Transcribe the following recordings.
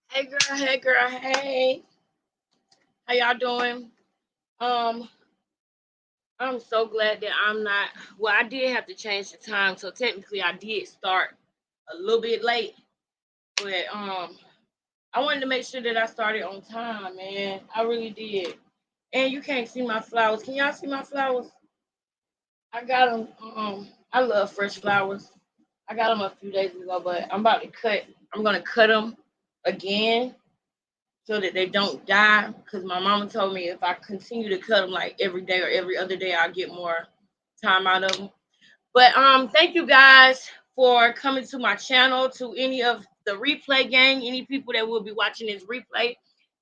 Hey girl, hey girl, hey. How y'all doing? Um, I'm so glad that I'm not well, I did have to change the time, so technically I did start a little bit late, but I wanted to make sure that I started on time, man. I really did. And you can't see my flowers. Can y'all see my flowers? I got them. I love fresh flowers. I got them a few days ago, but I'm about to cut. I'm gonna cut them again so that they don't die. Because my mama told me if I continue to cut them like every day or every other day, I'll get more time out of them. But thank you guys for coming to my channel. To any of the replay gang, any people that will be watching this replay,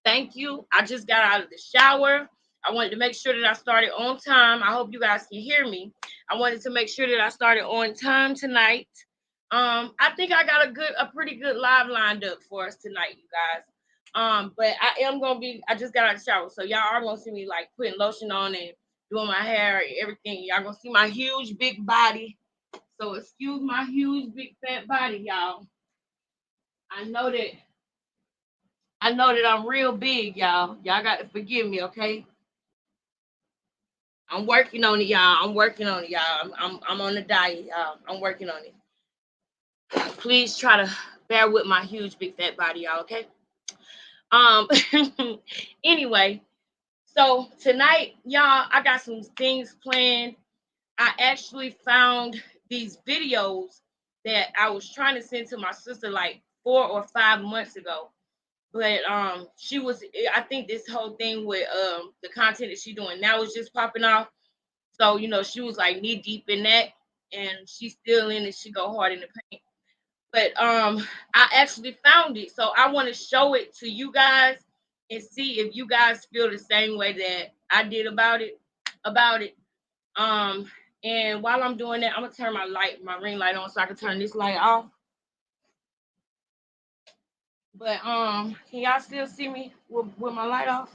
thank you. I just got out of the shower. I wanted to make sure that I started on time. I hope you guys can hear me. I wanted to make sure that I started on time tonight. I think I got a pretty good live lined up for us tonight, you guys. But I am gonna be. I just got out of the shower, so y'all are gonna see me like putting lotion on and doing my hair and everything. Y'all gonna see my huge big body. So excuse my huge big fat body, y'all. I know that I'm real big, y'all. Y'all got to forgive me, okay? I'm working on it, y'all. I'm working on it, y'all. I'm on the diet, y'all. I'm working on it. Please try to bear with my huge big fat body, y'all, okay? Um anyway, so tonight, y'all, I got some things planned. I actually found these videos that I was trying to send to my sister like 4 or 5 months ago. But she was, I think this whole thing with the content that she's doing now is just popping off. So, she was like knee deep in that, and she's still in it. She go hard in the paint. But I actually found it. So I want to show it to you guys and see if you guys feel the same way that I did about it. Um, and while I'm doing that, I'm gonna turn my ring light on so I can turn this light off. But can y'all still see me with my light off?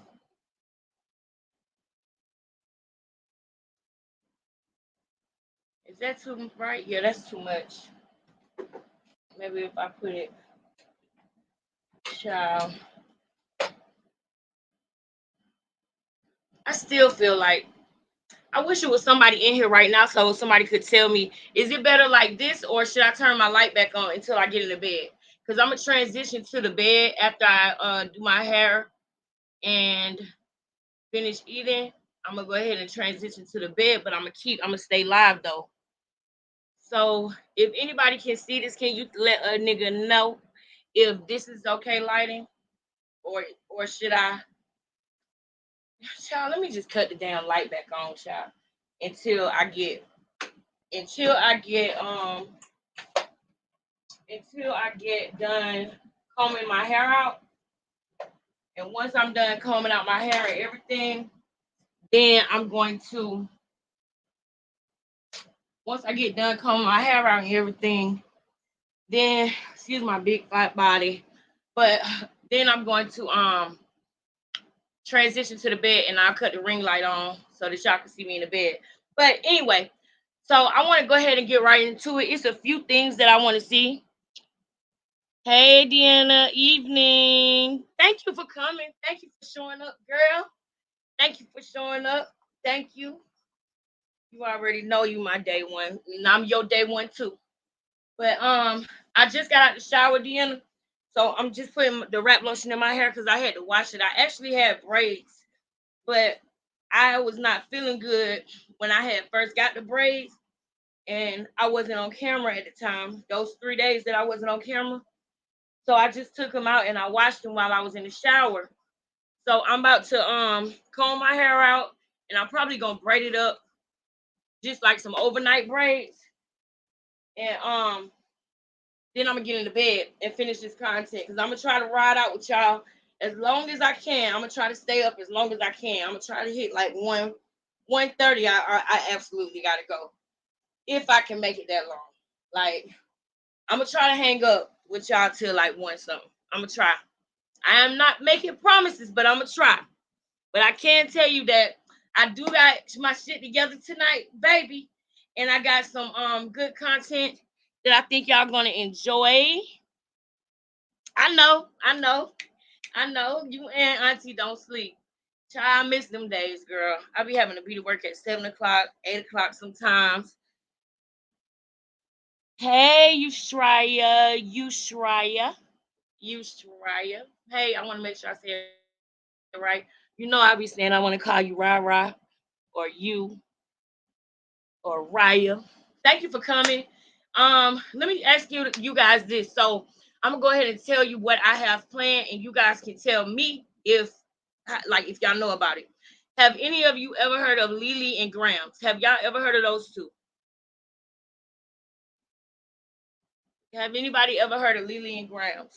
Is that too bright? Yeah, that's too much. Maybe if I put it, child. I still feel like I wish it was somebody in here right now so somebody could tell me, is it better like this or should I turn my light back on until I get in the bed? Because I'm gonna transition to the bed after I do my hair and finish eating. I'm gonna go ahead and transition to the bed, but I'm gonna stay live though. So if anybody can see this, can you let a nigga know if this is okay lighting or should I? Child, let me just cut the damn light back on, child, until I get until I get until I get done combing my hair out. And once I'm done combing out my hair and everything, then I'm going to once I get done combing my hair out and everything, then excuse my big fat body, but then I'm going to transition to the bed and I'll cut the ring light on so that y'all can see me in the bed. But anyway, so I want to go ahead and get right into it. It's a few things that I want to see. Hey, Deanna, evening. Thank you for coming. Thank you for showing up, girl. Thank you for showing up. Thank you. You already know you my day one, and I'm your day one too. But I just got out the shower, Deanna. So I'm just putting the wrap lotion in my hair because I had to wash it. I actually had braids, but I was not feeling good when I had first got the braids, and I wasn't on camera at the time. Those 3 days that I wasn't on camera, so I just took them out and I washed them while I was in the shower. So I'm about to comb my hair out, and I'm probably gonna braid it up just like some overnight braids, and then I'm gonna get into bed and finish this content because I'm gonna try to ride out with y'all as long as I can. I'm gonna try to stay up as long as I can. I'm gonna try to hit like 1:30. I absolutely gotta go if I can make it that long. Like I'm gonna try to hang up with y'all till like one something. I'm gonna try. I am not making promises, but I'm gonna try. But I can tell you that I do got my shit together tonight, baby, and I got some good content that I think y'all gonna enjoy. I know, I know, I know. You and Auntie don't sleep. Child, I miss them days, girl. I be having to be to work at 7 o'clock, 8 o'clock sometimes. Hey, you Shreya. Hey, I want to make sure I say it right. You know, I be saying I want to call you Rara or you or Raya. Thank you for coming. Let me ask you guys this. So I'm gonna go ahead and tell you what I have planned, and you guys can tell me if y'all know about it. Have any of you ever heard of Lily and Grams? Have y'all ever heard of those two? Have anybody ever heard of Lily and Grams?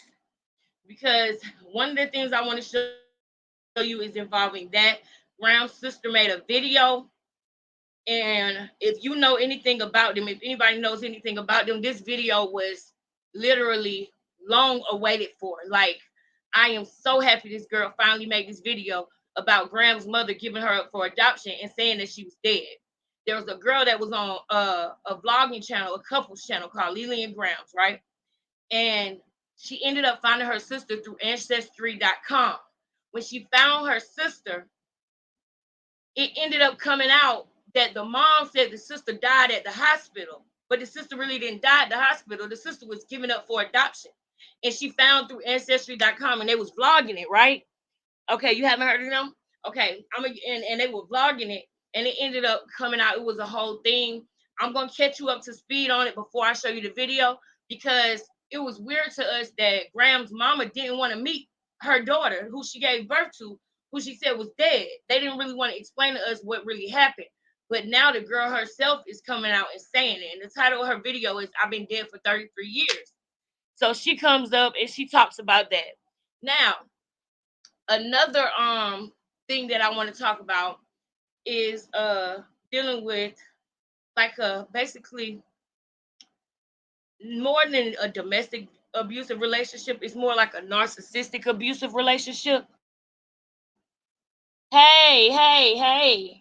Because one of the things I want to show you is involving that. Graham's sister made a video, and if you know anything about them, if anybody knows anything about them, this video was literally long awaited for. Like, I am so happy this girl finally made this video about Graham's mother giving her up for adoption and saying that she was dead. There was a girl that was on a vlogging channel, a couples channel called Lily and Grams, right? And she ended up finding her sister through ancestry.com. When she found her sister, it ended up coming out that the mom said the sister died at the hospital, but the sister really didn't die at the hospital. The sister was given up for adoption, and she found through ancestry.com, and they was vlogging it, right? Okay, you haven't heard of them? Okay, and they were vlogging it, and it ended up coming out. It was a whole thing. I'm gonna catch you up to speed on it before I show you the video, because it was weird to us that Graham's mama didn't want to meet her daughter, who she gave birth to, who she said was dead. They didn't really want to explain to us what really happened. But now the girl herself is coming out and saying it. And the title of her video is "I've Been Dead for 33 Years." So she comes up and she talks about that. Now, another thing that I want to talk about is dealing with like a basically more than a domestic abusive relationship. It's more like a narcissistic abusive relationship. Hey.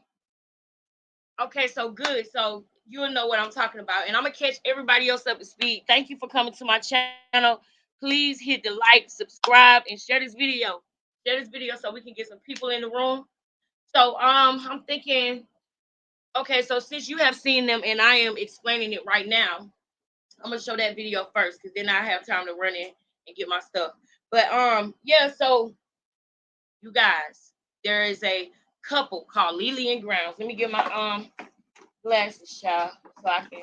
Okay, so good. So you'll know what I'm talking about. And I'm gonna catch everybody else up to speed. Thank you for coming to my channel. Please hit the like, subscribe, and share this video. Share this video so we can get some people in the room. So I'm thinking, okay, so since you have seen them and I am explaining it right now, I'm gonna show that video first because then I have time to run in and get my stuff. But yeah, so you guys, there is a couple called Lily and Grounds. Let me get my glasses, child, so I can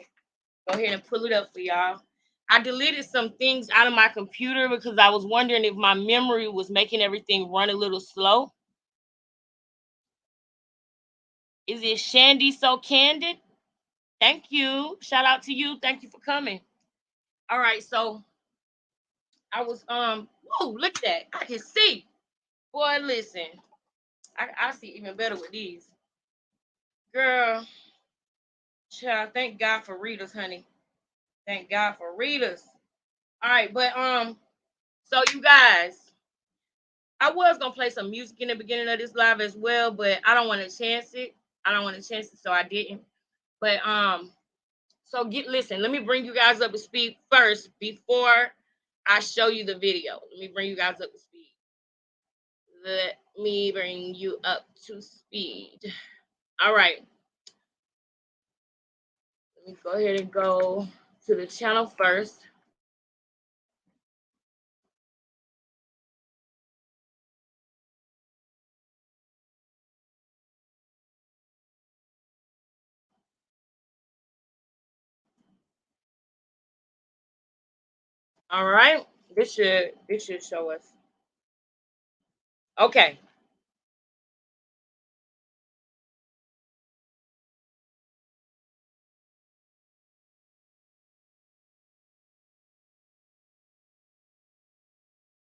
go ahead and pull it up for y'all. I deleted some things out of my computer because I was wondering if my memory was making everything run a little slow. Is it Shandy So Candid? Thank you. Shout out to you. Thank you for coming. All right, so I was whoa, look at that. I can see. Boy, listen. I see even better with these. Girl, child, thank God for readers, honey. Thank God for readers. All right, but so you guys, I was gonna play some music in the beginning of this live as well, but I don't want to chance it. I don't want to chance it, so I didn't. But so listen, let me bring you guys up to speed first before I show you the video. Let me bring you guys up to speed. Let me bring you up to speed. All right. Let me go ahead and go to the channel first. All right. This should show us. Okay.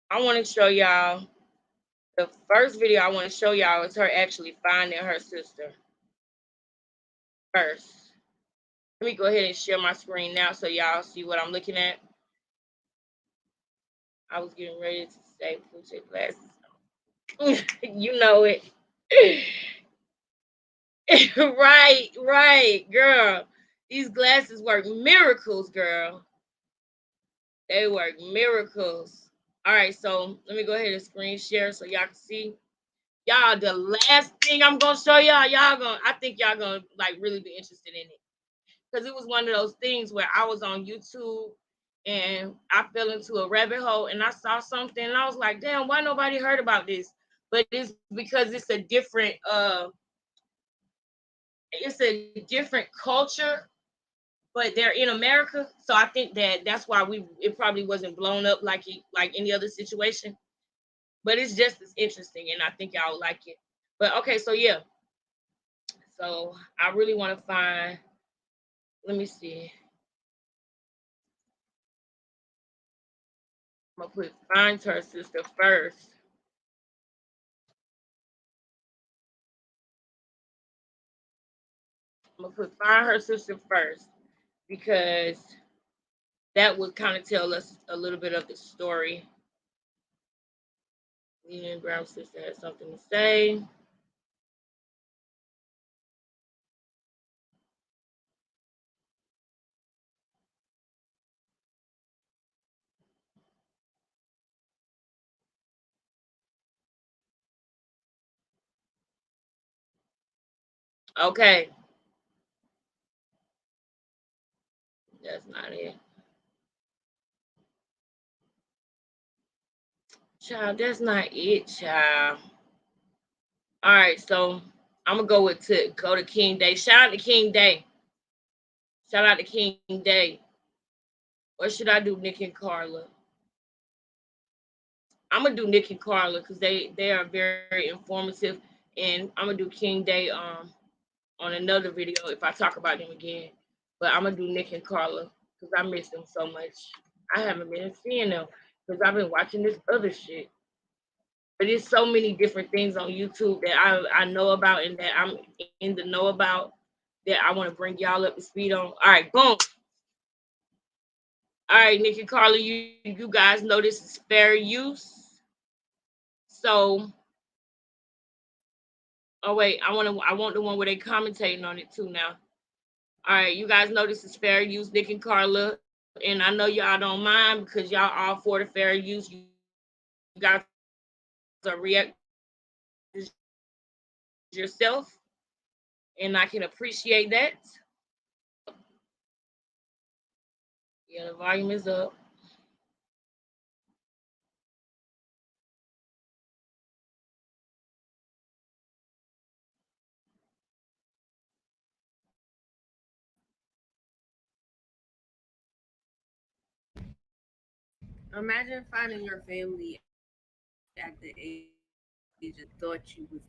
I want to show y'all the first video I want to show y'all is her actually finding her sister first. Let me go ahead and share my screen now so y'all see what I'm looking at. I was getting ready to say put your glasses. You know it. Right, girl. These glasses work miracles, girl. They work miracles. All right, so let me go ahead and screen share so y'all can see. Y'all, the last thing I'm gonna show y'all, I think y'all gonna like really be interested in it. Because it was one of those things where I was on YouTube and I fell into a rabbit hole and I saw something and I was like, damn, why nobody heard about this? But it's because it's a different culture, but they're in America. So I think that's why it probably wasn't blown up like any other situation. But it's just as interesting and I think y'all will like it. But okay, so yeah. So I really want to find, let me see. I'm gonna put find her sister first. I'm gonna put find her sister first because that would kind of tell us a little bit of the story. Me and Brown sister had something to say. Okay, that's not it. Child, that's not it, child. All right, so I'm gonna go to King Day. Shout out to King Day. Shout out to King Day. Or should I do Nick and Carla? I'm gonna do Nick and Carla because they are very informative, and I'm gonna do King Day on another video if I talk about them again. But I'm gonna do Nick and Carla because I miss them so much. I haven't been seeing them because I've been watching this other shit. But there's so many different things on YouTube that I know about and that I'm in the know about that I want to bring y'all up to speed on. All right, boom. All right, Nick and Carla, you guys know this is fair use. So, oh wait, I want the one where they commentating on it too now. All right, you guys know this is fair use, Nick and Carla, and I know y'all don't mind because y'all all for the fair use. You guys are reacting yourself, and I can appreciate that. Yeah, the volume is up. Imagine finding your family at the age of thought you was.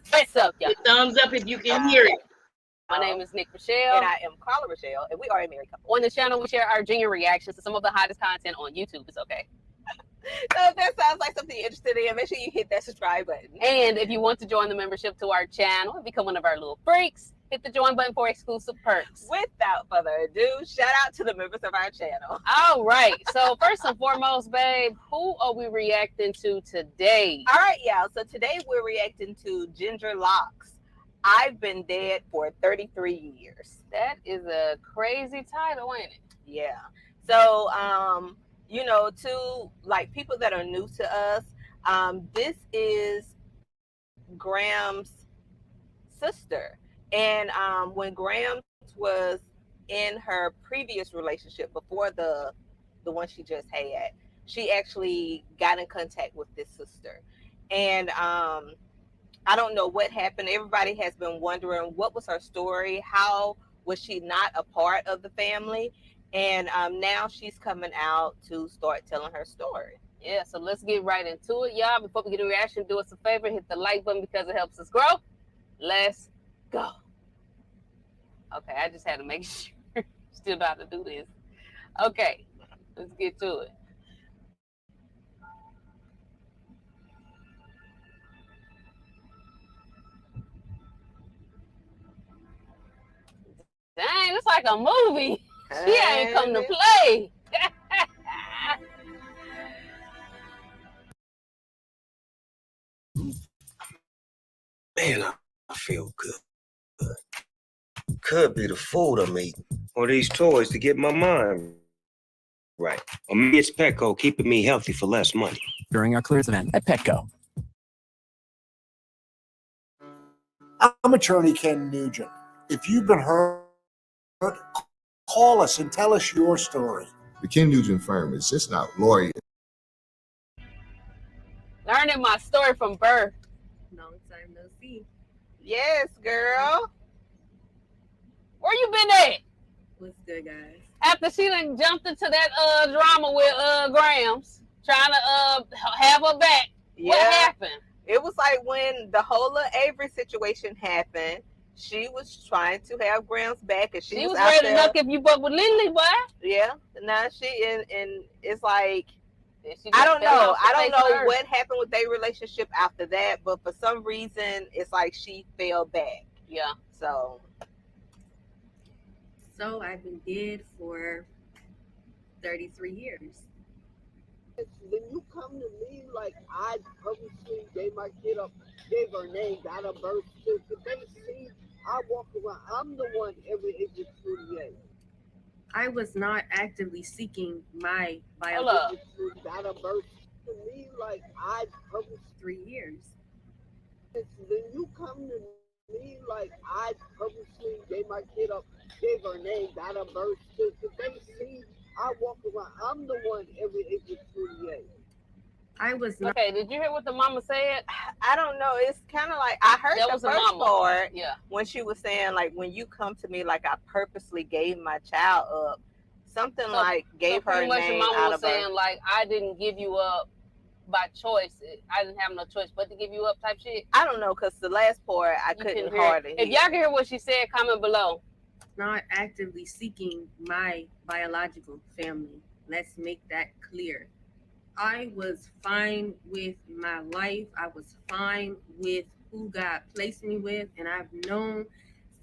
What's up, y'all? Thumbs up if you can hear it. My name is Nick Rochelle. And I am Carla Rochelle, and we are a married couple. On this channel, we share our genuine reactions to some of the hottest content on YouTube. It's okay. So if that sounds like something you're interested in, make sure you hit that subscribe button. And if you want to join the membership to our channel and become one of our little freaks, hit the join button for exclusive perks. Without further ado, shout out to the members of our channel. All right. So first and foremost, babe, who are we reacting to today? All right, y'all. So today we're reacting to Ginger Locks. I've been dead for 33 years. That is a crazy title, ain't it? Yeah. So, you know, to like people that are new to us, this is Graham's sister. And when Graham was in her previous relationship before the one she just had, she actually got in contact with this sister. And I don't know what happened. Everybody has been wondering what was her story, how was she not a part of the family, and now she's coming out to start telling her story. Yeah, so let's get right into it, y'all. Before we get a reaction, do us a favor, hit the like button because it helps us grow. Let's go. Okay, I just had to make sure. Still know how to do this. Okay, let's get to it. Dang, it's like a movie. She ain't come to play. Man, I feel good. Could be the food I'm eating or these toys to get my mind Right. Or maybe it's Petco keeping me healthy for less money. During our clearance event at Petco. I'm attorney Ken Nugent. If you've been hurt, call us and tell us your story. The Ken Nugent firm is just not lawyer. Learning my story from birth. Long time no see. Yes, girl. Where you been at? What's good, guys? After she done jumped into that drama with Grams, trying to have her back. Yeah. What happened? It was like when the whole Avery situation happened, she was trying to have Grams back, and she was ready to knock if you buck with Lily, boy. Yeah. Now she and it's like, I don't know. I don't know what happened with their relationship after that, but for some reason, it's like she fell back. Yeah. So I've been dead for 33 years. When you come to me, like, I purposely gave my kid up, gave her name, got a birth certificate. They see I walk around. I'm the one every age of 28. I was not actively seeking my biological. Got a birth to me, like, I purposely 3 years. When you come to me, like, I purposely gave my kid up, gave her name, got a birth certificate. They see I walk around. I'm the one every age of 28. I was not. Okay, did you hear what the mama said? I don't know. It's kind of like I heard that the was first part. Yeah. When she was saying, like, when you come to me, like, I purposely gave my child up. Something like gave her name mama out was of saying, her. like, I didn't give you up by choice. I didn't have no choice but to give you up type shit. I don't know, because the last part I couldn't hardly hear. If y'all can hear what she said, comment below. Not actively seeking my biological family. Let's make that clear. I was fine with my life. I was fine with who God placed me with. And I've known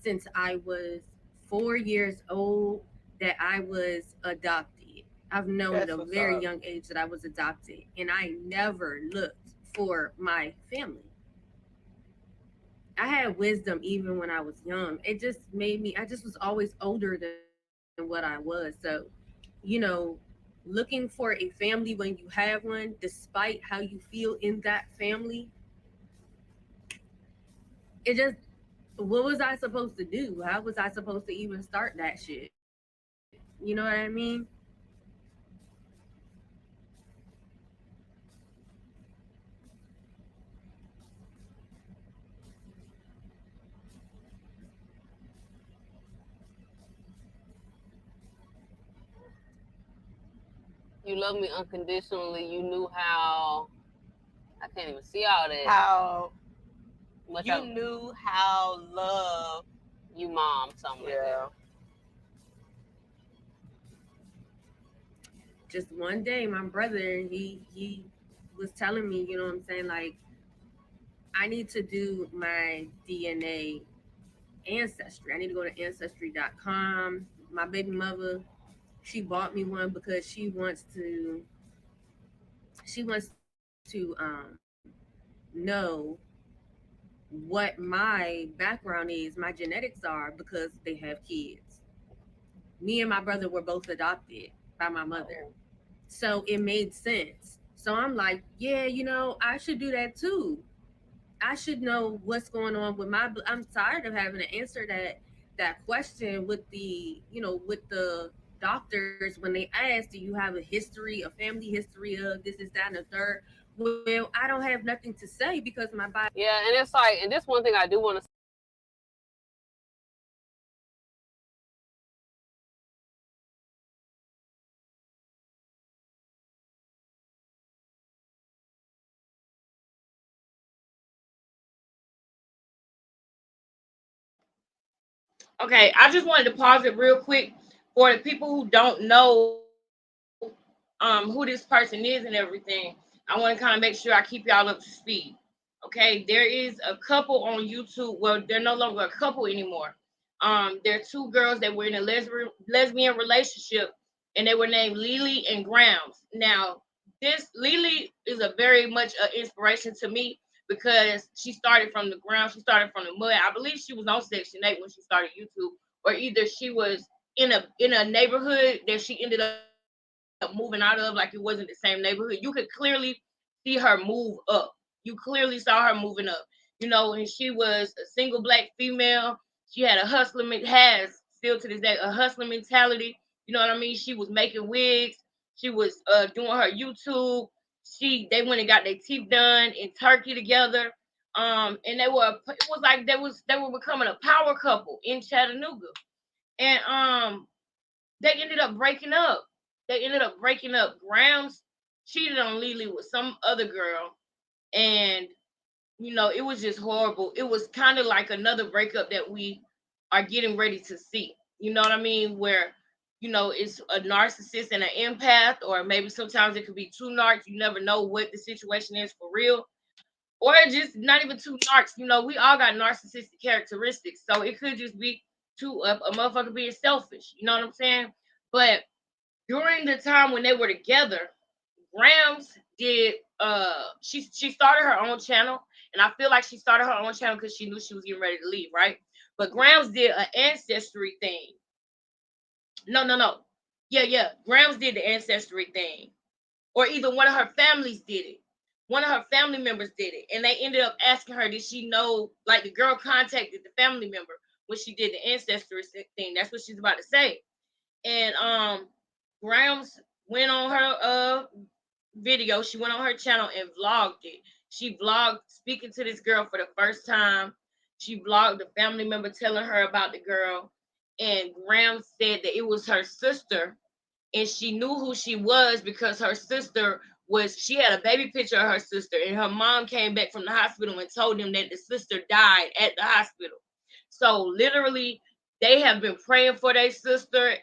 since I was 4 years old that I was adopted. I've known at a very young age that I was adopted. And I never looked for my family. I had wisdom even when I was young. It just made me, I just was always older than what I was. So, you know, looking for a family when you have one, despite how you feel in that family, it just, what was I supposed to do? How was I supposed to even start that shit? You know what I mean? You love me unconditionally. You knew how. I can't even see all that. How you knew how love you mom something like that. Just one day, my brother, he was telling me, you know what I'm saying, like, I need to do my DNA ancestry. I need to go to ancestry.com. My baby mother, she bought me one because she wants to know what my background is, my genetics are, because they have kids. Me and my brother were both adopted by my mother. So it made sense. So I'm like, yeah, you know, I should do that too. I should know what's going on with my. I'm tired of having to answer that question with the, you know, with the doctors when they ask, do you have a history, a family history of this, is that, and the third. Well, I don't have nothing to say because my body. Yeah, and it's like, and this one thing I do want to. Okay, I just wanted to pause it real quick for the people who don't know who this person is and everything. I want to kind of make sure I keep y'all up to speed. Okay, there is a couple on YouTube. Well, they're no longer a couple anymore. They're two girls that were in a lesbian relationship, and they were named Lily and Grams. Now, this Lily is a very much an inspiration to me because she started from the ground. She started from the mud. I believe she was on Section 8 when she started YouTube, or either she was in a neighborhood that she ended up moving to, moving out of, like it wasn't the same neighborhood. You could clearly see her move up. You clearly saw her moving up, and she was a single black female. She had has still to this day a hustling mentality. You know what I mean? She was making wigs. She was doing her YouTube. They went and got their teeth done in Turkey together. And it was like they were becoming a power couple in Chattanooga. And they ended up breaking up. Grams cheated on Lily with some other girl, and it was just horrible. It was kind of like another breakup that we are getting ready to see. You know what I mean? Where it's a narcissist and an empath, or maybe sometimes it could be two narcs. You never know what the situation is for real, or just not even two narcs. We all got narcissistic characteristics, so it could just be a motherfucker being selfish. You know what I'm saying? But during the time when they were together, Grams did she started her own channel, and I feel like she started her own channel because she knew she was getting ready to leave, right? But Grams did an ancestry thing. No. Yeah. Grams did the ancestry thing. Or either one of her families did it. One of her family members did it. And they ended up asking her, did she know, like the girl contacted the family member when she did the ancestry thing. That's what she's about to say. And Grams went on her video. She went on her channel and vlogged it. She vlogged speaking to this girl for the first time. She vlogged the family member telling her about the girl. And Graham said that it was her sister, and she knew who she was because her sister she had a baby picture of her sister, and her mom came back from the hospital and told them that the sister died at the hospital. So literally, they have been praying for their sister.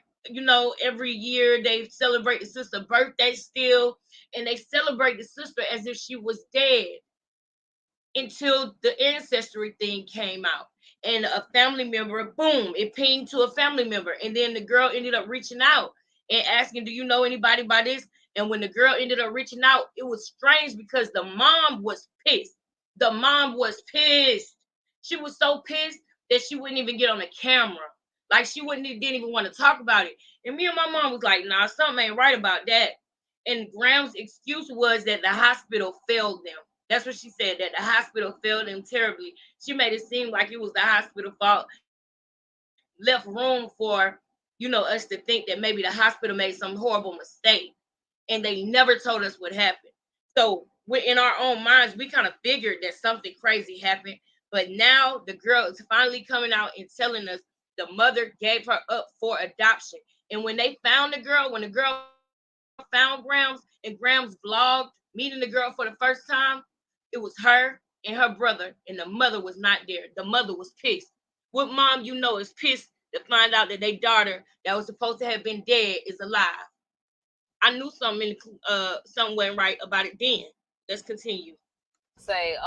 Every year they celebrate the sister's birthday still, and they celebrate the sister as if she was dead until the ancestry thing came out. And a family member, boom, it pinged to a family member. And then the girl ended up reaching out and asking, do you know anybody by this? And when the girl ended up reaching out, it was strange because the mom was pissed. The mom was pissed. She was so pissed that she wouldn't even get on the camera. Like didn't even want to talk about it. And me and my mom was like, nah, something ain't right about that. And Graham's excuse was that the hospital failed them. That's what she said, that the hospital failed them terribly. She made it seem like it was the hospital fault, left room for, us to think that maybe the hospital made some horrible mistake. And they never told us what happened. So we're in our own minds, we kind of figured that something crazy happened. But now the girl is finally coming out and telling us the mother gave her up for adoption. And when they found the girl, when the girl found Grams and Grams vlogged meeting the girl for the first time, it was her and her brother, and the mother was not there. The mother was pissed. What mom is pissed to find out that their daughter that was supposed to have been dead is alive? I knew something went right about it then. Let's continue. Say,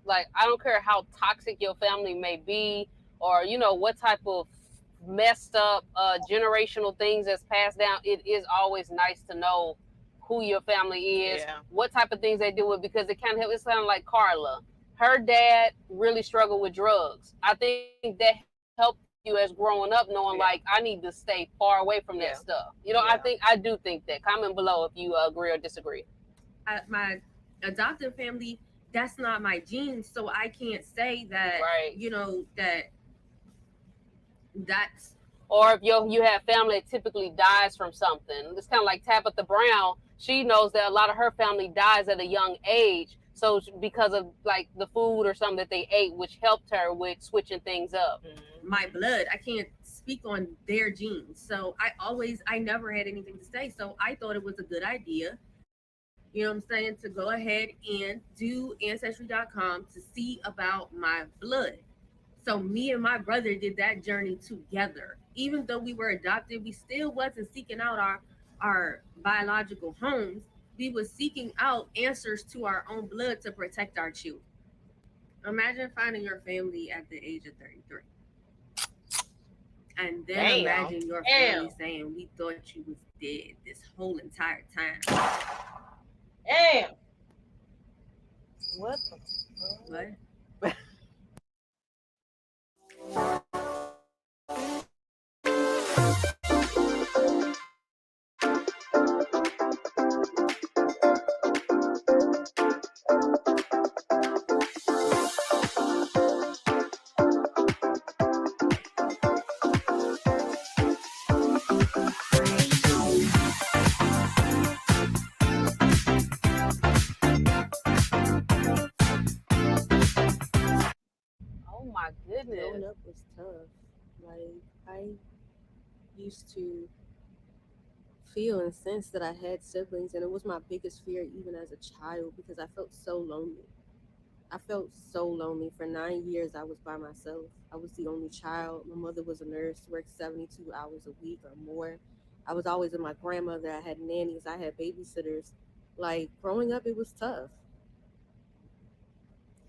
like, I don't care how toxic your family may be, or what type of messed up generational things that's passed down. It is always nice to know who your family is, what type of things they do with, because it kind of it's kind of like Carla. Her dad really struggled with drugs. I think that helped you as growing up, knowing like I need to stay far away from that stuff. I do think that. Comment below if you agree or disagree. My adoptive family, that's not my genes, so I can't say that. Right. That's. Or if you have family that typically dies from something. It's kind of like Tabitha Brown. She knows that a lot of her family dies at a young age. So because of like the food or something that they ate, which helped her with switching things up. My blood, I can't speak on their genes. So I never had anything to say. So I thought it was a good idea, to go ahead and do Ancestry.com to see about my blood. So me and my brother did that journey together. Even though we were adopted, we still wasn't seeking out our biological homes. We was seeking out answers to our own blood to protect our children. Imagine finding your family at the age of 33. And then imagine your family saying, we thought you was dead this whole entire time. Damn. What? What? my goodness. Growing up was tough. Like, I used to feel and sense that I had siblings, and it was my biggest fear even as a child because I felt so lonely. I felt so lonely. For 9 years, I was by myself. I was the only child. My mother was a nurse, worked 72 hours a week or more. I was always with my grandmother. I had nannies, I had babysitters. Like, growing up, it was tough.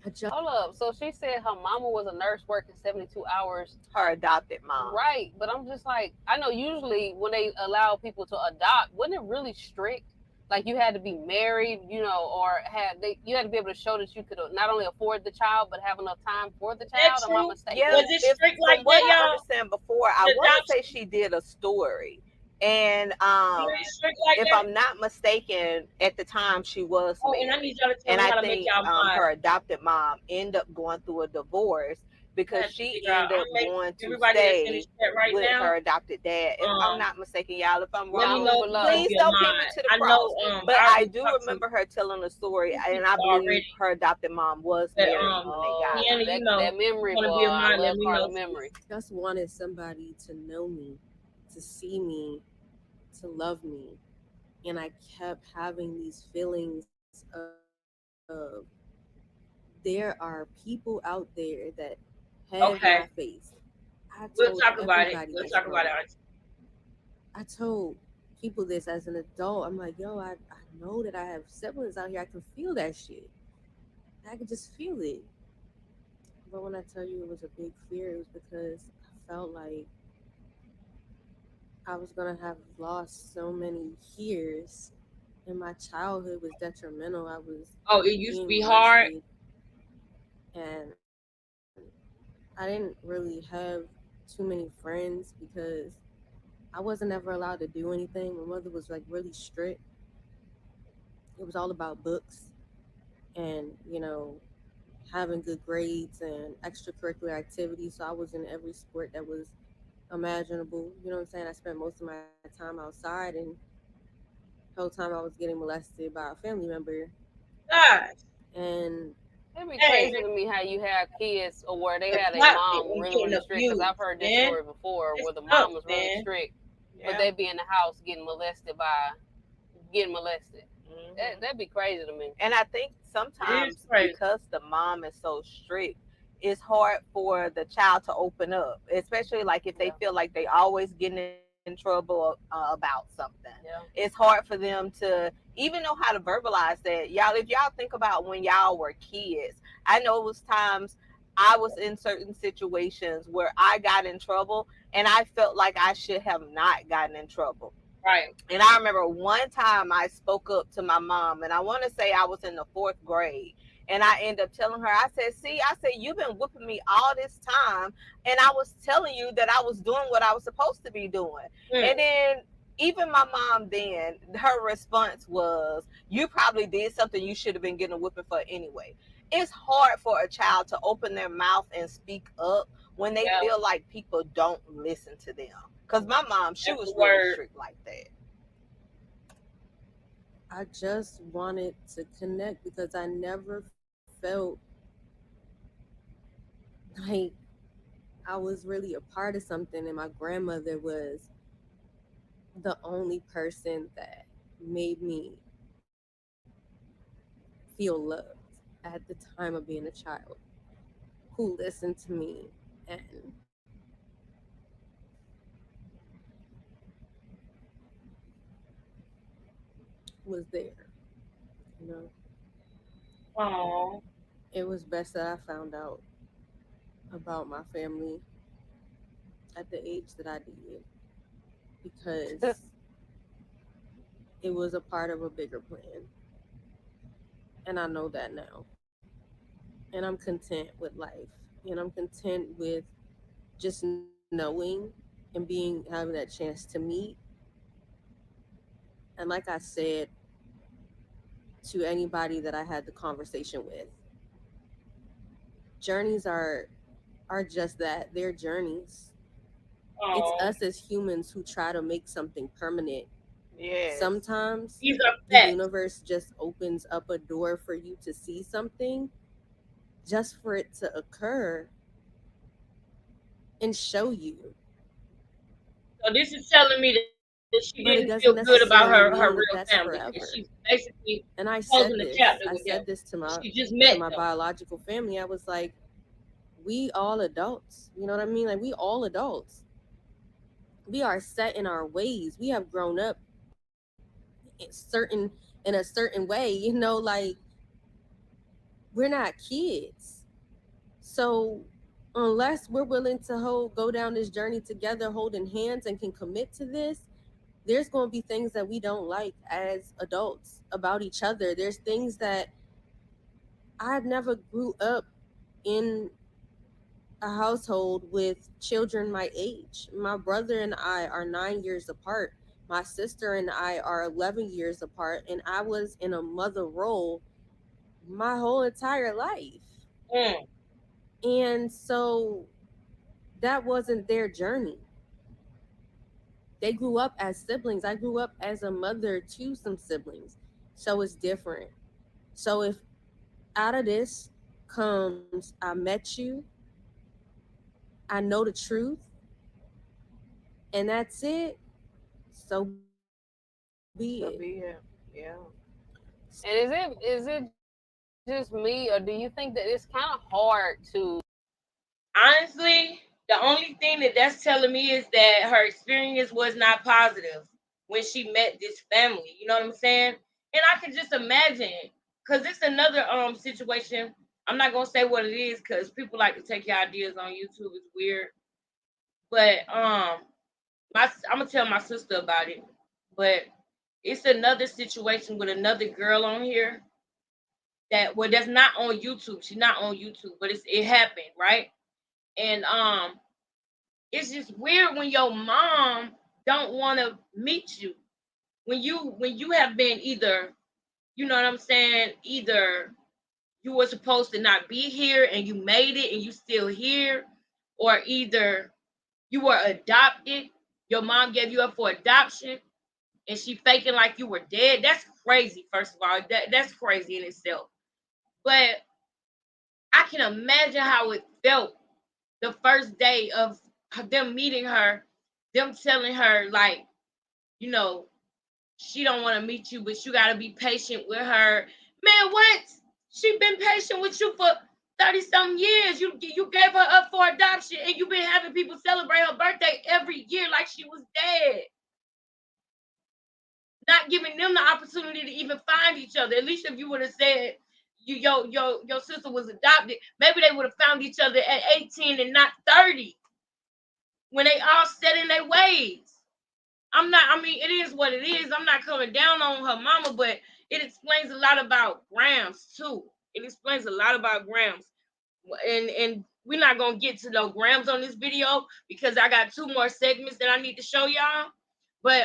I just Hold up. So she said her mama was a nurse working 72 hours. Her adopted mom. Right. But I'm just like, I know usually when they allow people to adopt, wasn't it really strict? Like you had to be married, or you had to be able to show that you could not only afford the child but have enough time for the That child. Am I true? mistaken? Yeah, Was it strict from like what that, I y'all? understand before, I The want to say adoption she did a story, and was it strict like if that? I'm not mistaken, at the time she was Oh, and I need married, y'all to tell and me I how to make think y'all her mine. adopted mom ended up going through a divorce I because have to she figure out. ended I'm up gonna make going to everybody that's in the stay chat right with now. her adopted dad. If I'm not mistaken, y'all, if I'm Let me wrong, know Comment if you want to below. please be a don't pin me mine. to the I cross. know. But I I already do talked to remember her telling a story, two and I people believe already. her adopted mom was But married when they got Oh, Deanna, her. you that know, that if you memory, want boy. to be a I mine, let love me Carla know. memory. just wanted somebody to know me, to see me, to love me. And I kept having these feelings of there are people out there that have my Okay, face. I told we'll talk about it. everybody We'll this talk growing about it. up. Auntie. I told people this as an adult. I'm like, yo, I know that I have siblings out here. I can feel that shit. I could just feel it. But when I tell you it was a big fear, it was because I felt like I was gonna have lost so many years, and my childhood was detrimental. I was Oh, it used to being be hard. molested, and I didn't really have too many friends because I wasn't ever allowed to do anything. My mother was like really strict. It was all about books and, having good grades and extracurricular activities. So I was in every sport that was imaginable. You know what I'm saying? I spent most of my time outside, and the whole time I was getting molested by a family member. God, And It'd be dang, crazy to me how you have kids or where they had a adopted mom and really, getting really strict. Because I've abused, heard this man. story before It where the mom sucks, was really man. strict, but Yeah. they be in the house getting molested. Hmm. That'd be crazy to me. And I think It is sometimes crazy. because the mom is so strict, it's hard for the child to open up, especially like if they Yeah. feel like they always getting in trouble about something. Yeah. It's hard for them to even know how to verbalize that. Y'all, if y'all think about when y'all were kids, I know it was times I was in certain situations where I got in trouble and I felt like I should have not gotten in trouble. Right. And I remember one time I spoke up to my mom, and I want to say I was in the fourth grade. And I ended up telling her, I said, see, I said, you've been whooping me all this time. And I was telling you that I was doing what I was supposed to be doing. Mm. And then even my mom, then her response was, you probably did something you should have been getting a whipping for anyway. It's hard for a child to open their mouth and speak up when they Yeah, feel like people don't listen to them. Because my mom, she that's the was really word. strict like that. I just wanted to connect because I never felt like I was really a part of something, and my grandmother was the only person that made me feel loved at the time of being a child, who listened to me and was there. You know, Oh, it was best that I found out about my family at the age that I did because it was a part of a bigger plan. And I know that now. And I'm content with life. And I'm content with just knowing and having that chance to meet. And like I said to anybody that I had the conversation with, journeys are just that. They're journeys. It's oh, us as humans who try to make something permanent. Yes. Sometimes these are the facts. universe just opens up a door for you to see something just for it to occur. and show you. So this is telling me that she didn't But it feel doesn't good about her necessarily real mean that that's family, and she's forever. basically And I closing said the chapter this. I with them. said this She just met to them. my biological family. I was like, we all adults. You know what I mean? Like we all adults. We are set in our ways. We have grown up in a certain way. You know, like we're not kids. So unless we're willing to go down this journey together, holding hands, and can commit to this, there's going to be things that we don't like as adults about each other. There's things that I never grew up in a household with children my age. My brother and I are 9 years apart. My sister and I are 11 years apart, and I was in a mother role my whole entire life. Mm. And so that wasn't their journey. They grew up as siblings. I grew up as a mother to some siblings. So it's different. So if out of this comes, I met you, I know the truth, and that's it, so be it. So be it. Yeah. And is it just me, or do you think that it's kind of hard to? Honestly, the only thing that that's telling me is that her experience was not positive when she met this family. You know what I'm saying? And I can just imagine, because it's another situation. I'm not gonna say what it is because people like to take your ideas on YouTube. It's weird, but I'm gonna tell my sister about it. But it's another situation with another girl on here that's not on YouTube. She's not on YouTube, but it happened, right? And it's just weird when your mom don't want to meet you. When you have been either, you know what I'm saying, either you were supposed to not be here and you made it and you still here, or either you were adopted, your mom gave you up for adoption and she faking like you were dead. That's crazy, first of all. That's crazy in itself. But I can imagine how it felt the first day of them meeting her, them telling her like, you know, she don't want to meet you, but you gotta be patient with her. Man, what? She been patient with you for 30 something years. You gave her up for adoption and you've been having people celebrate her birthday every year like she was dead. Not giving them the opportunity to even find each other. At least if you would have said your sister was adopted, maybe they would have found each other at 18 and not 30 when they all set in their ways. I mean, it is what it is. I'm not coming down on her mama, but it explains a lot about Grams too. It explains a lot about Grams. And we're not gonna get to no Grams on this video because I got two more segments that I need to show y'all. But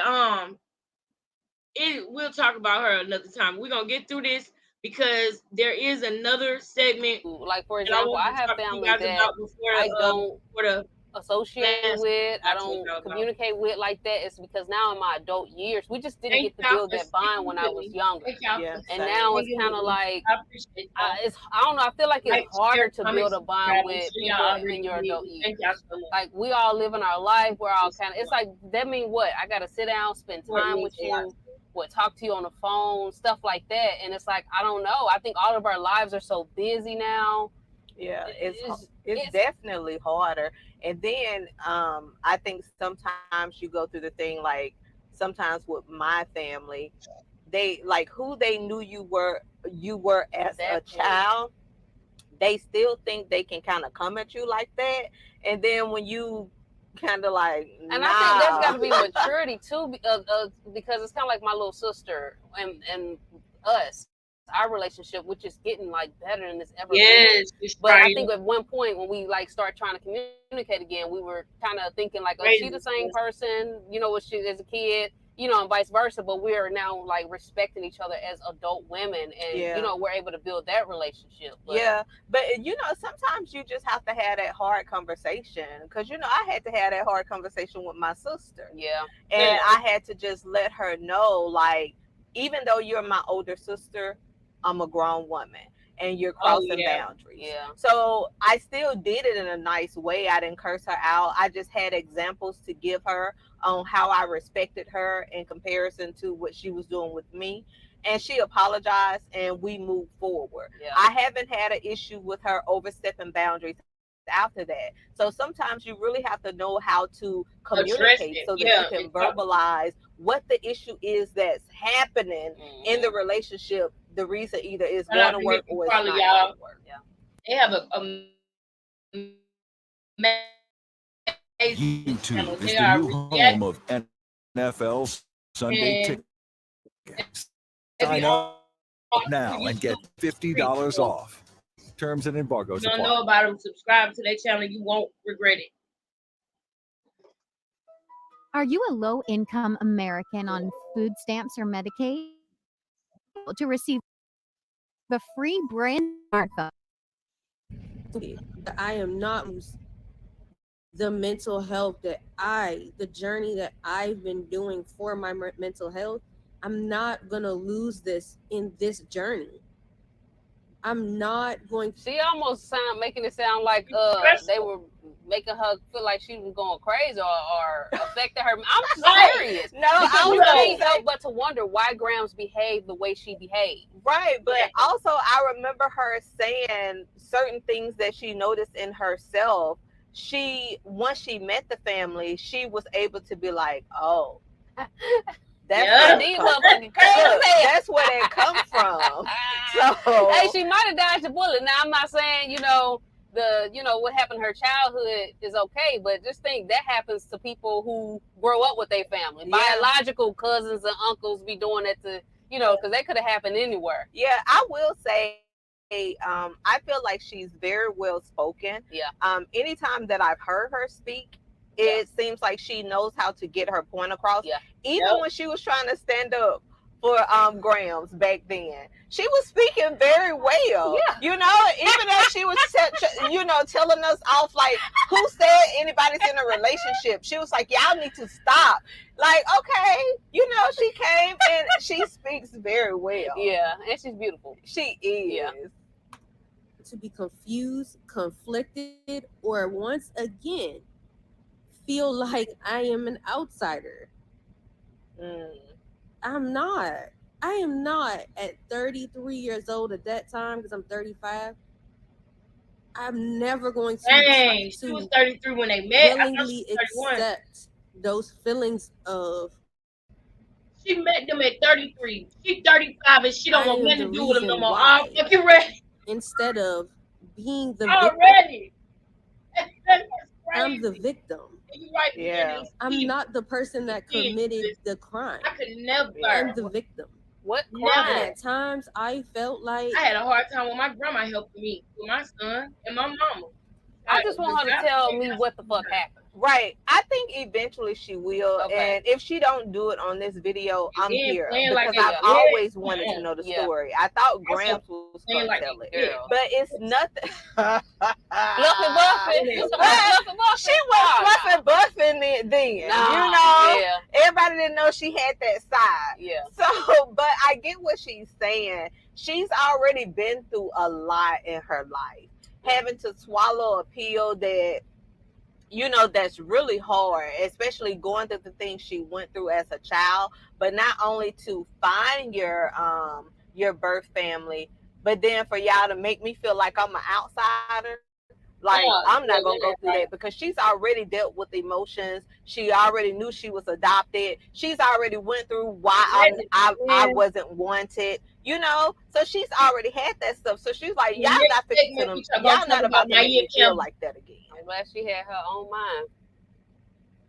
we'll talk about her another time. We're gonna get through this because there is another segment Like, for that I example, want I to have talk to you family guys that about I don't before the associate last with, I I told don't y'all about. communicate with like that. It's because now in my adult years, we just didn't Thank get to y'all build for that bond sticking when I with was me. younger. Thank y'all Yeah, for and now it's hanging kind with of me. like I appreciate y'all. I don't know. I feel like it's Like, harder share, to comment, build a bond subscribe. I'm with sure people y'all already in your did. adult Thank years. y'all so much. Like, we all living our life. We're all It's kind of. It's like that mean what? I gotta sit down, spend support time means with a lot. you, what talk to you on the phone, stuff like that. And it's like I don't know. I think all of our lives are so busy now. Yeah, It's definitely harder. And then I think sometimes you go through the thing like sometimes with my family, they like who they knew you were as a child, they still think they can kind of come at you like that. And then when you kind of like, and I think there's got to be maturity too, because it's kind of like my little sister and us, our relationship, which is getting like better than it's ever been. But I think at one point when we like start trying to communicate again, we were kind of thinking like, oh, she the same person, you know, what she as a kid, you know, and vice versa. But we are now like respecting each other as adult women, and you know, we're able to build that relationship. But you know, sometimes you just have to have that hard conversation, because you know I had to have that hard conversation with my sister. And I had to just let her know, like, even though you're my older sister, I'm a grown woman. and you're Oh crossing yeah. boundaries. Yeah. So I still did it in a nice way. I didn't curse her out. I just had examples to give her on how I respected her in comparison to what she was doing with me. And she apologized and we moved forward. Yeah. I haven't had an issue with her overstepping boundaries after that. So sometimes you really have to know how to Address communicate it. so that Yeah. you can verbalize what the issue is that's happening in the relationship. The reason either it's Shout out going to to work Nikki or it's Farley, not y'all. going to work. Yeah. They have a amazing channel. YouTube is They the are new home react of NFL Sunday and Tickets. they Sign be up on now and get YouTube free. $50 So off. Terms and embargoes if you don't apply. know about them, subscribe to their channel. You won't regret it. Are you a low-income American on food stamps or Medicaid? To receive the free brand smartphone. I am not the mental health the journey that I've been doing for my mental health. I'm not gonna lose this in this journey. I'm not going to. She almost making it sound like they were making her feel like she was going crazy or affecting her. I'm serious. No, Because I we was can't saying, help but to wonder why Grams behaved the way she behaved. right, but Yeah. also I remember her saying certain things that she noticed in herself. Once she met the family, she was able to be like, oh, that's Yeah. where it These come- motherfucking crazy. Look, that's where they come from. So Hey, she might have dodged a bullet. Now I'm not saying what happened in her childhood is okay, but just think that happens to people who grow up with their family. Yeah. Biological cousins and uncles be doing that to because they could have happened anywhere. yeah, I will say, I feel like she's very well spoken. Yeah. Anytime that I've heard her speak, it seems like she knows how to get her point across. Yeah. Even when she was trying to stand up for Grams back then, she was speaking very well. Yeah. Even though she was telling us off like, who said anybody's in a relationship? She was like, y'all need to stop. Like, okay, she came and she speaks very well. Yeah, and she's beautiful. She is. Yeah. To be confused, conflicted, or once again feel like I am an outsider. I'm not. I am not at 33 years old at that time because I'm 35. I'm never going to Dang, she was 33 when they met. I thought willingly she was 31. accept those feelings of. She met them at 33. She's 35 and she don't I want am nothing the to do with them no reason more. why. I'm fucking ready. Instead of being the victim, Already. That's I'm the crazy. victim. And you right, Yeah. man, it's I'm evil. not the person that It's committed evil. the crime. I could never. I'm the victim. What And crime? at times I felt like I had a hard time when my grandma helped me with my son and my mama. I just want her to tell me what the fuck happened. Right. I think eventually she will. Okay. And if she don't do it on this video, I'm then here. playing Because like I've a always kid. wanted to know the Yeah. story. I thought Gramps was playing going to like tell a it. kid. Girl. But it's nothing. Fluffy Buffy. Well, she was fluffing buffing it then. Yeah. Everybody didn't know she had that side. Yeah. So, but I get what she's saying. She's already been through a lot in her life. Having to swallow a pill that, that's really hard, especially going through the things she went through as a child, but not only to find your birth family, but then for y'all to make me feel like I'm an outsider. Like, Yeah, I'm not going to go yeah, through that because she's already dealt with emotions. She already knew she was adopted. She's already went through why I wasn't wanted, So she's already had that stuff. So she's like, y'all not about to make me feel like that again. I'm glad she had her own mind.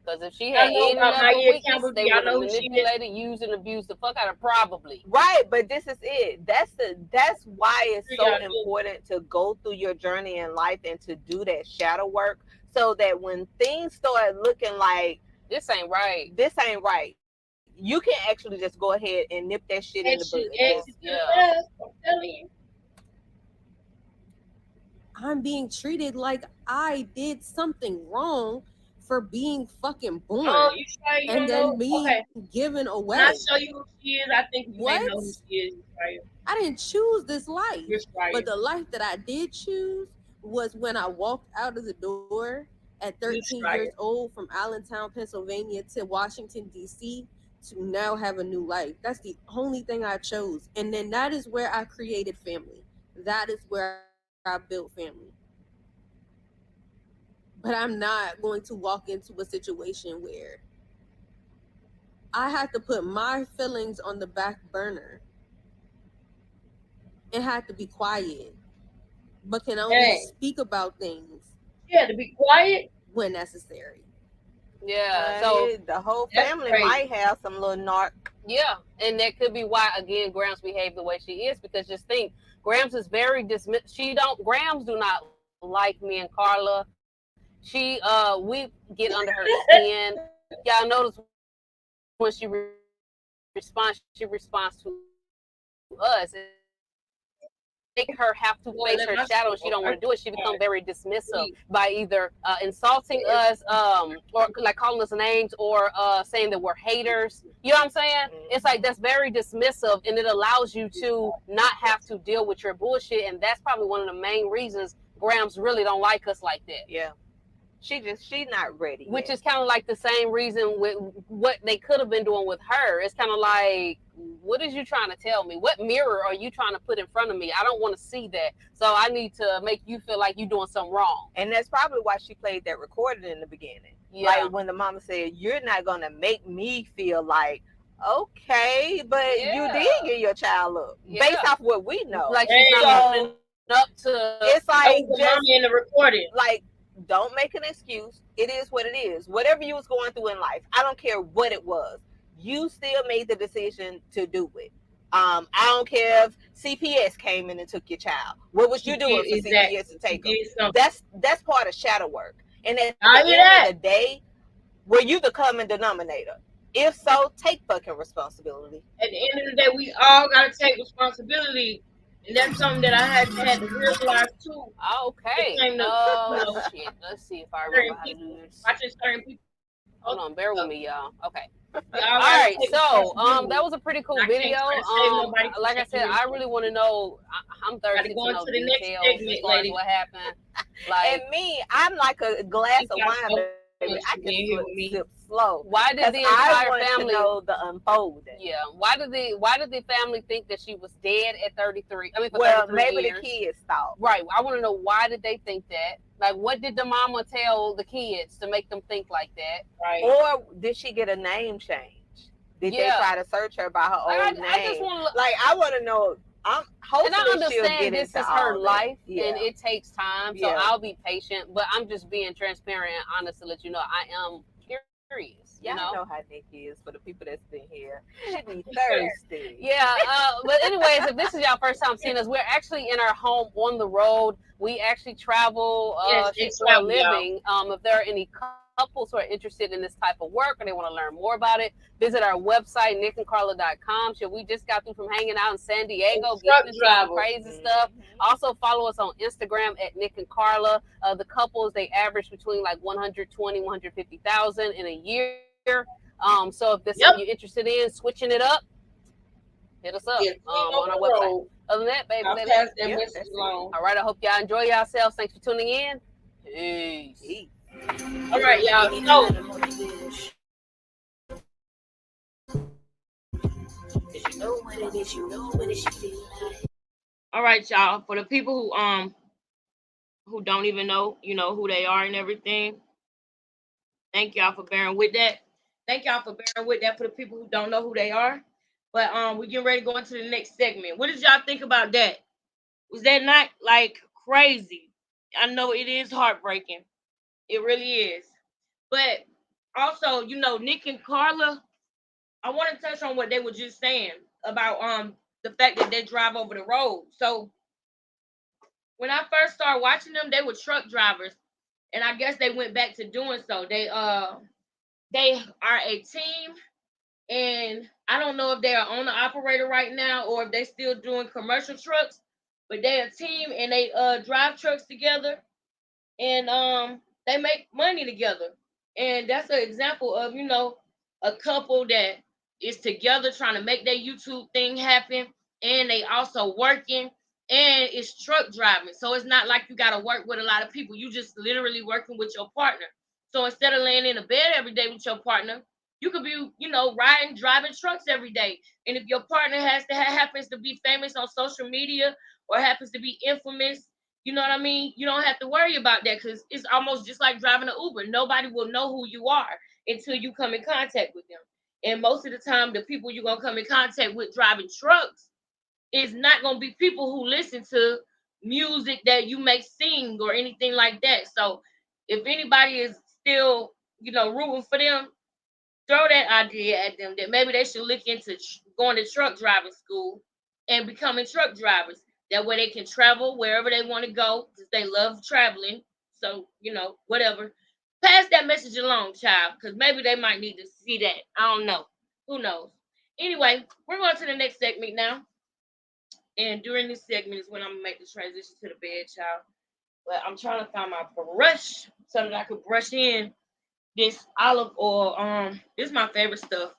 Because if she Y'all had know any about other Maya weakness, Campbell? they Y'all would have know who she is? manipulated, used, and abused the fuck out of probably. Right, but this is it. That's why it's so Yeah, important to go through your journey in life and to do that shadow work, so that when things start looking like This ain't right. you can actually just go ahead and nip that shit in the bud. I'm telling you. I'm being treated like I did something wrong for being fucking born. Oh, you sure you and don't know? then being Okay. given When I away. show you who she is, I think you may What? know who she is. Right? I didn't choose this life. You're right. But the life that I did choose was when I walked out of the door at 13 years old from Allentown, Pennsylvania to Washington, D.C. to now have a new life. That's the only thing I chose. And then that is where I created family. That is where I built family. But I'm not going to walk into a situation where I have to put my feelings on the back burner and have to be quiet, but can only speak about things. Yeah, to be quiet when necessary. Yeah, so the whole family might have some little narc. Yeah, and that could be why again Grams behaved the way she is, because just think, Grams is very Grams do not like me and Carla. We get under her skin. Y'all notice when she responds to us, make her have to face her shadow, and she don't want to do it. She becomes very dismissive by either insulting us, or like calling us names, or saying that we're haters. You know what I'm saying? It's like that's very dismissive, and it allows you to not have to deal with your bullshit, and that's probably one of the main reasons Grams really don't like us like that. Yeah. She's not ready. Which is kind of like the same reason with what they could have been doing with her. It's kind of like, what is you trying to tell me? What mirror are you trying to put in front of me? I don't want to see that. So I need to make you feel like you're doing something wrong. And that's probably why she played that recording in the beginning. Yeah. Like when the mama said, you're not going to make me feel like, okay, but you did get your child up. Based off what we know. Like she's not owning up to. It's like the mama in the recording. Like, don't make an excuse. It is what it is. Whatever you was going through in life, I don't care what it was. You still made the decision to do it. I don't care if CPS came in and took your child. What was you doing for CPS to take them? That's part of shadow work. And at the end of the day, were you the common denominator? If so, take fucking responsibility. At the end of the day, we all gotta take responsibility. And that's something that I had to realize too. Okay. Shit. Let's see if I remember how to do this. Watching certain people. Hold on, bear with me, y'all. Okay. All right. So, that was a pretty cool video. Like I said, I really want to know. I'm thirsty to know details as far as what happened. And me, I'm like a glass of wine. I can sip slow. Why did the entire family know the unfolding? Yeah. Why did the family think that she was dead at 33? I mean, for well, 33 maybe years. The kids thought. Right. I want to know, why did they think that? Like, what did the mama tell the kids to make them think like that? Right. Or did she get a name change? Did they try to search her by her old name? I just want to I want to know. I'm hoping. And I understand this is her life, and it takes time, so I'll be patient. But I'm just being transparent and honest to let you know I am curious. Y'all know how Nick is. For the people that's been here, she be thirsty. Yeah. But anyways, if this is y'all first time seeing us, we're actually in our home on the road. We actually travel for a living. If there are any couples who are interested in this type of work or they want to learn more about it, visit our website, nickandcarla.com. We just got through from hanging out in San Diego, getting some crazy stuff. Also follow us on Instagram at Nick and Carla. The couples, they average between like 120, 150,000 in a year. So if this is something you're interested in, switching it up, hit us up on our website. Other than that, baby, all right, I hope y'all enjoy yourselves. Thanks for tuning in. Peace. All right, y'all. All right, y'all. For the people who don't even know, who they are and everything. Thank y'all for bearing with that. Thank y'all for bearing with that for the people who don't know who they are. But we're getting ready to go into the next segment. What did y'all think about that? Was that not like crazy? I know it is heartbreaking. It really is. But also, Nick and Carla, I want to touch on what they were just saying about the fact that they drive over the road. So when I first started watching them, they were truck drivers, and I guess they went back to doing so. They are a team, and I don't know if they are owner operator right now or if they still doing commercial trucks, but they're a team and they drive trucks together, and they make money together. And that's an example of, a couple that is together trying to make their YouTube thing happen, and they also working, and it's truck driving. So it's not like you got to work with a lot of people. You just literally working with your partner. So instead of laying in a bed every day with your partner, you could be, driving trucks every day. And if your partner happens to be famous on social media or happens to be infamous, you know what I mean? You don't have to worry about that, because it's almost just like driving an Uber. Nobody will know who you are until you come in contact with them. And most of the time, the people you're going to come in contact with driving trucks is not going to be people who listen to music that you may sing or anything like that. So if anybody is still, rooting for them, throw that idea at them that maybe they should look into going to truck driving school and becoming truck drivers. That way they can travel wherever they want to go, because they love traveling. So, whatever. Pass that message along, child, because maybe they might need to see that. I don't know. Who knows? Anyway, we're going to the next segment now. And during this segment is when I'm going to make the transition to the bed, child. But I'm trying to find my brush so that I could brush in this olive oil. This is my favorite stuff.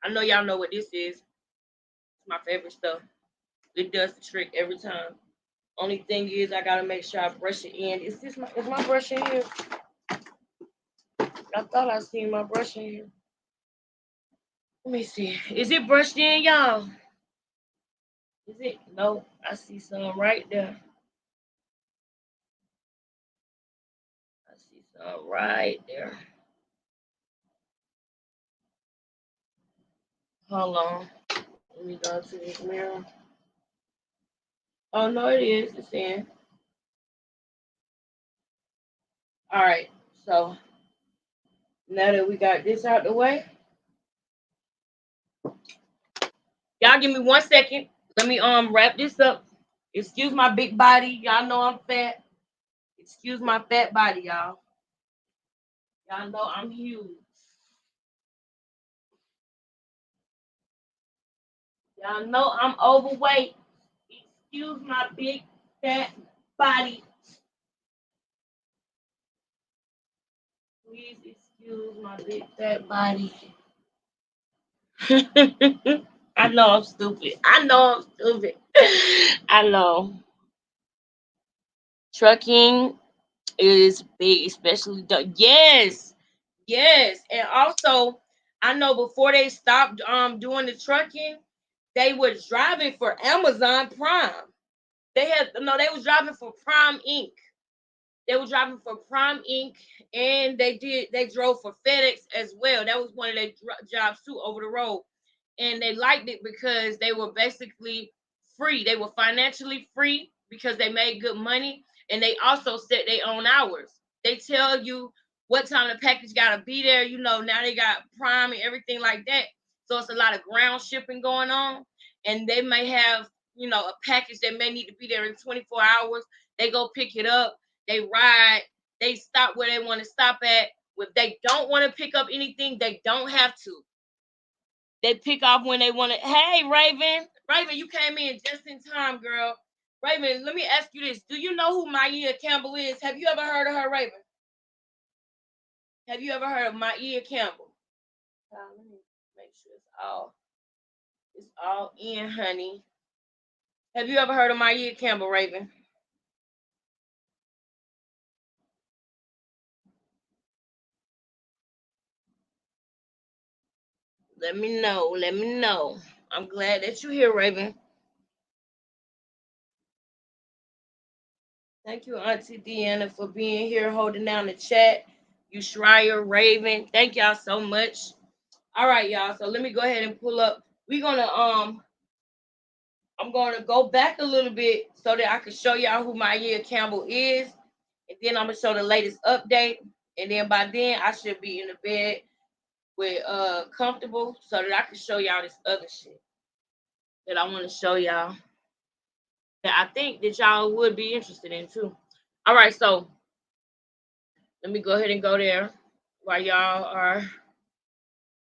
I know y'all know what this is. It's my favorite stuff. It does the trick every time. Only thing is, I gotta make sure I brush it in. Is my brush in here? I thought I seen my brush in here. Let me see. Is it brushed in, y'all? Is it? No, I see some right there. I see some right there. Hold on. Let me go to this mirror. Oh no, it is. It's in. All right. So now that we got this out the way, y'all give me 1 second. Let me wrap this up. Excuse my big body. Y'all know I'm fat. Excuse my fat body, y'all. Y'all know I'm huge. Y'all know I'm overweight. Excuse my big fat body. Please excuse my big fat body. I know I'm stupid. I know I'm stupid. I know. Trucking is big, especially yes, yes, and also I know before they stopped doing the trucking, they were driving for Amazon Prime. They was driving for Prime Inc. They were driving for Prime Inc. and they drove for FedEx as well. That was one of their jobs too, over the road. And they liked it because they were basically free. They were financially free because they made good money, and they also set their own hours. They tell you what time the package got to be there. Now they got Prime and everything like that. So it's a lot of ground shipping going on, and they may have, a package that may need to be there in 24 hours. They go pick it up, they ride, they stop where they want to stop at. If they don't want to pick up anything, they don't have to. They pick off when they want to. Hey, Raven. Raven, you came in just in time, girl. Raven, let me ask you this. Do you know who Maia Campbell is? Have you ever heard of her, Raven? Have you ever heard of Maia Campbell? Let me make sure it's all in, honey. Have you ever heard of Maia Campbell, Raven? Let me know. Let me know. I'm glad that you're here, Raven. Thank you, Auntie Deanna, for being here, holding down the chat. You Schreier, Raven. Thank y'all so much. All right, y'all. So let me go ahead and pull up. I'm gonna go back a little bit so that I can show y'all who Maia Campbell is. And then I'm gonna show the latest update. And then by then I should be in the bed with comfortable so that I can show y'all this other shit that I want to show y'all that I think that y'all would be interested in too. All right, so let me go ahead and go there while y'all are.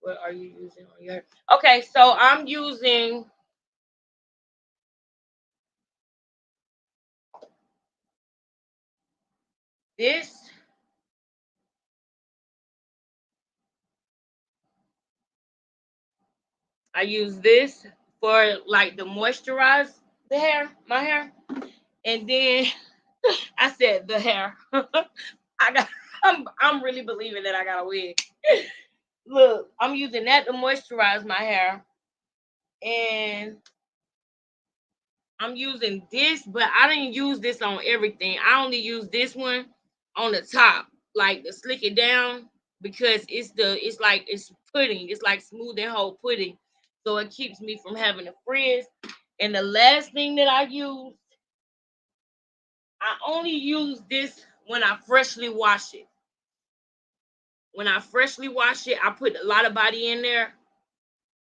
What are you using on your? Okay, so I'm using this I use this for like the moisturize the hair, my hair. And then I said the hair. I got I'm really believing that I got a wig. Look, I'm using that to moisturize my hair. And I'm using this, but I didn't use this on everything. I only use this one on the top, like to slick it down because it's like it's pudding. It's like smooth and whole pudding. So it keeps me from having a frizz. And the last thing that I use, I only use this when I freshly wash it. When I freshly wash it, I put a lot of body in there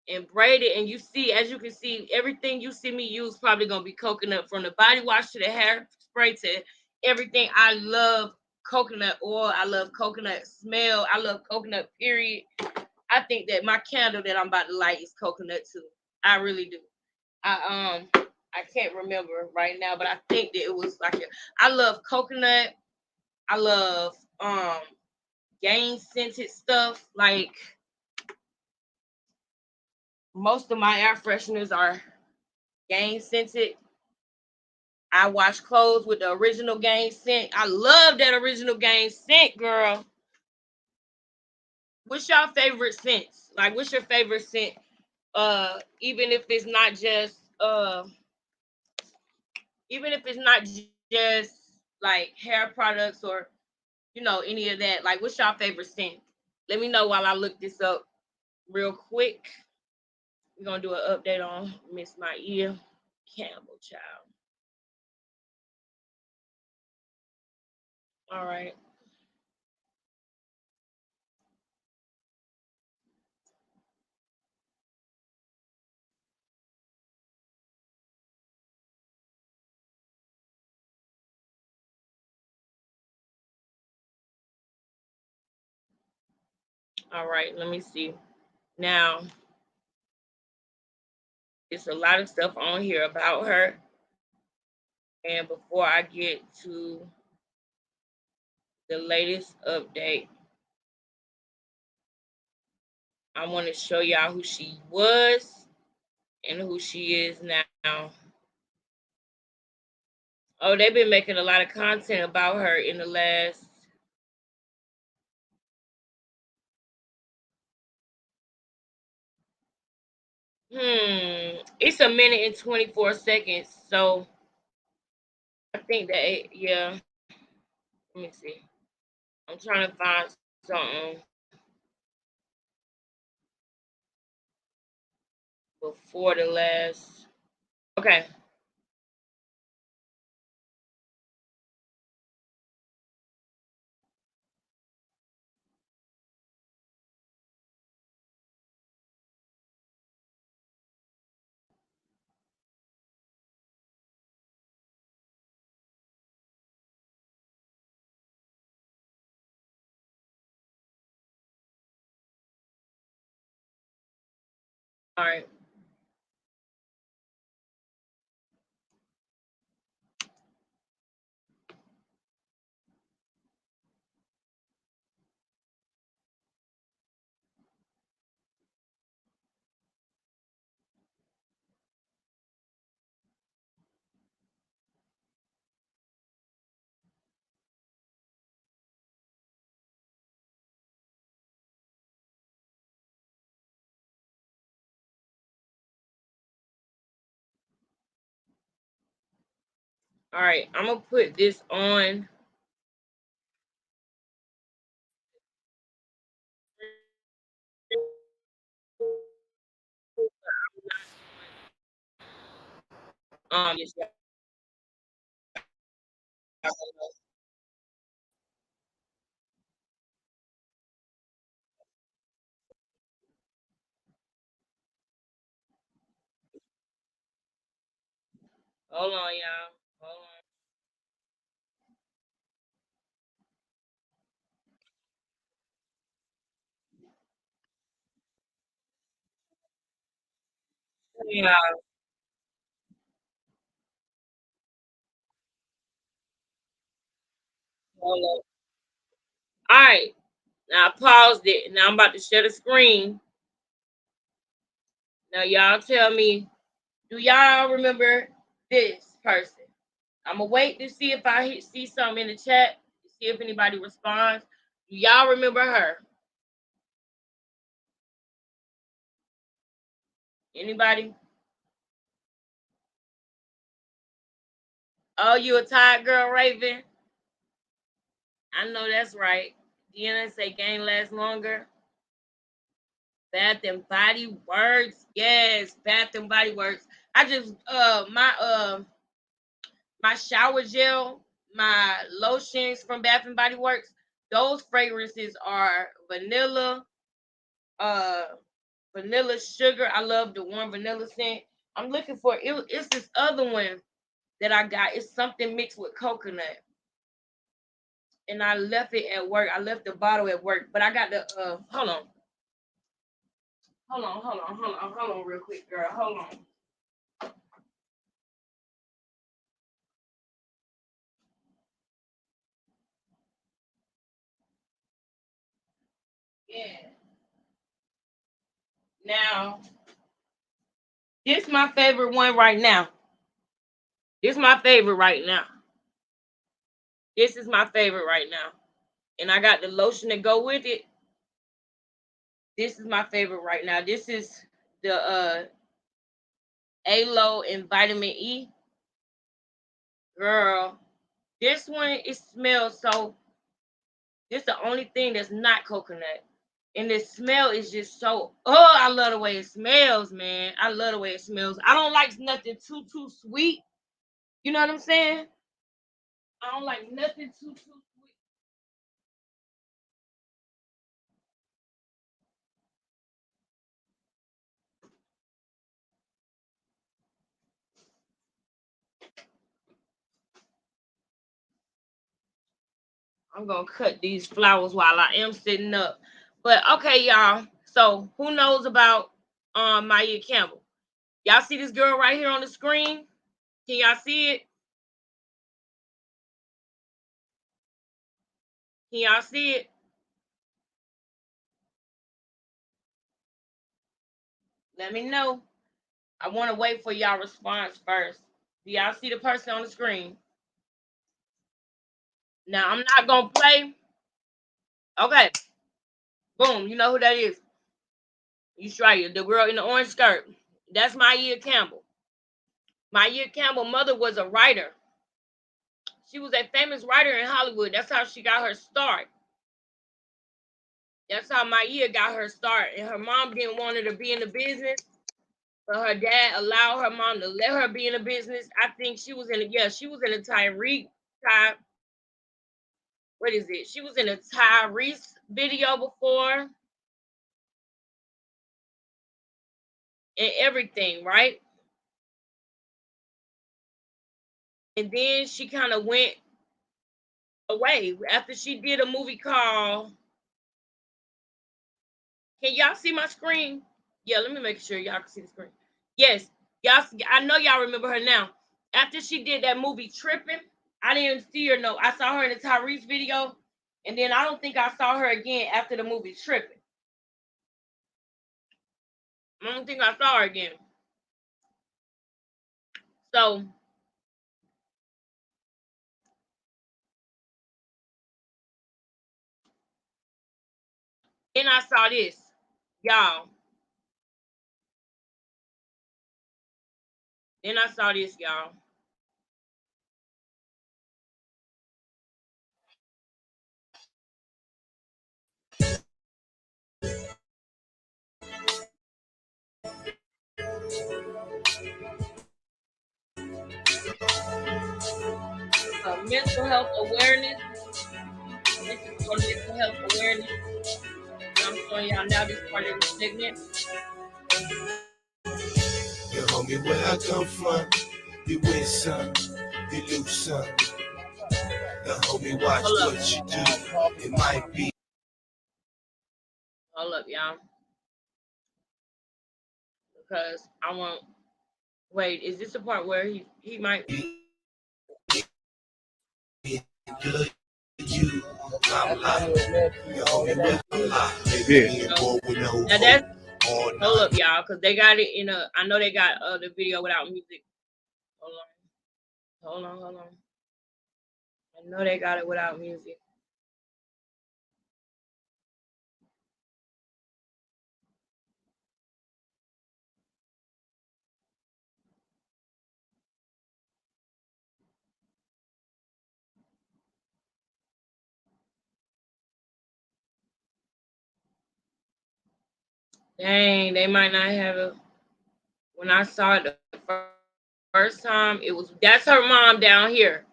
and braid it. And you see, as you can see, everything you see me use probably gonna be coconut from the body wash to the hair spray to everything. I love coconut oil. I love coconut smell. I love coconut, period. I think that my candle that I'm about to light is coconut too. I really do. I can't remember right now, but I think that it was like I love coconut. I love game scented stuff. Like most of my air fresheners are game scented. I wash clothes with the original game scent. I love that original game scent, girl. What's your favorite scents? Like, what's your favorite scent? Even if it's not just even if it's not just like hair products or any of that. Like, what's your favorite scent? Let me know while I look this up real quick. We're gonna do an update on Miss My Ear Campbell Child. All right. All right, let me see. Now, it's a lot of stuff on here about her. And before I get to the latest update, I want to show y'all who she was and who she is now. Oh, they've been making a lot of content about her in the last it's a minute and 24 seconds. So I think that yeah. Let me see. I'm trying to find something before the last. Okay. All right. All right. I'm gonna put this on. Yes, hold on, y'all. Hold on. Yeah. Hold on. All right. Now I paused it. Now I'm about to share the screen. Now y'all tell me, do y'all remember this person? I'm gonna wait to see if I see something in the chat, see if anybody responds. Do y'all remember her? Anybody? Oh, you a tired girl, Raven? I know that's right. Deanna say game lasts longer. Bath and Body Works. Yes, Bath and Body Works. I just my shower gel, my lotions from Bath and Body Works, those fragrances are vanilla, vanilla sugar. I love the warm vanilla scent. I'm looking for it's this other one that I got. It's something mixed with coconut. And I left it at work. I left the bottle at work, but I got the hold on. Hold on real quick, girl. Hold on. Yeah. Now, this is my favorite one right now. This is my favorite right now. This is my favorite right now. And I got the lotion to go with it. This is my favorite right now. This is the Aloe and vitamin E. Girl, this one, it smells so, this is the only thing that's not coconut. And the smell is just so, oh, I love the way it smells, man. I love the way it smells. I don't like nothing too sweet. You know what I'm saying? I don't like nothing too sweet. I'm gonna cut these flowers while I am sitting up. But okay, y'all. So who knows about Maya Campbell? Y'all see this girl right here on the screen? Can y'all see it? Can y'all see it? Let me know. I want to wait for y'all response first. Do y'all see the person on the screen? Now I'm not gonna play. Okay. Boom. You know who that is? You straight. The girl in the orange skirt. That's Maya Campbell. Maya Campbell's mother was a writer. She was a famous writer in Hollywood. That's how she got her start. That's how Maya got her start. And her mom didn't want her to be in the business, but her dad allowed her mom to let her be in the business. I think she was in she was in a what is it? She was in a Tyrese video before and everything, right? And then she kind of went away after she did a movie called. Can y'all see my screen? Yeah, let me make sure y'all can see the screen. Yes, y'all. I know y'all remember her now. After she did that movie Tripping, I didn't see her. No, I saw her in the Tyrese video, and then I don't think I saw her again after the movie Tripping. I don't think I saw her again. So then I saw this, y'all. Then I saw this, y'all. Mental health awareness. This is for mental health awareness. I'm showing y'all now this part of the segment. You homie, where I come from, you win some, you lose some. The homie, watch what you do. It might be. Hold up, y'all. Because I want. Wait, is this the part where he might? Good, I'm like, yo, homie, where I'm like, baby, boy with no now that's all Hold night. up, y'all, because they got it in a. I know they got the video without music. Hold on. I know they got it without music. Dang, they might not have it. When I saw it the first time, that's her mom down here.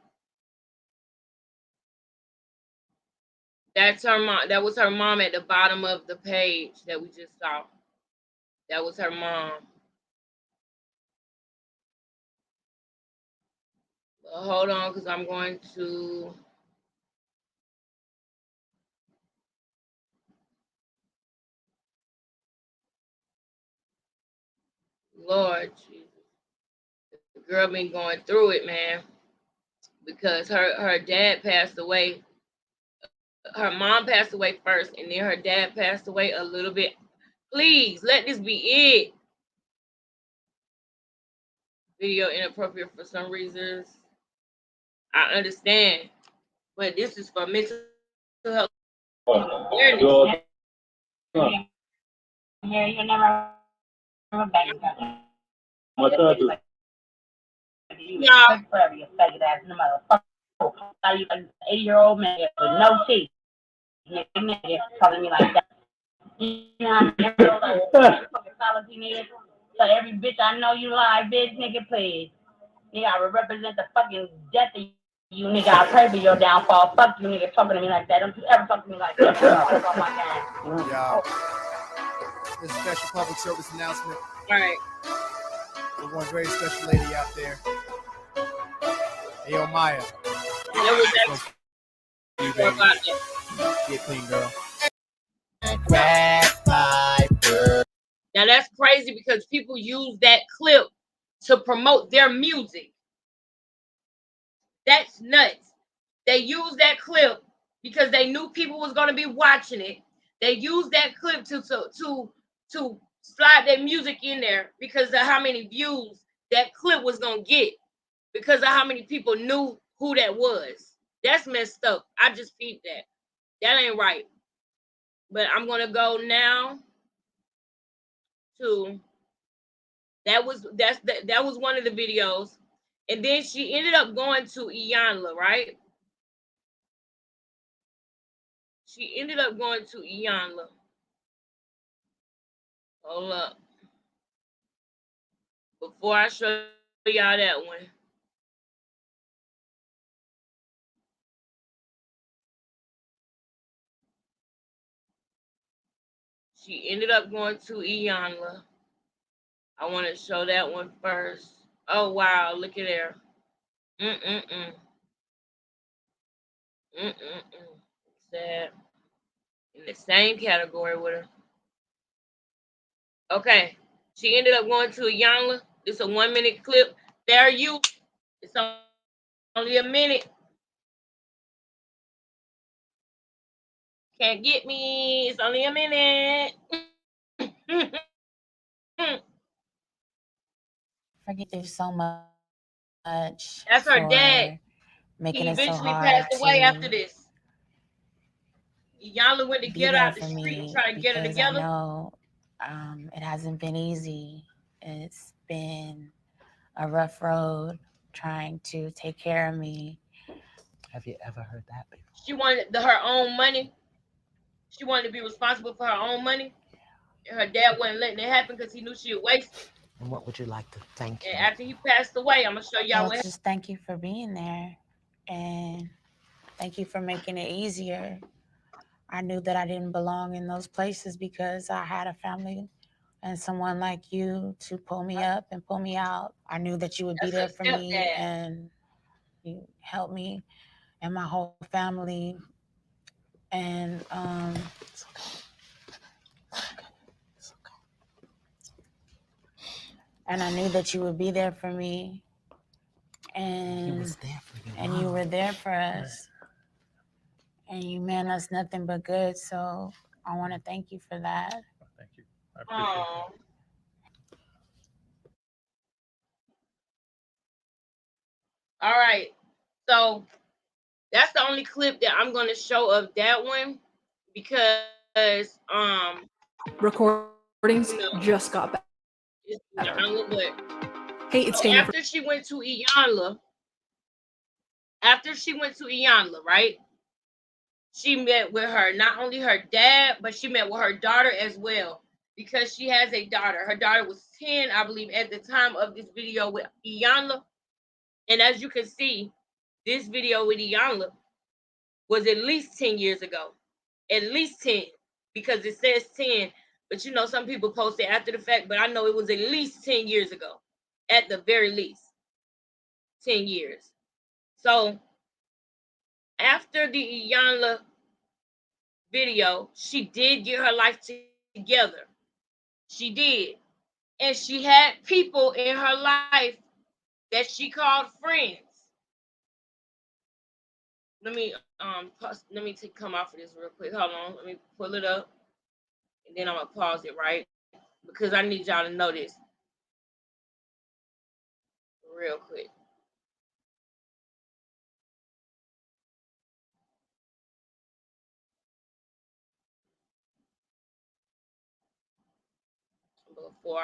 That's her mom. That was her mom at the bottom of the page that we just saw. That was her mom. Hold on, because I'm going to. Lord Jesus. The girl been going through it, man. Because her dad passed away. Her mom passed away first, and then her dad passed away a little bit. Please, let this be it. Video inappropriate for some reasons. I understand. But this is for mental health awareness. Yeah, you never what's up? Yeah. Forever, you faggot ass no motherfucker. You an 80-year-old man with no teeth. Nigga calling me like that. You know what I mean? Solid teenager. So every bitch I know you lie, bitch, nigga, please. Nigga, I represent the fucking death of you, nigga. I pray for your downfall. Fuck you, nigga, talking to me like that. Don't you ever talk to me like that. Oh my God. Yeah. This is a special public service announcement. All right. For one very special lady out there. Hey, yo, Maya. You, baby. Get clean, girl. Now that's crazy because people use that clip to promote their music. That's nuts. They used that clip because they knew people was going to be watching it. They used that clip to slide their music in there because of how many views that clip was going to get, because of how many people knew who that was. That's messed up. I just peeped that. That ain't right. But I'm going to go now to that was one of the videos. And then she ended up going to Iyanla, right? She ended up going to Iyanla. Hold up. Before I show y'all that one. She ended up going to Iyanla. I want to show that one first. Oh, wow. Look at there. Sad. In the same category with her. Okay. She ended up going to Iyanla. It's a 1-minute clip. There you. It's only a minute. Can't get me. It's only a minute. Forgive you so much. That's her dad. Making He it so eventually hard passed away to after this. Iyanla went to be get her there out the for street and me try to get her because together. I know it hasn't been easy. It's been a rough road trying to take care of me. Have you ever heard that before? She wanted her own money. She wanted to be responsible for her own money. And her dad wasn't letting it happen because he knew she would waste it. And what would you like to thank And him? after he passed away, I'm going to show y'all what Just thank you for being there. And thank you for making it easier. I knew that I didn't belong in those places because I had a family and someone like you to pull me up and pull me out. I knew that you would be there for me and you helped me and my whole family. And and I knew that you would be there for me. And he was there for you. And you were there for us. And you meant us nothing but good. So I want to thank you for that. Thank you. I appreciate that. All right. So that's the only clip that I'm going to show of that one because Recordings just got better. Hey, it's so Dana. after she went to Iyanla, right? She met with her, not only her dad, but she met with her daughter as well because she has a daughter. Her daughter was 10, I believe, at the time of this video with Iyanla. And as you can see, this video with Iyanla was at least 10 years ago. At least 10, because it says 10. But you know, some people post it after the fact, but I know it was at least 10 years ago. At the very least. 10 years. So after the Iyanla video, she did get her life together. She did. And she had people in her life that she called friends. Let me come off of this real quick. Hold on. Let me pull it up. And then I'm gonna pause it, right? Because I need y'all to know this real quick. Before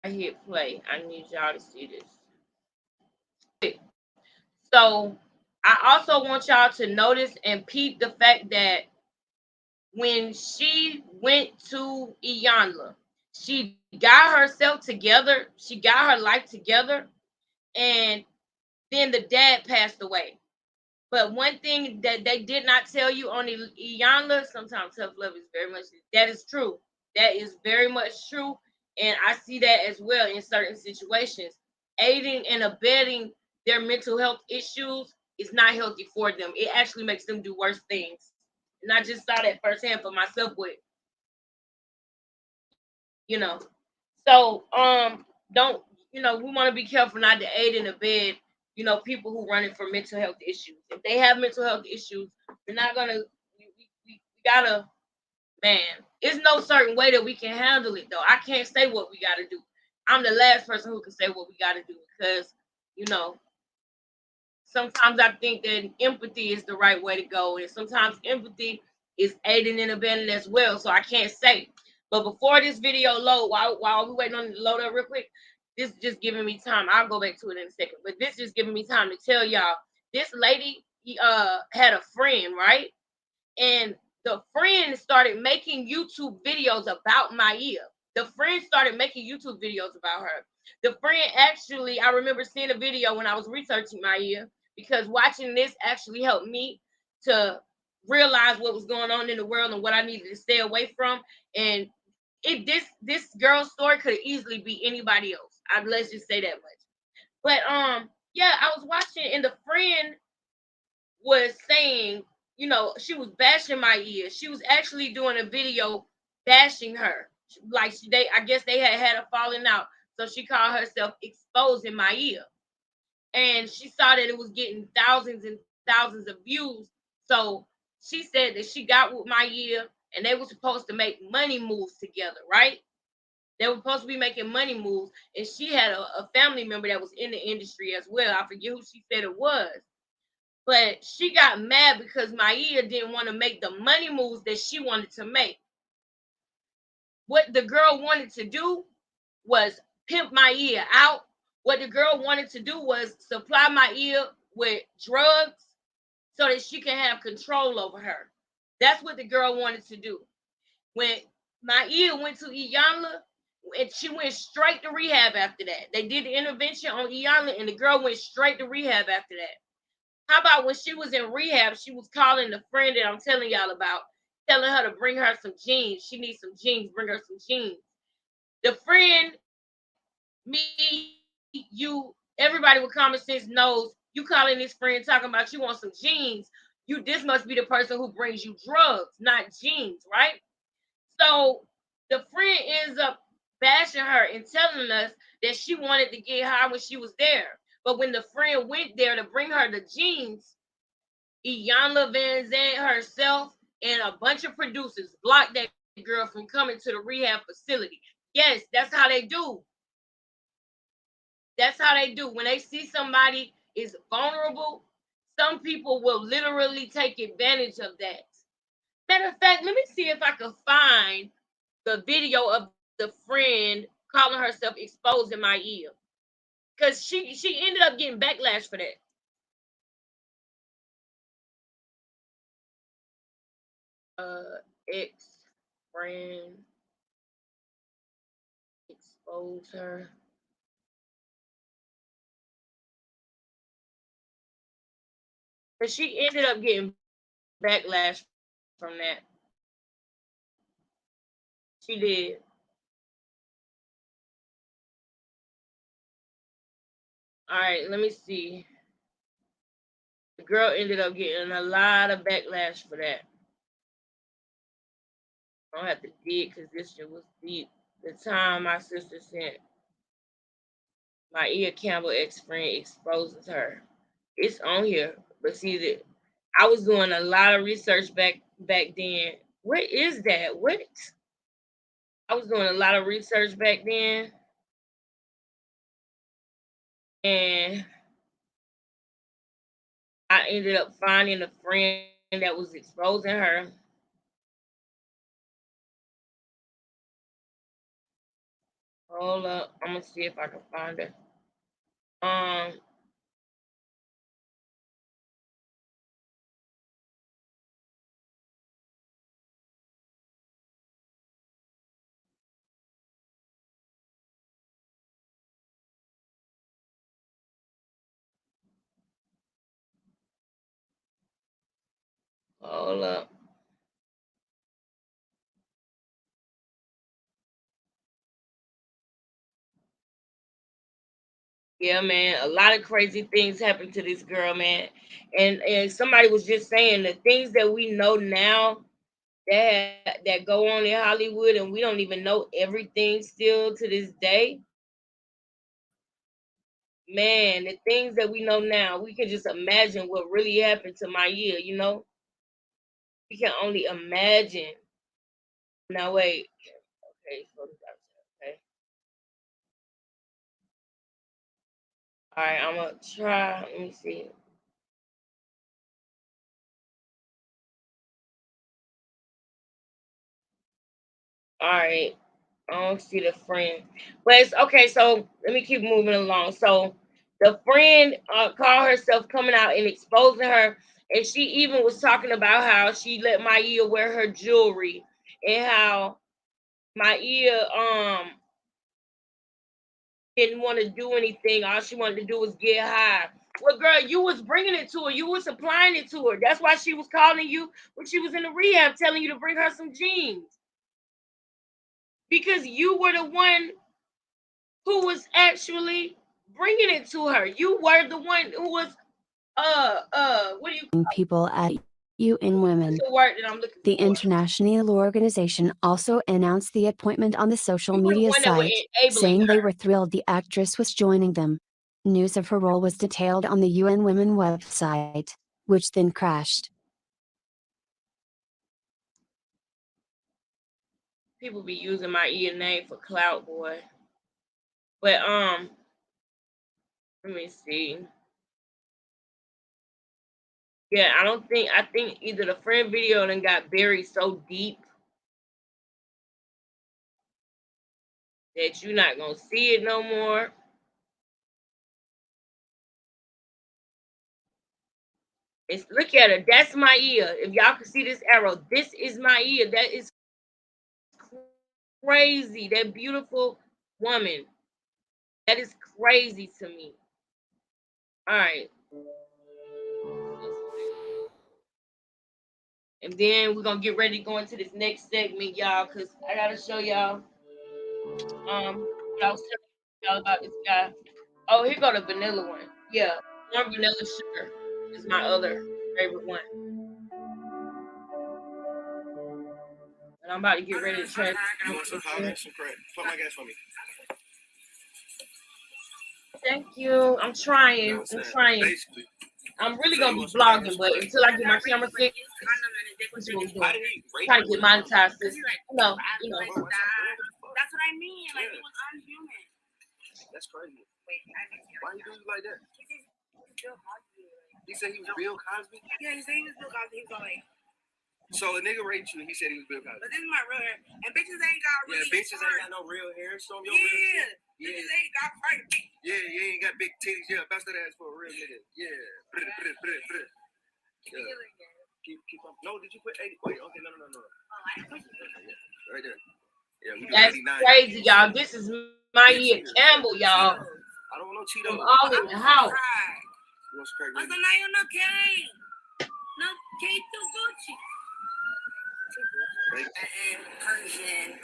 I hit play, I need y'all to see this. So I also want y'all to notice and peep the fact that when she went to Iyanla, she got herself together, she got her life together, and then the dad passed away. But one thing that they did not tell you on Iyanla, sometimes tough love is very much, that is true. That is very much true. And I see that as well in certain situations. Aiding and abetting their mental health issues is not healthy for them. It actually makes them do worse things. And I just saw that firsthand for myself with, you know. So don't, we want to be careful not to aid and abet, people who running for mental health issues. If they have mental health issues, we're not gonna we gotta, man, it's no certain way that we can handle it though. I can't say what we gotta do. I'm the last person who can say what we gotta do because, sometimes I think that empathy is the right way to go, and sometimes empathy is aiding and abetting as well. So I can't say. But before this video load, while we waiting on it to load up real quick, this is just giving me time. I'll go back to it in a second. But this is giving me time to tell y'all, this lady had a friend, right? And the friend started making YouTube videos about Maya. The friend started making YouTube videos about her. The friend actually, I remember seeing a video when I was researching Maya, because watching this actually helped me to realize what was going on in the world and what I needed to stay away from. And this girl's story could easily be anybody else. Let's just say that much. But yeah, I was watching and the friend was saying, she was bashing Maya. She was actually doing a video bashing her. Like I guess they had a falling out. So she called herself exposing Maya. And she saw that it was getting thousands and thousands of views. So she said that she got with Maya and they were supposed to make money moves together, right? They were supposed to be making money moves. And she had a family member that was in the industry as well. I forget who she said it was. But she got mad because Maya didn't want to make the money moves that she wanted to make. What the girl wanted to do was pimp Maya out. What the girl wanted to do was supply Maya with drugs so that she can have control over her. That's what the girl wanted to do. When Maya went to Iyanla, and she went straight to rehab after that. They did the intervention on Iyanla, and the girl went straight to rehab after that. How about when she was in rehab, she was calling the friend that I'm telling y'all about, telling her to bring her some jeans. She needs some jeans, bring her some jeans. The friend, me, you, everybody with common sense knows you calling this friend talking about you want some jeans. This must be the person who brings you drugs, not jeans, right? So the friend ends up bashing her and telling us that she wanted to get high when she was there. But when the friend went there to bring her the jeans, Iyanla Van Zandt herself and a bunch of producers blocked that girl from coming to the rehab facility. Yes, that's how they do. That's how they do. When they see somebody is vulnerable, some people will literally take advantage of that. Matter of fact, let me see if I can find the video of the friend calling herself exposing my ear. Because she ended up getting backlash for that. Ex friend expose her. But she ended up getting backlash from that. She did. All right, let me see. The girl ended up getting a lot of backlash for that. I don't have to dig because this shit was deep. The time my sister sent my ear Campbell ex-friend exposes her. It's on here. But see that I was doing a lot of research back then. What is that? What? I was doing a lot of research back then. And I ended up finding a friend that was exposing her. Hold up. I'm gonna see if I can find her. Hold up. Yeah, man, a lot of crazy things happened to this girl, man. And somebody was just saying the things that we know now that go on in Hollywood, and we don't even know everything still to this day. Man, the things that we know now, we can just imagine what really happened to my year, you know? We can only imagine. Now wait. Okay, okay. All right, I'm gonna try. Let me see. All right. I don't see the friend. But it's okay, so let me keep moving along. So the friend called herself coming out and exposing her. And she even was talking about how she let my ear wear her jewelry and how my ear didn't want to do anything. All she wanted to do was get high. Well, girl, you was bringing it to her. You was supplying it to her. That's why she was calling you when she was in the rehab, telling you to bring her some jeans. Because you were the one who was actually bringing it to her. You were the one who was what do you people at UN Women. the word that I'm looking The for? international organization also announced the appointment on the social You were the media one that were site, enabling saying they her. were thrilled the actress was joining them. News of her role was detailed on the UN Women website, which then crashed. People be using my ear name for clout, boy. But let me see. Yeah, I think either the friend video then got buried so deep that you're not gonna see it no more. It's look at her. That's my ear. If y'all can see this arrow, this is my ear. That is crazy. That beautiful woman. That is crazy to me. All right. And then we're gonna get ready to go into this next segment, y'all, because I gotta show y'all what I was telling y'all about this guy. Oh, here go the vanilla one. Yeah, one vanilla sugar is my other favorite one. And I'm about to get ready to try. You want some powder? Some crack. Put my gas for me. Thank you. I'm trying. You know I'm trying. Basically. I'm really gonna be vlogging, but until I get my camera fixed, this is what we're doing. Trying to get monetized. No, you know. That's what I mean. Like he was unhuman. That's crazy. Why you do you like that? He said he was Bill Cosby. Yeah, he said he was Bill Cosby. He was all like. So a nigga raped you and he said he was Bill Cosby. But this is my real hair. And bitches ain't got really. Yeah, bitches ain't got no real hair. Show them your real shit. Yeah. Bitches ain't got part. Yeah, you ain't got big titties. Yeah, bust that ass for a real nigga. Yeah. Yeah. Keep up. No, did you put 80? Wait, okay, no. Right there. Yeah, we do That's 89. crazy, y'all. This is my year Campbell, y'all. I don't want no Cheetos. I'm all in the house. You want some crack? I'm not no cake. No cake to Gucci. Persian.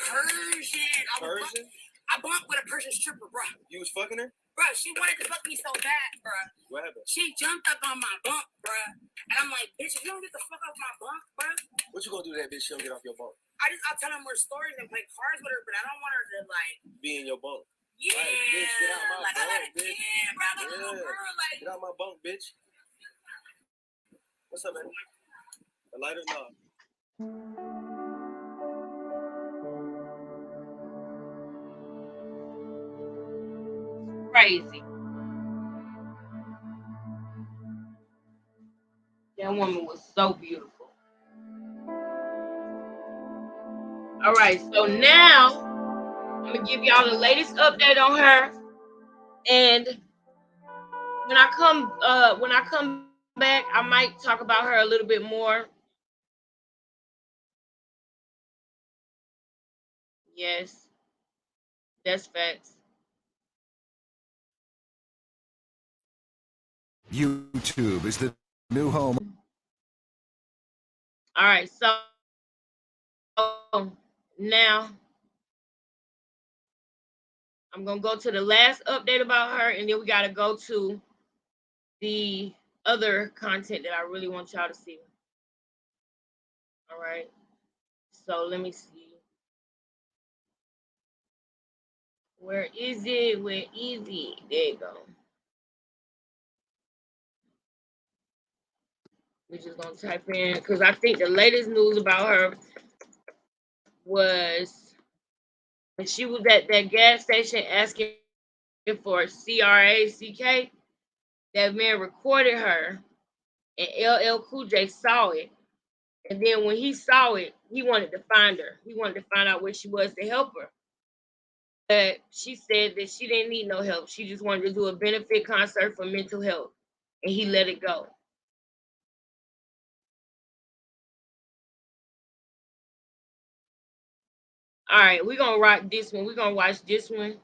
I bumped with a Persian stripper, bro. You was fucking her? Bro, she wanted to fuck me so bad, bro. What happened? She jumped up on my bunk, bro. And I'm like, bitch, if you don't get the fuck off my bunk, bro. What you gonna do to that bitch? She don't get off your bunk. I'll tell her more stories and play cards with her, but I don't want her to like be in your bunk. Yeah, like, bitch, get out my bunk, bitch. Yeah, bro, I'm a little girl, like get out my bunk, bitch. What's up, man? A lighter? No. Crazy. That woman was so beautiful. All right, so now I'm gonna give y'all the latest update on her, and when I come back, I might talk about her a little bit more. Yes, that's facts. YouTube is the new home. All right, so now I'm gonna go to the last update about her, and then we gotta go to the other content that I really want y'all to see. All right, so let me see. Where is it? Where is it? There you go. We're just gonna type in because I think the latest news about her was when she was at that gas station asking for CRACK. That man recorded her, and LL Cool J saw it. And then when he saw it, he wanted to find her. He wanted to find out where she was to help her. But she said that she didn't need no help. She just wanted to do a benefit concert for mental health, and he let it go. All right, we're gonna rock this one. We're gonna watch this one.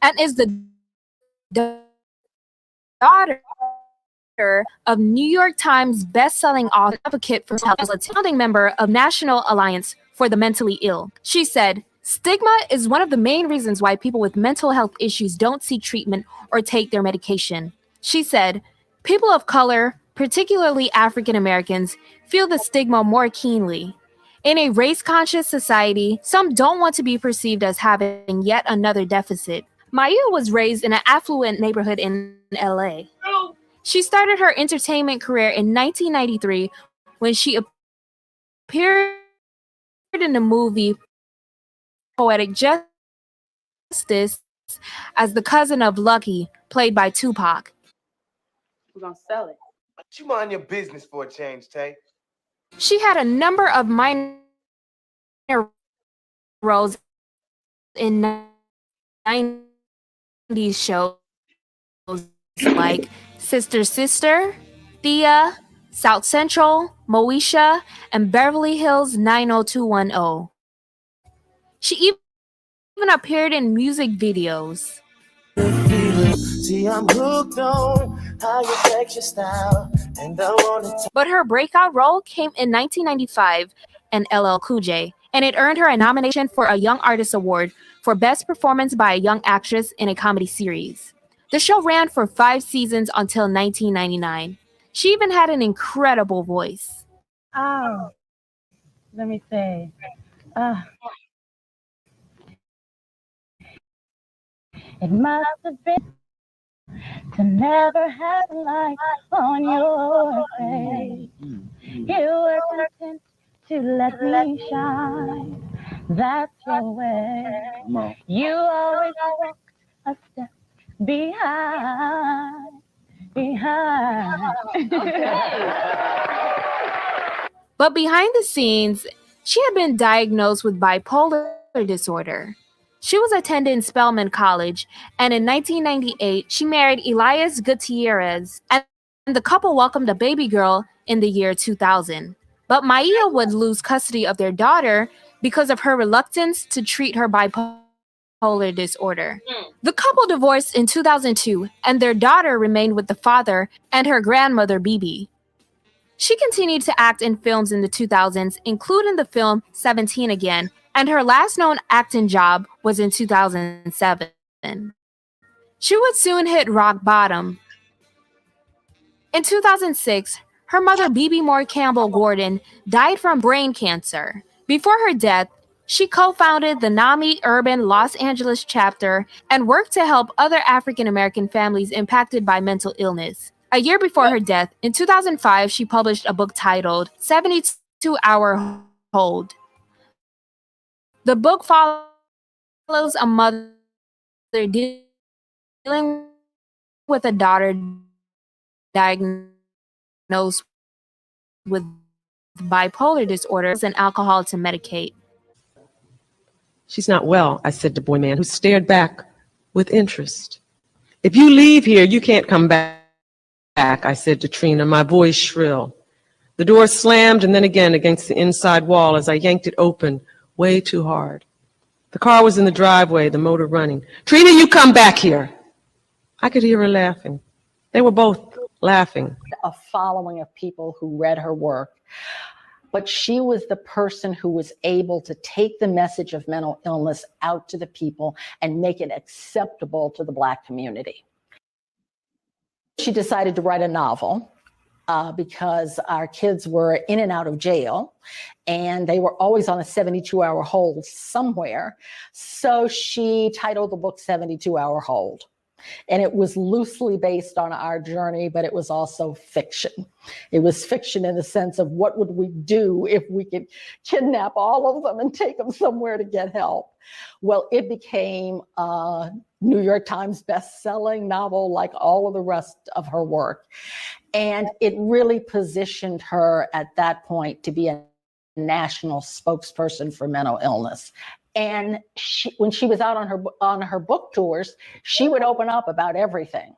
And is the daughter of New York Times best-selling author advocate for health, as a founding member of National Alliance for the Mentally Ill. She said, "Stigma is one of the main reasons why people with mental health issues don't seek treatment or take their medication." She said, "People of color, particularly African Americans, feel the stigma more keenly. In a race-conscious society, some don't want to be perceived as having yet another deficit." Maya was raised in an affluent neighborhood in LA. She started her entertainment career in 1993 when she appeared in the movie Poetic Justice as the cousin of Lucky, played by Tupac. We're gonna sell it. You mind your business for a change, Tay. She had a number of minor roles in 90s shows like Sister Sister, Thea, South Central, Moesha, and Beverly Hills 90210. She even appeared in music videos. See, I'm hooked on how you flex your style, and I want to. But her breakout role came in 1995 in LL Cool J, and it earned her a nomination for a Young Artist Award for Best Performance by a Young Actress in a Comedy Series. The show ran for 5 seasons until 1999. She even had an incredible voice. Oh, let me see. Uh, it must have been to never have light on your face. You were content to let me shine. That's your way. You always walked a step behind. But behind the scenes, she had been diagnosed with bipolar disorder. She was attending Spelman College, and in 1998, she married Elias Gutierrez, and the couple welcomed a baby girl in the year 2000. But Maia would lose custody of their daughter because of her reluctance to treat her bipolar disorder. The couple divorced in 2002, and their daughter remained with the father and her grandmother, Bibi. She continued to act in films in the 2000s, including the film 17 Again, and her last known acting job was in 2007. She would soon hit rock bottom. In 2006, her mother, Bibi Moore Campbell Gordon, died from brain cancer. Before her death, she co-founded the NAMI Urban Los Angeles chapter and worked to help other African American families impacted by mental illness. A year before her death, in 2005, she published a book titled 72-Hour Hold. The book follows a mother dealing with a daughter diagnosed with bipolar disorder and alcohol to medicate. She's not well, I said to Boy Man, who stared back with interest. If you leave here, you can't come back, I said to Trina, my voice shrill. The door slammed and then again against the inside wall as I yanked it open way too hard. The car was in the driveway, the motor running. Trina, you come back here. I could hear her laughing. They were both laughing. A following of people who read her work. But she was the person who was able to take the message of mental illness out to the people and make it acceptable to the Black community. She decided to write a novel because our kids were in and out of jail and they were always on a 72-hour hold somewhere. So she titled the book 72-Hour Hold. And it was loosely based on our journey, but it was also fiction. It was fiction in the sense of what would we do if we could kidnap all of them and take them somewhere to get help. Well, it became a New York Times best-selling novel like all of the rest of her work. And it really positioned her at that point to be a national spokesperson for mental illness. And when she was out on her book tours, she would open up about everything,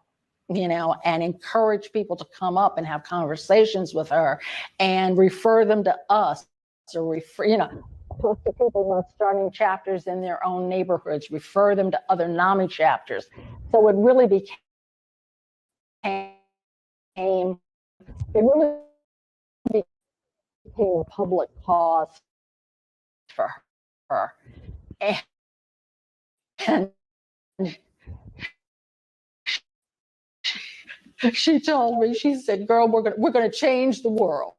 you know, and encourage people to come up and have conversations with her and refer them to us, or refer, you know, to people who are starting chapters in their own neighborhoods, refer them to other NAMI chapters. So it really became a public cause for her. And she told me, she said, girl, we're gonna change the world.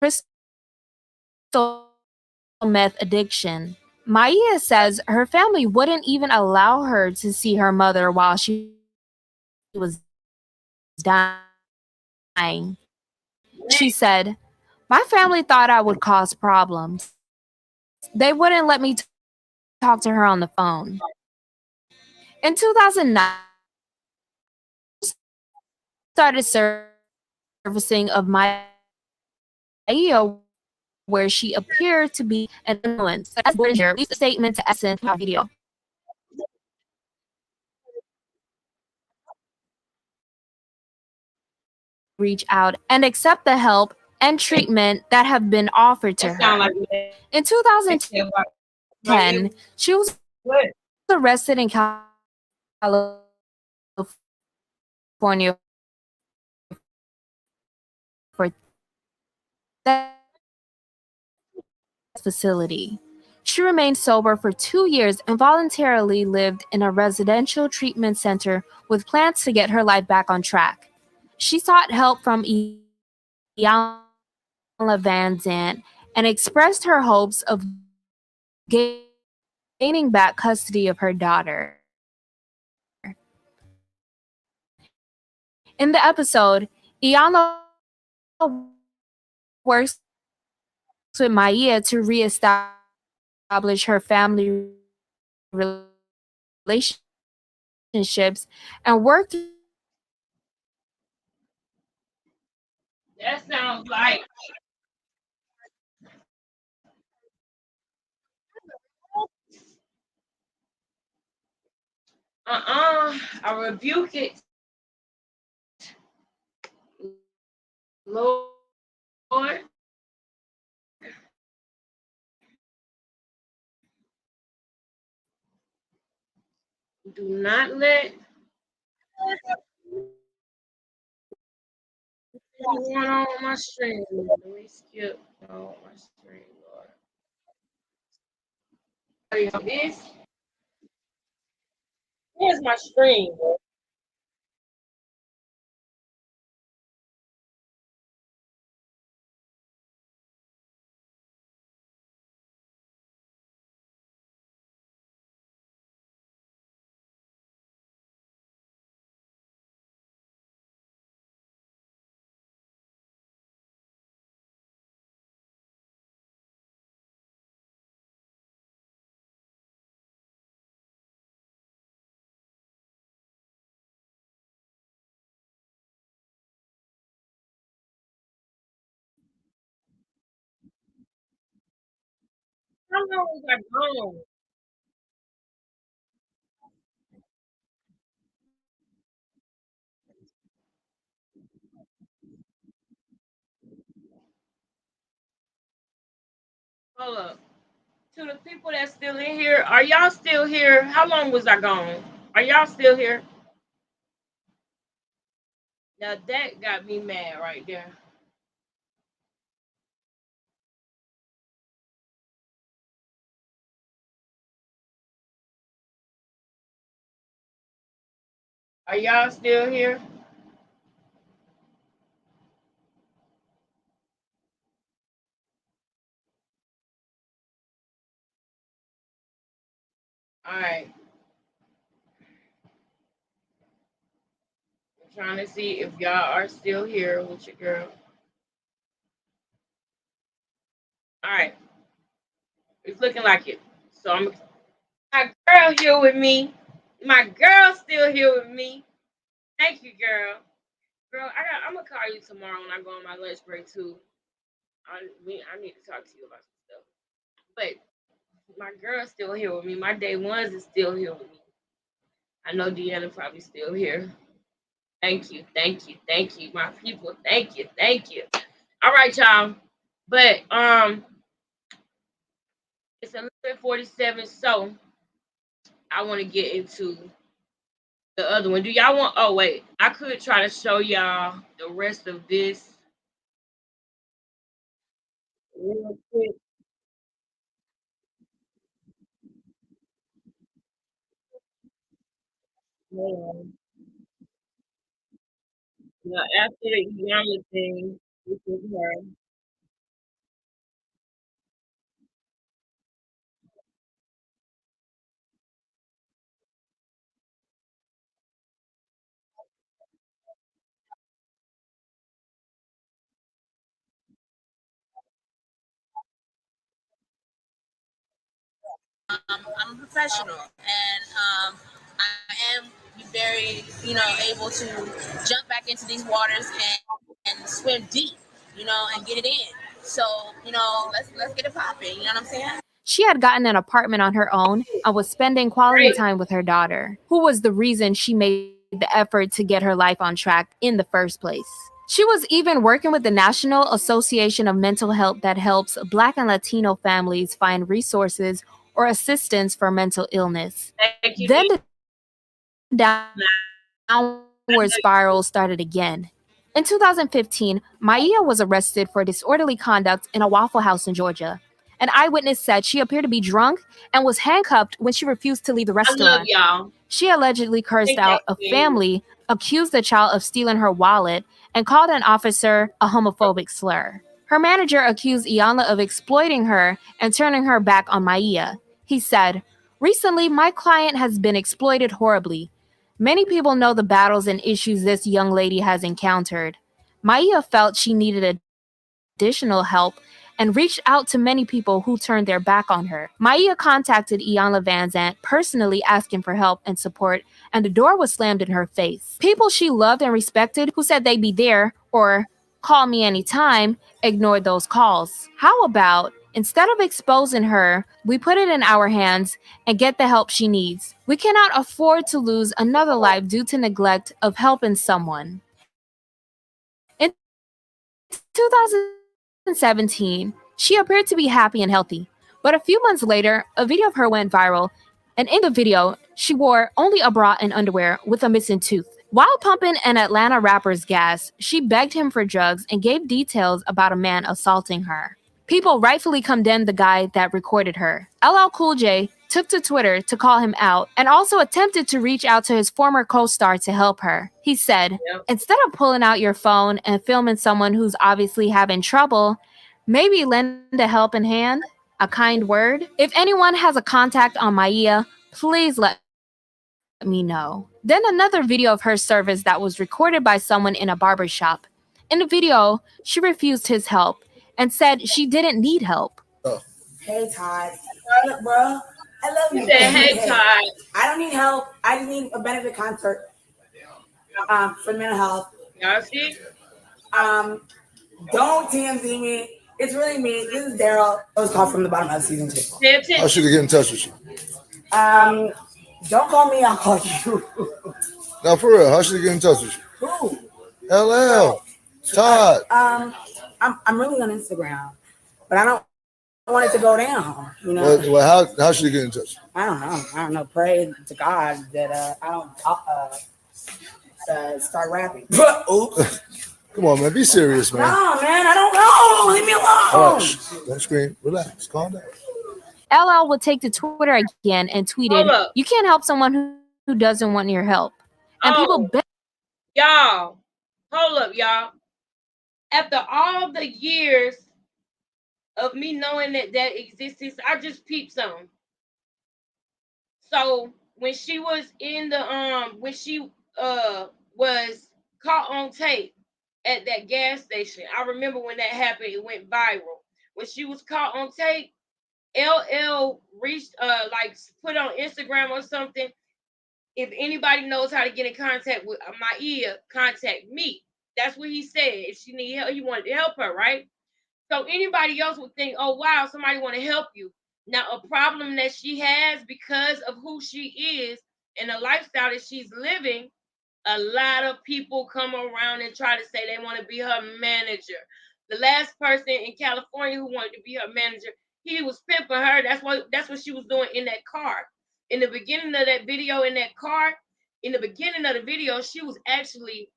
Crystal meth addiction. Maia says her family wouldn't even allow her to see her mother while she was dying. She said, my family thought I would cause problems. They wouldn't let me talk to her on the phone. In 2009, started surfacing of Maia, where she appeared to be an influence. As Bridger released a statement to Essence video. Reach out and accept the help and treatment that have been offered to That sound her. like In 2010, she was what? arrested in California for facility. She remained sober for 2 years and voluntarily lived in a residential treatment center with plans to get her life back on track. She sought help from Iyanla Van Zant and expressed her hopes of gaining back custody of her daughter. In the episode, works with Maya to reestablish her family relationships and work through That sounds like I rebuke it. Lord, do not let what's going on with my stream. Let me skip my stream, Lord. This here's my stream. How long was I gone? Hold up. To the people that's still in here, are y'all still here? How long was I gone? Are y'all still here? Now that got me mad right there. Are y'all still here? All right. I'm trying to see if y'all are still here with your girl. All right. It's looking like it. So I'm my girl here with me. My girl still here with me. Thank you, girl. Girl, I'm gonna call you tomorrow when I go on my lunch break too. I need to talk to you about some stuff. But my girl's still here with me. My day ones is still here with me. I know Deanna probably still here. Thank you, thank you, thank you, my people. Thank you, thank you. All right, y'all. But it's 11:47, so I want to get into the other one. Do y'all want? Oh wait, I could try to show y'all the rest of this real quick. Now, after the Yama thing, this is her. I'm a professional, and I am very, able to jump back into these waters and swim deep, and get it in. So, let's get it popping. You know what I'm saying? She had gotten an apartment on her own and was spending quality Great. time with her daughter, who was the reason she made the effort to get her life on track in the first place. She was even working with the National Association of Mental Health that helps Black and Latino families find resources or assistance for mental illness. Thank you, Then Nick. the downward spiral started again. In 2015, Maia was arrested for disorderly conduct in a Waffle House in Georgia. An eyewitness said she appeared to be drunk and was handcuffed when she refused to leave the I love restaurant. y'all. She allegedly cursed Thank y'all out for a being here. family, accused the child of stealing her wallet, and called an officer a homophobic slur. Her manager accused Iyanla of exploiting her and turning her back on Maia. He said, "Recently, my client has been exploited horribly. Many people know the battles and issues this young lady has encountered." Maia felt she needed additional help and reached out to many people who turned their back on her. Maia contacted Iyanla Van Zant personally asking for help and support, and the door was slammed in her face. People she loved and respected who said they'd be there or call me anytime ignored those calls. How about instead of exposing her, we put it in our hands and get the help she needs? We cannot afford to lose another life due to neglect of helping someone. In 2017, she appeared to be happy and healthy, but a few months later, a video of her went viral, and in the video, she wore only a bra and underwear with a missing tooth. While pumping an Atlanta rapper's gas, she begged him for drugs and gave details about a man assaulting her. People rightfully condemned the guy that recorded her. LL Cool J took to Twitter to call him out and also attempted to reach out to his former co star to help her. He said, Yep. "Instead of pulling out your phone and filming someone who's obviously having trouble, maybe lend a helping hand, a kind word. If anyone has a contact on Maia, please let me know." Then another video of her service that was recorded by someone in a barbershop. In the video, she refused his help and said she didn't need help. Hey Todd, look, bro, I love He you. said, "Hey, Hey, Todd." I don't need help. I just need a benefit concert for mental health. Y'all see? Um, don't TMZ me. It's really me. This is Daryl. It was called from the bottom of season 2. Pay How should attention. I get in touch with you? Don't call me. I'll call you. Now, for real, how should I get in touch with you? Who? LL, Todd. I'm really on Instagram, but I don't want it to go down. You know. Well, how should I get in touch? I don't know. I don't know. Pray to God that I don't start rapping. Oops. Come on, man. Be serious, man. No, man. I don't know. Leave me alone. All right. Don't scream. Relax. Calm down. LL would take to Twitter again and tweeted, Hold up. "You can't help someone who doesn't want your help." And people Oh, y'all. Hold up, y'all. After all the years of me knowing that existence, I just peeped something. So when she was in the when she was caught on tape at that gas station, I remember when that happened, it went viral. When she was caught on tape, LL reached like put on Instagram or something. If anybody knows how to get in contact with Maia, contact me. That's what he said. If she need help, he wanted to help her, right? So anybody else would think, oh wow, somebody want to help you. Now a problem that she has because of who she is and the lifestyle that she's living, a lot of people come around and try to say they want to be her manager. The last person in California who wanted to be her manager, he was pimping her. That's what she was doing in that car. In the beginning of that video, in that car, in the beginning of the video, she was actually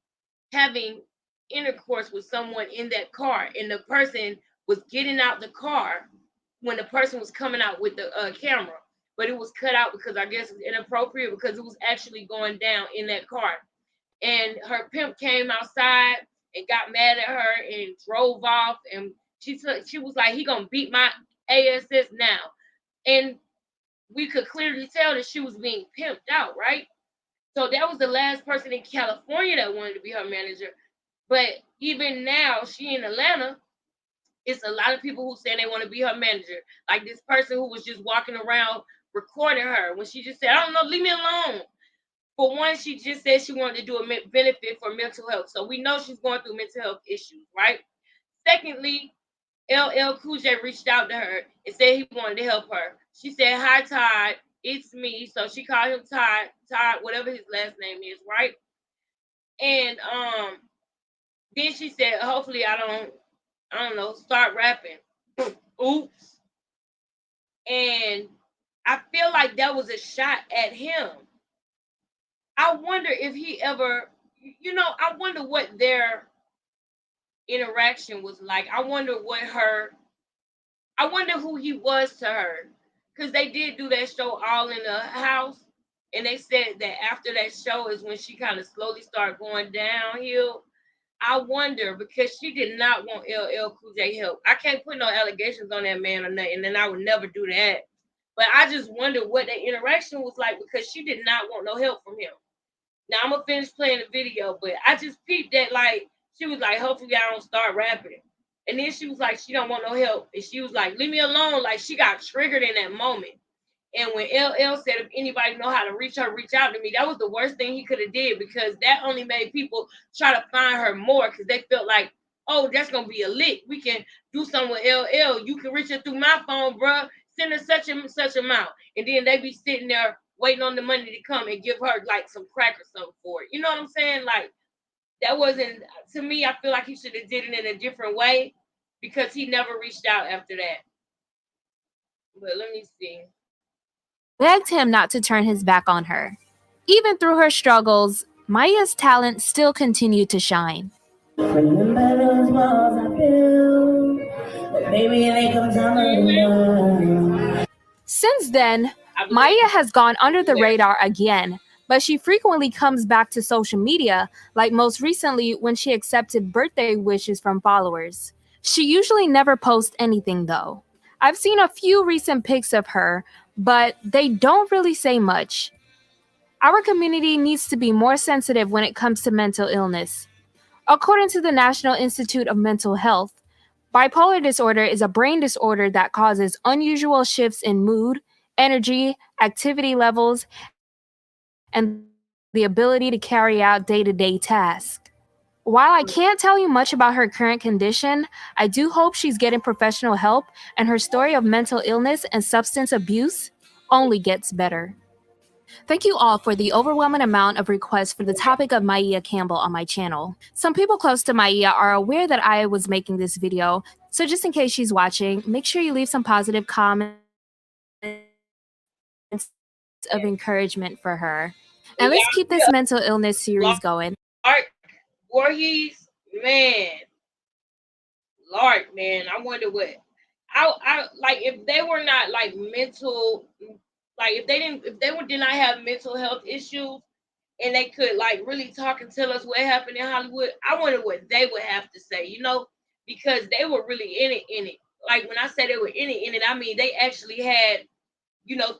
having intercourse with someone in that car, and the person was getting out the car when the person was coming out with the camera, but it was cut out because I guess it's inappropriate because it was actually going down in that car. And her pimp came outside and got mad at her and drove off, and she was like, he gonna beat my ass now. And we could clearly tell that she was being pimped out, right? So that was the last person in California that wanted to be her manager. But even now, she in Atlanta, it's a lot of people who say they want to be her manager. Like this person who was just walking around recording her when she just said, "I don't know, leave me alone." For one, she just said she wanted to do a benefit for mental health. So we know she's going through mental health issues, right? Secondly, LL Cool J reached out to her and said he wanted to help her. She said, "Hi, Todd, it's me." So she called him Todd, whatever his last name is, right? And Then she said, hopefully I don't know, start rapping. Oops. And I feel like that was a shot at him. I wonder if he ever, I wonder what their interaction was like. I wonder who he was to her. Because they did do that show All in the House. And they said that after that show is when she kind of slowly started going downhill. I wonder because she did not want LL Cool J help. I can't put no allegations on that man or nothing, and I would never do that. But I just wonder what that interaction was like because she did not want no help from him. Now I'm gonna finish playing the video, but I just peeped that like she was like, hopefully I don't start rapping. And then she was like, she don't want no help. And she was like, leave me alone. Like she got triggered in that moment. And when LL said, if anybody know how to reach her, reach out to me, that was the worst thing he could have did because that only made people try to find her more because they felt like, oh, that's gonna be a lick. We can do something with LL. You can reach her through my phone, bruh. Send her such and such amount, and then they be sitting there waiting on the money to come and give her like some crack or something for it. You know what I'm saying? Like that wasn't to me. I feel like he should have did it in a different way because he never reached out after that. But let me see. Begged him not to turn his back on her. Even through her struggles, Maya's talent still continued to shine. Remember those walls I built, but baby, they come tumbling down. Since then, Maya has gone under the radar again, but she frequently comes back to social media, like most recently when she accepted birthday wishes from followers. She usually never posts anything though. I've seen a few recent pics of her, but they don't really say much. Our community needs to be more sensitive when it comes to mental illness. According to the National Institute of Mental Health, bipolar disorder is a brain disorder that causes unusual shifts in mood, energy, activity levels, and the ability to carry out day-to-day tasks. While I can't tell you much about her current condition, I do hope she's getting professional help and her story of mental illness and substance abuse only gets better. Thank you all for the overwhelming amount of requests for the topic of Maia Campbell on my channel. Some people close to Maia are aware that I was making this video, so just in case she's watching, make sure you leave some positive comments of encouragement for her. And let's keep this mental illness series going. Art Voorhees, man, Lord, man, I wonder what I like if they were not like mental, like if they did not have mental health issues and they could like really talk and tell us what happened in Hollywood, I wonder what they would have to say, because they were really in it. Like when I say they were in it, I mean they actually had,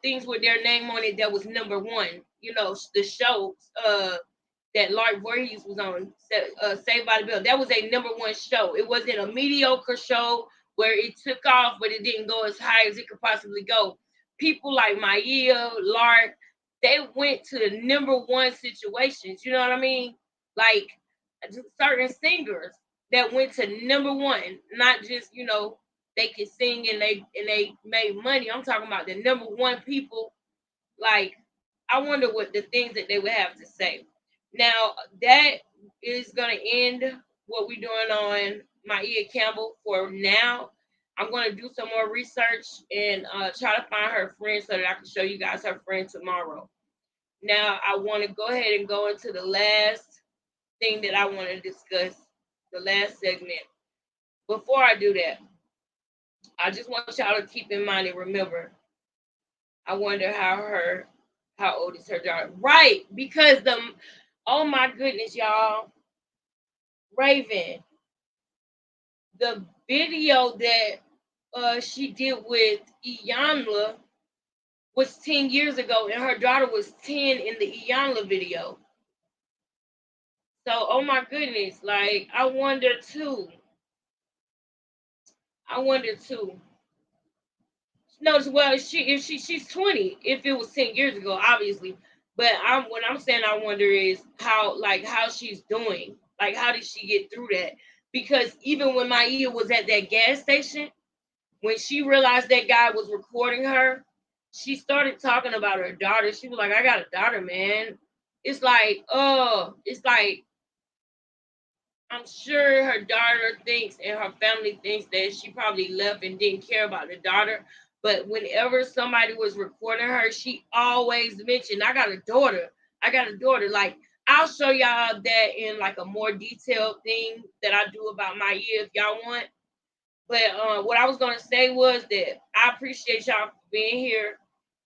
things with their name on it that was number one. The show that Lark Voorhees was on, Saved by the Bell. That was a number one show. It wasn't a mediocre show where it took off, but it didn't go as high as it could possibly go. People like Maya, Lark, they went to the number one situations. You know what I mean? Like certain singers that went to number one, not just they could sing and they made money. I'm talking about the number one people. Like I wonder what the things that they would have to say. Now that is gonna end what we're doing on Maia Campbell for now. I'm gonna do some more research and try to find her friend so that I can show you guys her friend tomorrow. Now I want to go ahead and go into the last thing that I want to discuss, the last segment. Before I do that, I just want y'all to keep in mind and remember. I wonder how old is her daughter? Right, because oh my goodness, y'all, Raven, the video that she did with Iyanla was 10 years ago, and her daughter was 10 in the Iyanla video. So, oh my goodness, like I wonder too. No, well, if she's 20, if it was 10 years ago, obviously. But what I'm saying I wonder is how she's doing. Like how did she get through that? Because even when Maia was at that gas station, when she realized that guy was recording her, she started talking about her daughter. She was like, I got a daughter, man. It's like I'm sure her daughter thinks and her family thinks that she probably left and didn't care about the daughter. But whenever somebody was recording her, she always mentioned, I got a daughter. I got a daughter. Like, I'll show y'all that in like a more detailed thing that I do about my year if y'all want. But what I was gonna say was that I appreciate y'all for being here,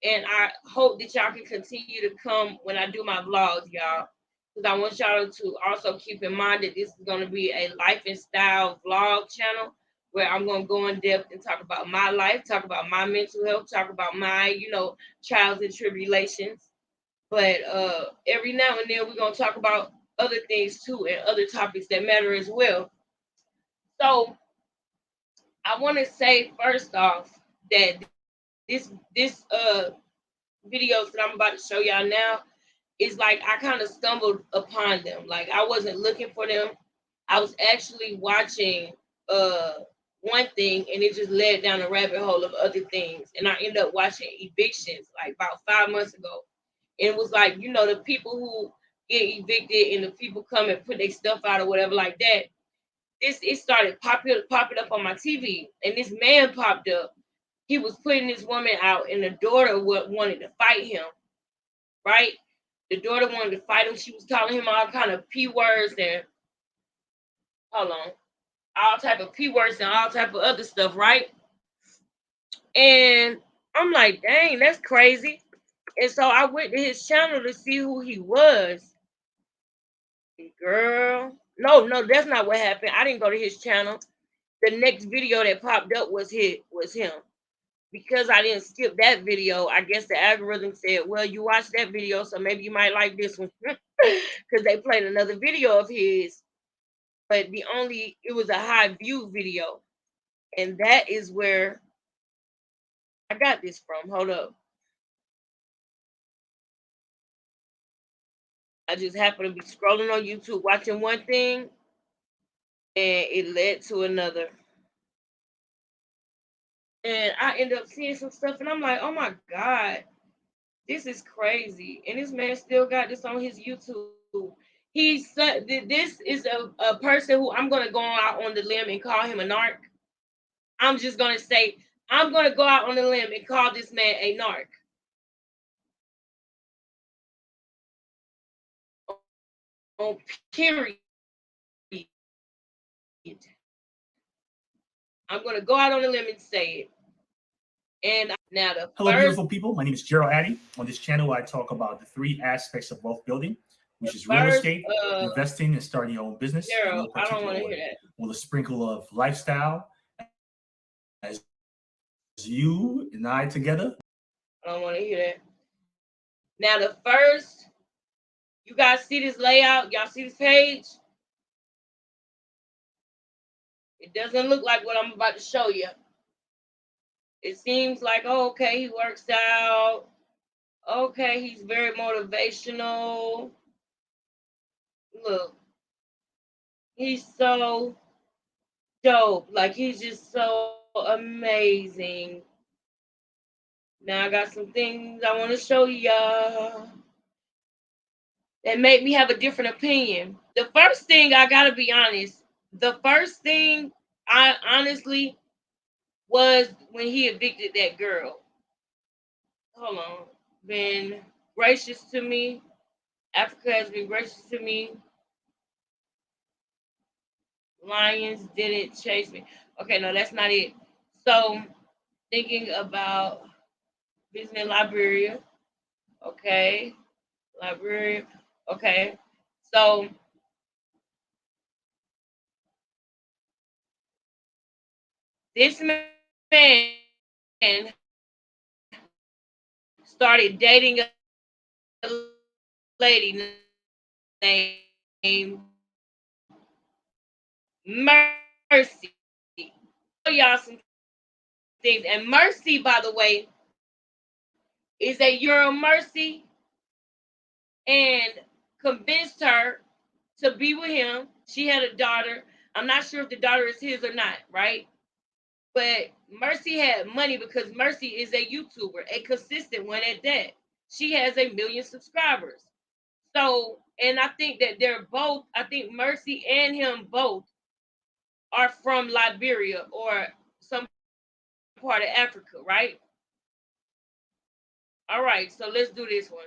and I hope that y'all can continue to come when I do my vlogs, y'all. Because I want y'all to also keep in mind that this is gonna be a life and style vlog channel where I'm gonna go in depth and talk about my life, talk about my mental health, talk about my, trials and tribulations. But every now and then we're gonna talk about other things too and other topics that matter as well. So I want to say first off that this videos that I'm about to show y'all now is like I kind of stumbled upon them. Like I wasn't looking for them. I was actually watching uh one thing and it just led down a rabbit hole of other things. And I ended up watching evictions like about 5 months ago. And it was like, the people who get evicted and the people come and put their stuff out or whatever like that, it started popping up on my TV, and this man popped up. He was putting this woman out, and the daughter wanted to fight him. Right, the daughter wanted to fight him. She was calling him all kind of p words and hold on, all type of p words and all type of other stuff. Right, and I'm like, dang, that's crazy. And so I went to his channel to see who he was. Girl, no, that's not what happened. I didn't go to his channel. The next video that popped up was him. Because I didn't skip that video, I guess the algorithm said, well, you watched that video, so maybe you might like this one. Because they played another video of his, but it was a high view video. And that is where I got this from. Hold up. I just happened to be scrolling on YouTube watching one thing, and it led to another. And I end up seeing some stuff, and I'm like, oh my God, this is crazy. And this man still got this on his YouTube. This is a person who I'm going to go out on the limb and call him a narc. I'm just going to say, I'm going to go out on the limb and call this man a narc. On period. I'm going to go out on the limb and say it. And now Hello, beautiful people. My name is Gerald Addy. On this channel, I talk about the 3 aspects of wealth building, which is real estate, investing, and starting your own business. Gerald, I don't want to hear that. With a sprinkle of lifestyle, as you and I together. I don't want to hear that. Now, the first, you guys see this layout? Y'all see this page? It doesn't look like what I'm about to show you. It seems like, oh, okay, he works out. Okay, he's very motivational. Look, he's so dope. Like, he's just so amazing. Now, I got some things I want to show y'all that make me have a different opinion. The first thing, I got to be honest, the first thing I honestly was when he evicted that girl. Hold on. Been gracious to me. Africa has been gracious to me. Lions didn't chase me. Okay, no, that's not it. So, thinking about visiting Liberia. Okay, Liberia. Okay, so this man started dating a lady named Mercy. Show y'all some things. And Mercy, by the way, is a Euro Mercy, and convinced her to be with him. She had a daughter. I'm not sure if the daughter is his or not, right? But Mercy had money because Mercy is a YouTuber, a consistent one at that. She has 1 million subscribers. So, and I think that they're both, I think Mercy and him both are from Liberia or some part of Africa, right? All right, so let's do this one.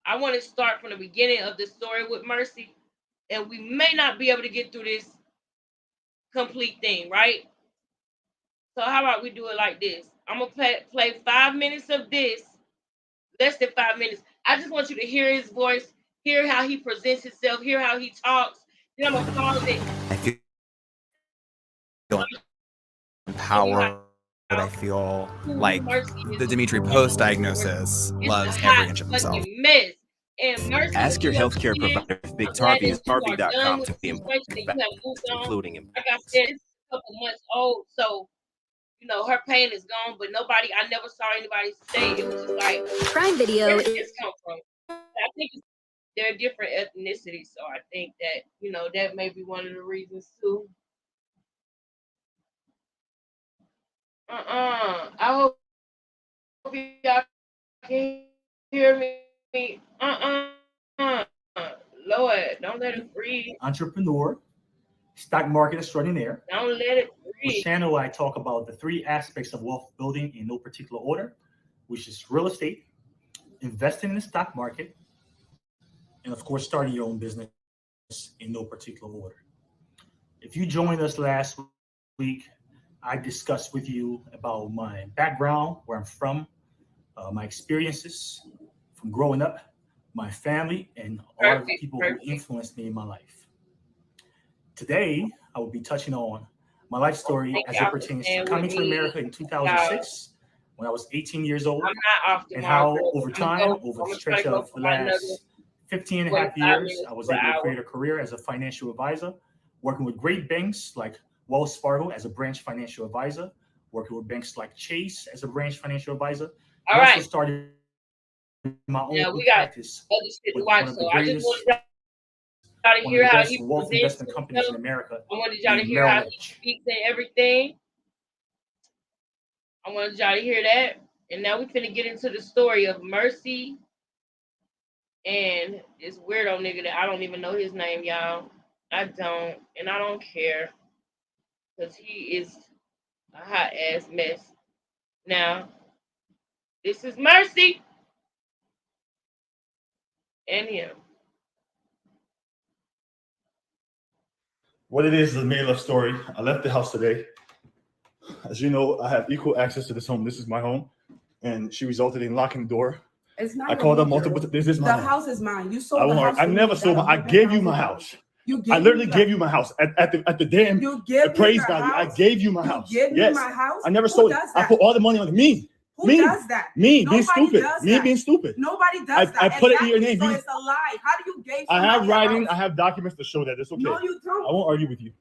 I want to start from the beginning of the story with Mercy, and we may not be able to get through this complete thing, right? So how about we do it like this? I'm gonna play 5 minutes of this, less than 5 minutes. I just want you to hear his voice, hear how he presents himself, hear how he talks. Then I'm gonna pause it. I feel empowered. I feel like the Dimitri Post diagnosis loves every inch of himself. Mess. And Mercy, Ask your healthcare provider if Big Tarpy is Tarpy.com to be including him. like I said, it's a couple months old, so you know her pain is gone. But I never saw anybody say it was just like Prime Video. Where did this come from? I think they're different ethnicities, so I think that that may be one of the reasons too. I hope y'all can hear me. Lord, don't let it breathe. Entrepreneur, stock market extraordinaire. Don't let it This breathe. channel, I talk about the 3 aspects of wealth building in no particular order, which is real estate, investing in the stock market, and of course, starting your own business in no particular order. If you joined us last week, I discussed with you about my background, where I'm from, my experiences from growing up, my family, and a lot of the people who influenced me in my life. Today, I will be touching on my life story as it pertains to coming to America in 2006, when I was 18 years old, and how over time, over the stretch of the last 15 and a half years, I was able to create a career as a financial advisor, working with great banks like Wells Fargo as a branch financial advisor, working with banks like Chase as a branch financial advisor. All I right. also started my own Yeah, we got practice other shit to with watch, one of so the I just greatest, wanted y'all to one of hear the how best he wealth presents investment companies in himself. America, I wanted y'all to named hear Merrill how he Lynch. speaks and everything. I wanted y'all to hear that. And now we finna get into the story of Mercy and this weirdo nigga that I don't even know his name, y'all. I don't, and I don't care, because he is a hot ass mess. Now, this is Mercy and him. What it is a made up story. I left the house today. As you know, I have equal access to this home. This is my home, and she resulted in locking the door. It's not. I called her multiple. This is my The home. house is mine. You sold the house. I never sold my. I gave you my house. I literally gave you my house at the damn appraised value. I gave you my house. Yes. My house. I never sold it. I put all the money on me. Who does that? Me being Nobody stupid. does Me that. being stupid. Nobody does that. I put it in your name. So it's a lie. How do you give? I have somebody a writing. house? I have documents to show that. It's okay. No, you don't. I won't argue with you.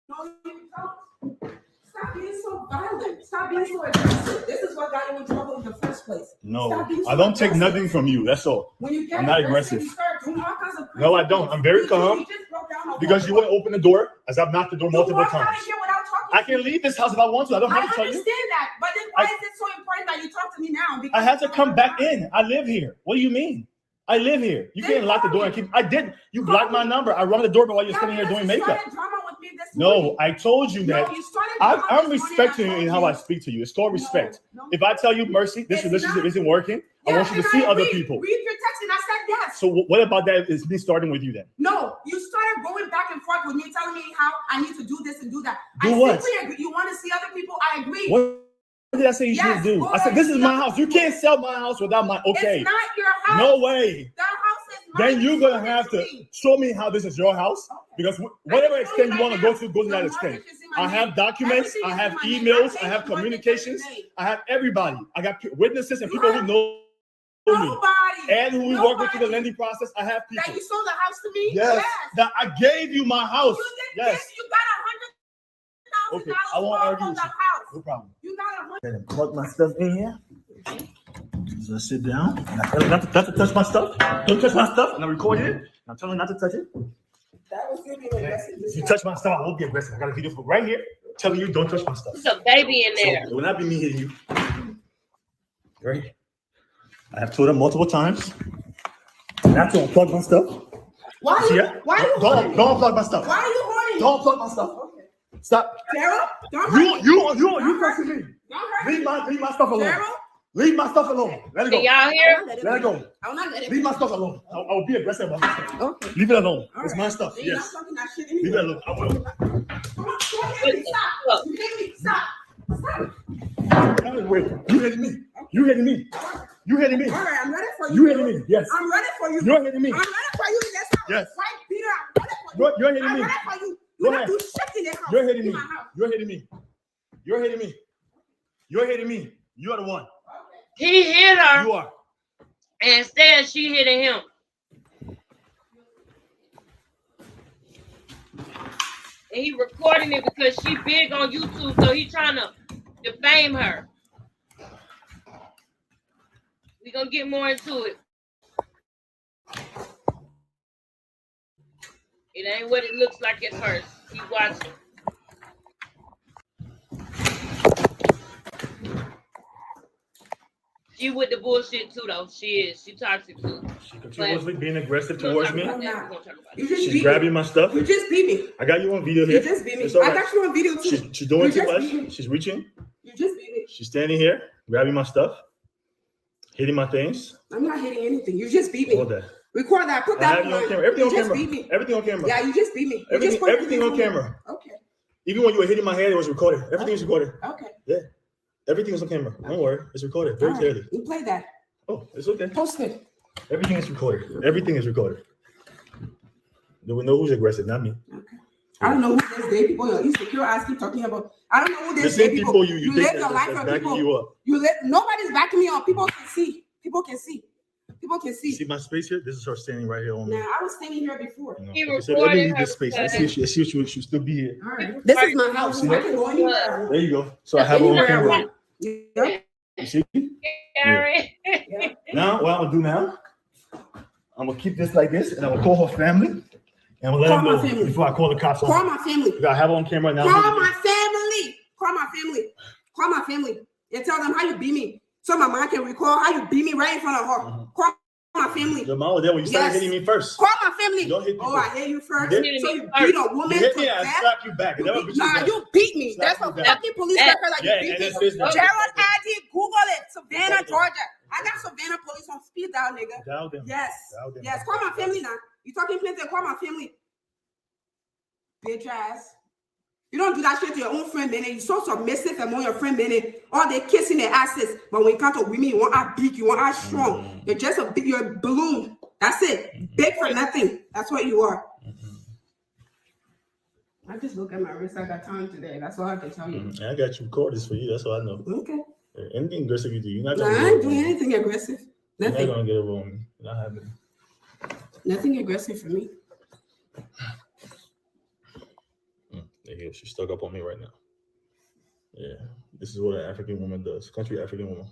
No, you don't. Stop being so violent. Stop being so aggressive. This is what got you in trouble in the first place. No, I don't take nothing from you. That's all. When you get I'm not aggressive. You start doing all kinds of No, I don't. I'm very calm because you wouldn't open the door as I've knocked the door multiple times. I can leave this house if I want to. I don't have to tell you. I understand that, but then why is it so important that you talk to me now? I had to come back in. I live here. What do you mean? I live here. You can't lock the door and keep. I did. You blocked my number. I rung the doorbell while you're sitting here doing makeup. No, I told you that. I'm respecting you in how I speak to you. It's called respect. If I tell you, Mercy, this relationship isn't working, I want you to see other people. Read your text and I said yes. So what about that is me starting with you then? No, you started going back and forth with me, telling me how I need to do this and do that. Do what? Simply agree. You want to see other people? I agree. What did I say you should do? I said, this is my house. You can't sell my house without my okay. It's not your house. No way. The house is mine. Then you're going to have to show me how this is your house. Because whatever extent you want to go to that extent. I have documents. I have emails. I have communications. I have everybody. I got witnesses and people who know me. And who we work with through the lending process. I have people. That you sold the house to me? Yes. That I gave you my house. Yes. You got $100,000 okay. I won't argue with you. No problem. You got $100,000. Plug my stuff in here. So sit down. Not to touch my stuff. Don't touch my stuff. And I recorded it. I'm telling you not to touch it. That was gonna be aggressive. If you touch my stuff, I won't be aggressive. I got a video right here telling you don't touch my stuff. There's a baby in there. So it will not be me hitting you. Right? I have told them multiple times. Not to unplug my stuff. Why are See you? ya? Why are you Don't holding me? unplug my stuff. Why are you holding me? Don't unplug my stuff. Okay. Stop. Gerald, don't hurt me. You pressing me. Don't hurt me. Leave my stuff alone. Gerald? Leave my stuff alone. Let it go. Can y'all hear? Let it go. I will not let it Leave go. my stuff alone. I will be aggressive about this stuff. Okay. Leave it alone. All It's right. my stuff. Then you're Yes. not talking that shit Leave anyway. it alone. I will. Come on, don't hit me. Stop. You hit me. Stop. Stop. Wait. You hitting me. You hitting me. You hitting me. All right, I'm ready for you. You hitting me. Yes. I'm ready for you. You're hitting me. I'm ready for you. Yes. Yes. Right, Peter. I'm ready for you. You're hitting I'm me. ready for you. Go You don't ahead. do shit in the house. You're hitting In me. my house. You're hitting me. You're hitting me. You're hitting me. You're the one. He hit her. You are. And instead she hitting him. And he recording it because she big on YouTube, so he trying to defame her. We gonna get more into it. It ain't what it looks like at first. Keep watching. She with the bullshit too, though. She is. She toxic too. She continuously being aggressive We're towards gonna me. talk about that. We're gonna talk about You just She's beat grabbing me. my stuff. You just beat me. I got you on video You here. just beat me. It's all I right. got you on video too. She's doing You too just beat me. much. She's reaching. You just beat me. She's standing here, grabbing my stuff, hitting my things. I'm not hitting anything. You just beat me. All that. Record that. Put I that have you on on. camera. Everything You on just camera. beat me. Everything on camera. Yeah, you just beat me. You Everything, just put everything on me. camera. Okay. Even when you were hitting my head, it was recorded. Everything is recorded. Okay. Yeah. Everything is on camera. Don't worry. It's recorded very All right. clearly. You play that. Oh, it's okay. Post it. Everything is recorded. Everything is recorded. Do we know who's aggressive? Not me. I don't know who these gay people you're insecure ass keep talking about. I don't know who The these same gay people. people you think live your life that's for backing people. you up. You live. Nobody's backing me up. People can see. People can see. People can see. See my space here? This is her standing right here on me. Now I was standing here before. You know, He like I said, let me recorded leave this her space. I because- see if she'll still be here. All right. This is my house. See I that? can go anywhere. There you go. So I have her on Anywhere I camera. want. Yep. You see? Gary. Now, what I'm gonna do now, I'm gonna keep this like this, and I'm gonna call her family, and we'll let Call them my know family. before I call the cops on Call her. my family. You gotta have her on camera now. Call my family. Call my family. Call my family. And tell them how you beat me. So my mom can recall how you beat me right in front of her. Call my family. Your mom was there when you started Yes. hitting me first. Call my family. Don't hit people. Oh, I hit you first. You So hit you beat a woman You hit to me, I death? slap you back. You Never beat- beat you Nah, back. you beat me. Slap That's you a back. fucking police Yeah. record that Yeah, you beat and me. it says that. Gerald ID, Google it. Savannah, Georgia. I got Savannah police on speed dial, nigga. Dial them. Yes. Dial them. Yes. Call my family now. You talking plenty? Call my family. Bitch ass. You don't do that shit to your own friend, man. You're so submissive among your friend, man. All they kissing their asses. But when it comes to women, you want our big, you want our strong. You're just a big, you're a balloon. That's it. Big for nothing. That's what you are. I just look at my wrist. I got time today. That's all I can tell you. I got you recorded for you. That's all I know. Okay. Anything aggressive you do, you're not No, gonna I get ain't over doing on me. anything aggressive. You're not Nothing. gonna get over on me. Not happening. Nothing aggressive for me. There you go. She's stuck up on me right now. Yeah, this is what an African woman does. Country African woman.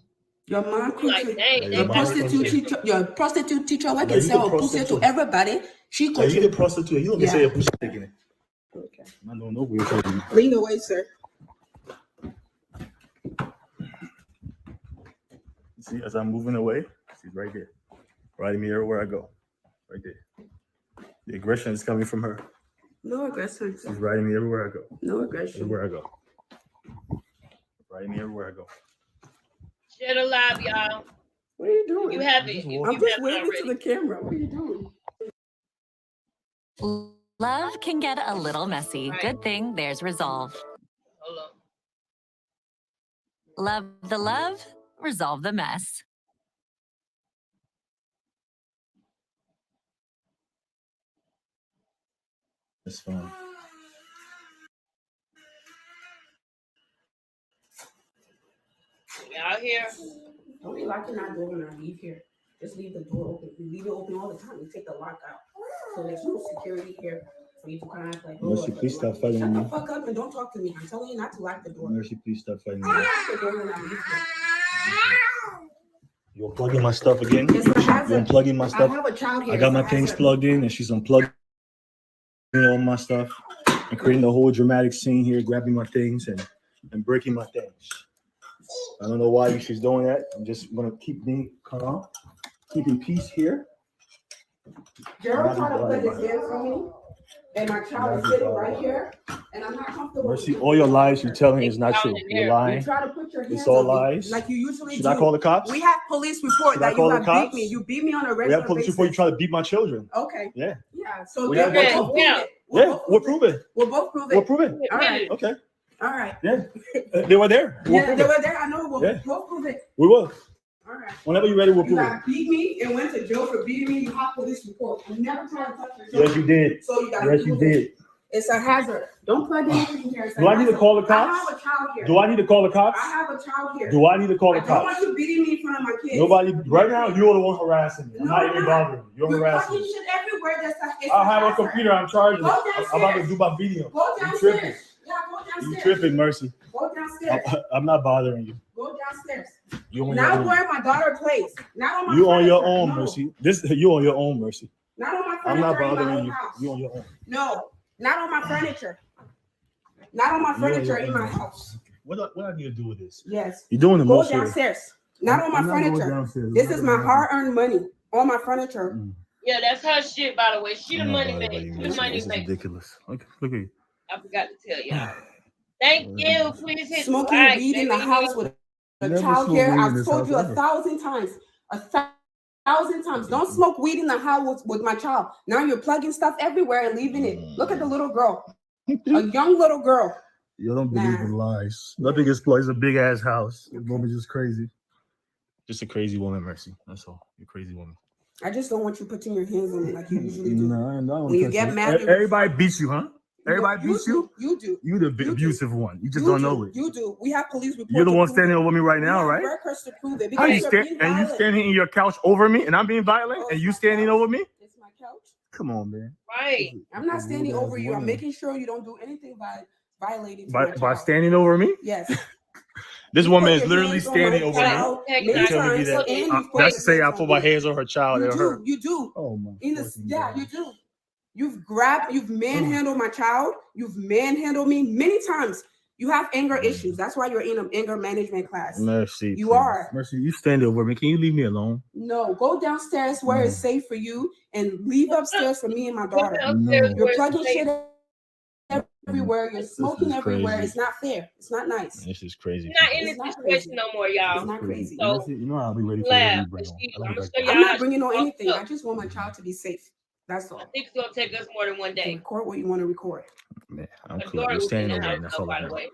Your mom Like, country. dang, Your Your mom prostitute country. teacher, your prostitute teacher, like Yeah, I you said, the or pussy to prostitute. everybody. She Yeah, you country. the prostitute. You don't Yeah. say a pussy taking it. Okay. I don't know weird thing. Lean away, sir. See, as I'm moving away, she's right there, riding me everywhere I go. Right there. The aggression is coming from her. No aggression. She's riding me everywhere I go. No aggression. Everywhere I go. Riding me everywhere I go. Share the live, y'all. What are you doing? You have it. If you I'm just haven't waving to already. the camera. What are you doing? Love can get a little messy. Good thing there's Resolve. Hold on. Love the love, resolve the mess. It's fine. Y'all here? Don't be locking that door when I leave here. Just leave the door open. We leave it open all the time. We take the lock out. So there's no security here for you to kind of like. Mercy, please stop fighting Shut me. the fuck up and don't talk to me. I'm telling you not to lock the door. Mercy, please stop fighting me. Lock the door when I leave here. You're unplugging my stuff again? Yes, I have You're a- unplugging my I stuff? have a child here, I got so my I things have- plugged in, and she's unplugging all my stuff and creating a whole dramatic scene here, grabbing my things and breaking my things. I don't know why she's doing that. I'm just gonna keep being calm, keeping peace here. Gerald tried to put his hands on me, and my child is sitting right here, and I'm not comfortable. Mercy, all your lies you're telling is not true. You're lying. You try to put your hands It's all on me, lies. like you usually Should do. I call the cops? We have police report Should I that call you the have cops? beat me. You beat me on a We regular have police basis. report. You try to beat my children. Okay. Yeah. Yeah. So We then have we'll that both too. prove it. Yeah, we'll prove it. We'll both prove it. We'll prove it. All right. Okay. All right. Yeah. They were there. We'll Yeah, prove they it. were there. I know. We'll Yeah. both prove it. We will. All right. Whenever you're ready, we'll You prove it. got beat me and went to jail for beating me. You have police report. You never tried to touch your children. Yes, you did. So you got Yes, you did. It's a hazard. Don't plug anything here. It's a Do I need to hazard. call the I cops? have a child here. Do I need to call the cops? I have a child here. Do I need to call the I don't want cops? you beating me in front of my kids. Nobody. Right now, you're the one harassing me. I'm No, not I'm even not. bothering you. You're You're harassing fucking me. shit everywhere. It's I have a hazard. computer. I'm charging Go it. I'm about to downstairs. do my video. Go You tripping. downstairs. Yeah, go downstairs. You tripping, Mercy. Go downstairs. I'm not bothering you. Go downstairs. You on your Not own. where my daughter plays. Not on my You on your furniture. own, No. Mercy. You on your own, Mercy. Not on my furniture. I'm not in my bothering own you. house. You on your own. No, not on my furniture. Not on my You on furniture your in my own. house. What I need to do with this? Yes. You're doing the Go most here. downstairs. Not on my I'm not going furniture. downstairs. This I'm is not my going hard-earned money on my furniture. Yeah, that's her shit, by the way. She the I'm not money bothered by maker. you, She the Mercy. money This is maker. ridiculous. Look at you. I forgot to tell y'all. Thank you. Please hit Smoking like, weed in the baby. house with a Never child smoke here. weed in I've this told house you ever. 1,000 times. 1,000 times. Don't smoke weed in the house with my child. Now you're plugging stuff everywhere and leaving it. Look at the little girl. A young little girl. You don't believe in lies. Nothing is close. It's a big ass house. The woman's just crazy. Just a crazy woman, Mercy. That's all. You're a crazy woman. I just don't want you putting your hands on me like you usually do. No. When you get mad, Everybody beats you, huh? Everybody beats you? You do. You the abusive one. You just don't know it. You do. We have police reports. You're the to one prove standing it. over me right We now, have right? records to prove it How because you you're being and you violent. standing in your couch over me and I'm being violent and you standing over me? It's my couch. Come on, man. Right. I'm not standing over you. I'm woman. making sure you don't do anything violating to By my by child. standing over me? Yes. This You woman put is your literally hands on standing my over child me. many You're telling me times, that and you put that's to your say I hands put on my me. hands on her child and her. You do. Oh my. You do. You've manhandled my child. You've manhandled me many times. You have anger issues. That's why you're in an anger management class. Mercy. You please. are. Mercy, you stand over me. Can you leave me alone? No, go downstairs where it's safe for you and leave upstairs for me and my daughter. No. You're plugging shit everywhere. You're smoking is everywhere. crazy. It's not fair. It's not nice. This is crazy. You're not in It's this not situation crazy. no more, y'all. It's not crazy. So Mercy, you know I'll be ready for laugh. whatever you bring on. I'm gonna show y'all I'm how not she bringing on fucked anything. up. I just want my child to be safe. That's all. I think it's gonna take us more than one You day. record what you want to record. Man, I'm My cool. daughter You're was in standing the over me. house, That's though, all by I the know. way.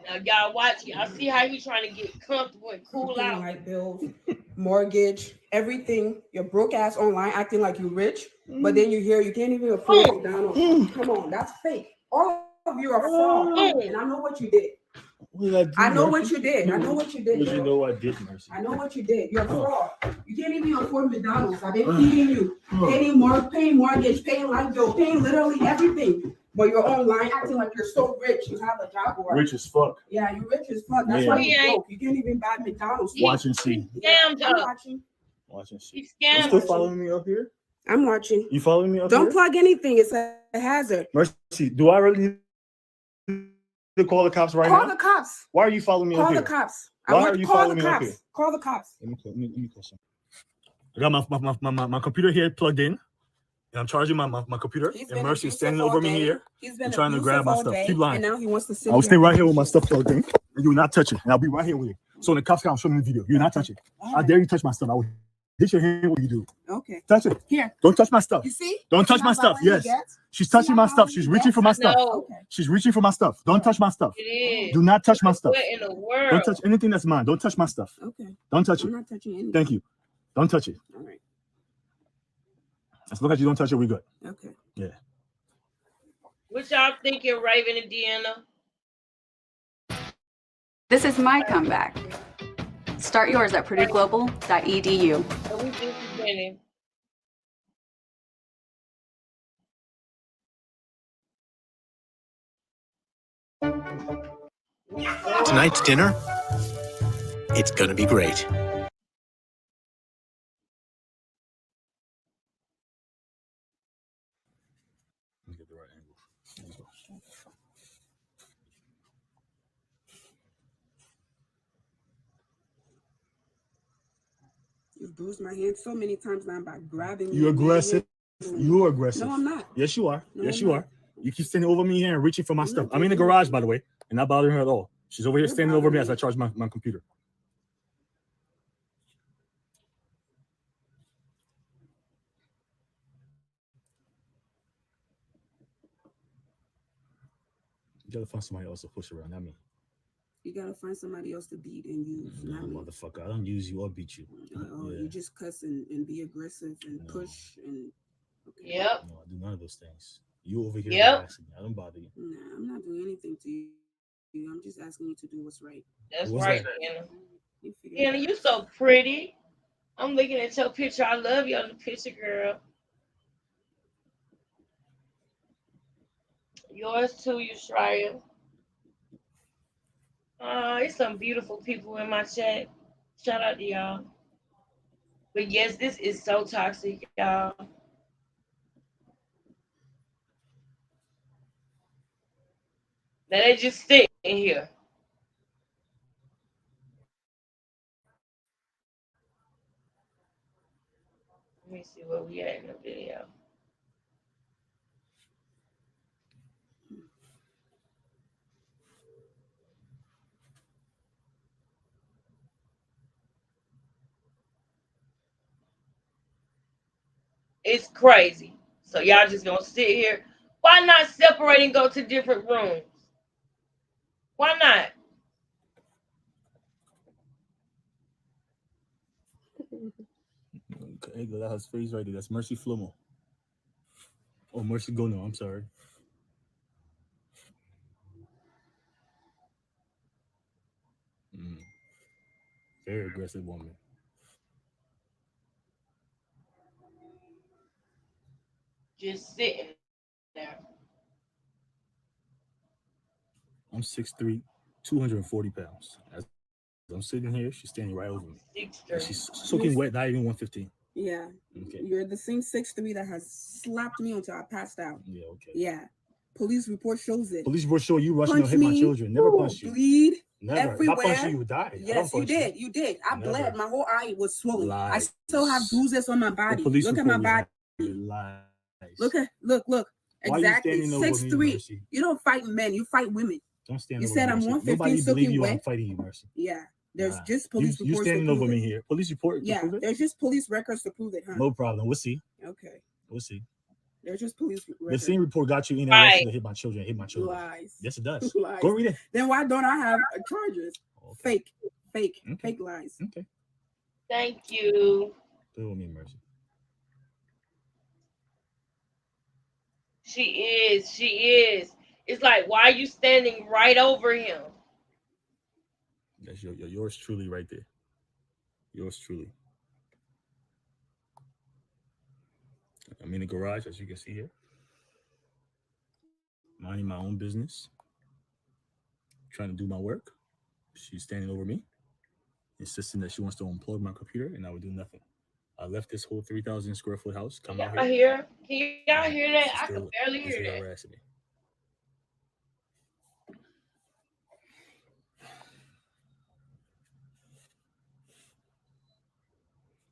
Now y'all watch. Y'all see how he's trying to get comfortable and cool out. Light bills, mortgage, everything. You're broke ass online acting like you're rich, but then you hear you can't even afford McDonald's. Come on, that's fake. All of you are fraud, and I know what you did. What did I do, I know Mercy? what you did. I know what you did. What you girl. know I did, Mercy? I know what you did. You're a fraud. You can't even afford McDonald's. I've been feeding you, paying mortgage, paying light bill, paying literally everything. But you're online acting like you're so rich. You have a job or Rich as fuck. yeah, you're rich as fuck. That's Yeah. why you're broke. You can't even buy McDonald's. Watch and see. Scammed I'm up. watching. Watch and see. He You scammed. still following me up here? I'm watching. You following me up Don't here? plug anything. It's a hazard. Mercy, do I really need to call the cops right Call now? the cops. Why are you following me Call up the here? cops. Why I want are you call following the me up cops. here? Call the cops. Let me call some. I got my computer here plugged in, and I'm charging my computer. He's And been Mercy is abusive standing all over me day. here. He's been I'm trying to abusive grab my all stuff. day, Keep lying. and now he wants to sit I will here stay right and here do with my shit. stuff plugged in, and you will not touch it. And I'll be right here with it. So when the cops come, show me the video. You will not touch it. I dare you touch my stuff. I will hit your hand what you do. Okay. Touch it. Here. Don't touch my stuff. You see? Don't touch See my how stuff. violent he Yes. gets? She's touching my stuff. She's reaching for my stuff. No, She's reaching for my stuff. Don't touch my stuff. it is. Do not touch my stuff. What in the world? Don't touch anything that's mine. Don't touch my stuff. Okay. Don't touch I'm it. not touching anything. Thank you. Don't touch it. All right. As long as you don't touch it, we good. Okay. Yeah. What y'all thinking, Raven and Deanna? This is my comeback. Start yours at purdueglobal.edu. So we think he's winning. Tonight's dinner, it's gonna be great. You bruised my hand so many times now by grabbing me. You aggressive. You're aggressive. No, I'm not. Yes, you are. No, Yes, I'm you not. are. You keep standing over me here and reaching for my stuff. not I'm in the doing garage, anything. by the way, and not bothering her at all. She's over here You're standing over me bothering as I charge my computer. You gotta find somebody else to push around, not me. You gotta find somebody else to beat and use, No, not me. motherfucker. I don't use you or beat you. You just cuss and be aggressive and push and. Okay. Yep. No, I do none of those things. You over here Yep. harassing me. I don't bother you. Nah, I'm not doing anything to you. I'm just asking you to do what's right. That's What's right, that? Deanna. You figure it Deanna, out. you so pretty. I'm looking at your picture. I love you on the picture, girl. Yours too, Yushraya. It's some beautiful people in my chat. Shout out to y'all. But yes, this is so toxic, y'all. Now they just sitting here. Let me see where we at in the video. It's crazy. So y'all just gonna sit here. Why not separate and go to different rooms? Why not? Okay, go. That's face right there. That's Mercy Flomo. Oh, Mercy Gono. I'm sorry. Very aggressive woman. Just sitting there. I'm 6'3", 240 pounds. As I'm sitting here, she's standing right over me. 6'3". She's soaking wet, not even 115. Yeah. Okay. You're the same 6'3" that has slapped me until I passed out. Yeah, okay. Yeah. Police report shows it. Police report show you rushing to Punch hit my me, children. Never punched you. bleed Never. everywhere. If I punched you, you would die. Yes, you did. You did. I Never. bled. My whole eye was swollen. Lies. I still have bruises on my body. Police Look at my report body. Lies. Look. Why Exactly. you standing over me, 6'3". Mercy? You don't fight men. You fight women. Don't stand You over said me, I'm Mercy. 115 Nobody believe soaking you. wet. I'm fighting you, Mercy. Yeah. There's just police You reports. standing to prove over it. me here. Police report to Yeah. prove it? There's just police records to prove it, huh? No problem. We'll see. Okay. We'll see. There's just police The records. scene report got you in there arrested to hit my children. Hit my children. Lies. Yes, it does. Lies. Go read it. Then why don't I have charges? Okay. Fake lies. Okay. Thank you. Do with me, Mercy. She is. It's like, why are you standing right over him? That's yours truly right there. Yours truly. I'm in the garage, as you can see here. Minding my own business. Trying to do my work. She's standing over me, insisting that she wants to unplug my computer, and I would do nothing. I left this whole 3,000 square foot house. Come out I here. hear. Can y'all hear that? I can barely She's hear that. harassing me.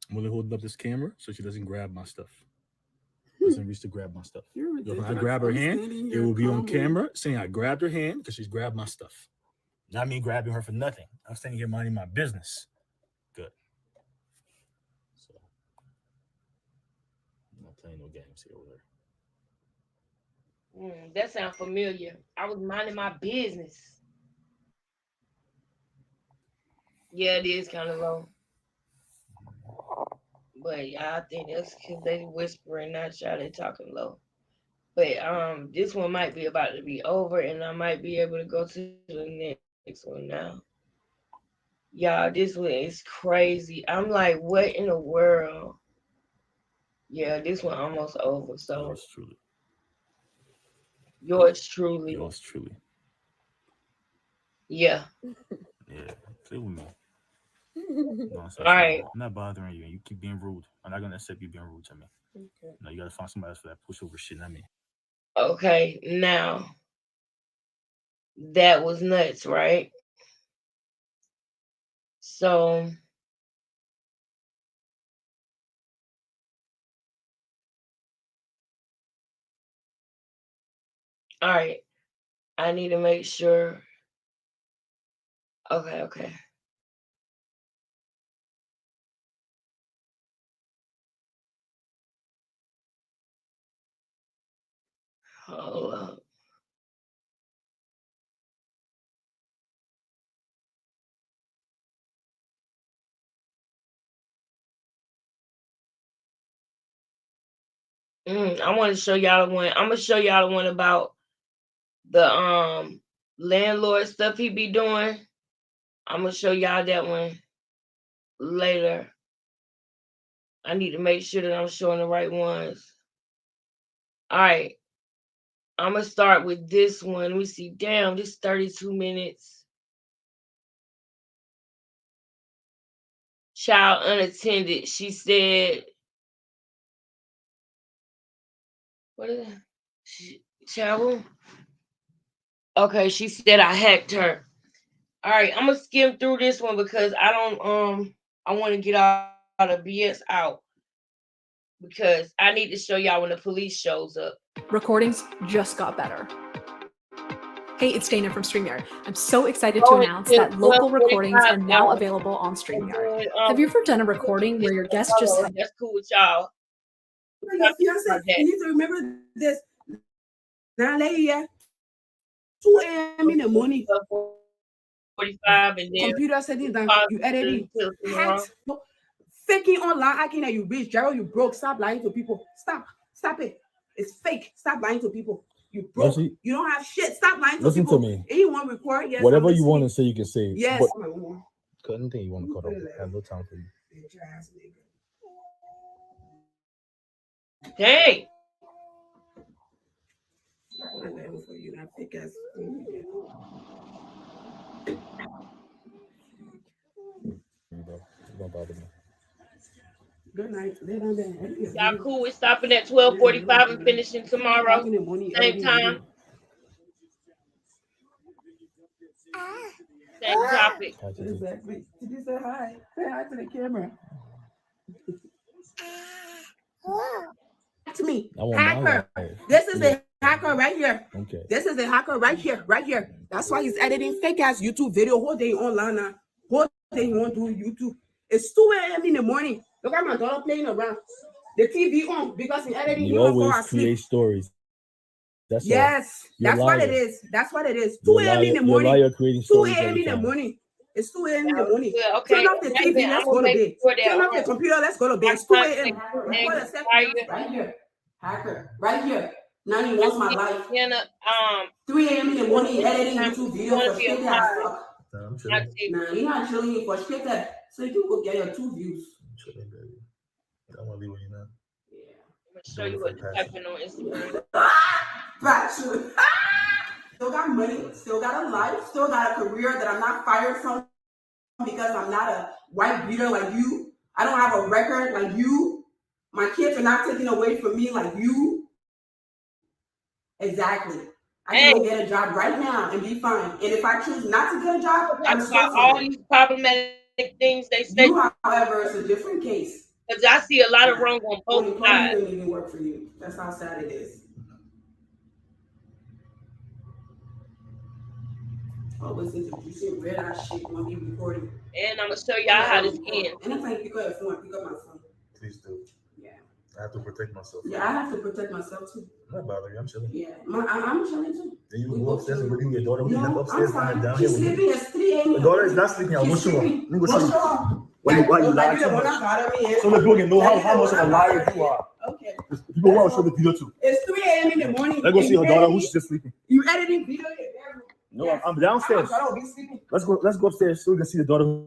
I'm only holding up this camera so she doesn't grab my stuff. Doesn't reach to grab my stuff. When I grab her hand, it will be on camera saying I grabbed her hand because she's grabbed my stuff. Not me grabbing her for nothing. I'm standing here minding my business. Good. So, I'm not playing no games here with her. That sounds familiar. I was minding my business. Yeah, it is kind of low. But yeah, I think that's because they whispering, not y'all. They talking low. But this one might be about to be over, and I might be able to go to the next one now. Y'all, this one is crazy. I'm like, what in the world? Yeah, this one almost over. So Yours truly. Yours truly. Yours truly. Yeah. Yeah, play with me. No, All right. I'm not bothering you, and you keep being rude. I'm not gonna accept you being rude to me. Okay. No, you gotta find somebody else for that pushover shit, not me. Okay. Now that was nuts, right? So all right. I need to make sure. Okay, okay. Hold up. I want to show y'all the one. I'm gonna show y'all the one about the landlord stuff he be doing. I'm gonna show y'all that one later. I need to make sure that I'm showing the right ones. All right. I'm gonna start with this one. Let me see. Damn, this 32 minutes. Child unattended. She said, what is that? Child. Okay, she said I hacked her. All right, I'm gonna skim through this one because I don't I want to get all the BS out because I need to show y'all when the police shows up. Recordings just got better. Hey, it's Dana from StreamYard. I'm so excited to announce that local recordings are now available on StreamYard. Have you ever done a recording where your guest just had... That's cool with y'all. Your fiance, you need to remember this. Now, lady, 2 a.m. in the morning. 45 and then computer settings down. You editing. Hacked. Faking online, acting that you rich. Gerald, you broke. Stop lying to people. Stop it. It's fake. Stop lying to people. You broke. You don't have shit. Stop lying to people. Listen to me. Anyone record? Yes. Whatever you want to say, you can say. Yes. But anything you want to cut off, I have no time for you. Hey. For you, that fake ass. Don't bother me. Good night. Y'all cool with stopping at 12:45 and finishing tomorrow? Same time. Same topic. Exactly. Did you say hi? Say hi to the camera. To me, hacker. This is a hacker right here. Okay. This is a hacker right here, right here. That's why he's editing fake ass YouTube video whole day online now. Whole day he won't do YouTube. It's 2 a.m. in the morning. Look at my daughter playing around. The TV on because he's editing. You always create stories. That's yes, that's what it is. That's what it is. 2 a.m. in the morning. 2 a.m. in the morning. It's 2 a.m. in the morning. Okay. Turn off the TV. Let's go to bed. Turn off the computer. Let's go to bed. It's 2 a.m. Right here. Hacker. Right here. Now he wants my life. 3 a.m. in the morning editing YouTube video for shit that fuck. Nah, you're not chilling for shit that so you will get your 2 views. I'm chilling, baby. I want to leave with you now. Yeah. I'm gonna show you what you're typing on Instagram. Still got money, still got a life, still got a career that I'm not fired from because I'm not a white beater like you. I don't have a record like you. My kids are not taken away from me like you. Exactly. I can go get a job right now and be fine. And if I choose not to get a job, I'm about all these problematic things they say. You, however, is a different case. Because I see a lot of wrong on both sides. Doesn't even work for you. That's how sad it is. Always introducing red ass shit when we recording. And I'm gonna show y'all how this ends. Anytime pick up your phone, pick up my phone. Please do. Yeah. I have to protect myself. Yeah, I have to protect myself too. I'm not bothering you. I'm chilling. Yeah, I'm chilling too. Then you go upstairs and go with your daughter. We have upstairs and down She's here. sleeping. It's 3 a.m. The daughter is not sleeping. I'll go show her. Let me go show you. Why you lying so much? So the people can know how much of a liar you are. Okay. People want to show the video too. It's 3 a.m. in the morning. Let's go see her daughter who's just sleeping. You editing video? No, I'm downstairs. Let's go upstairs so we can see the daughter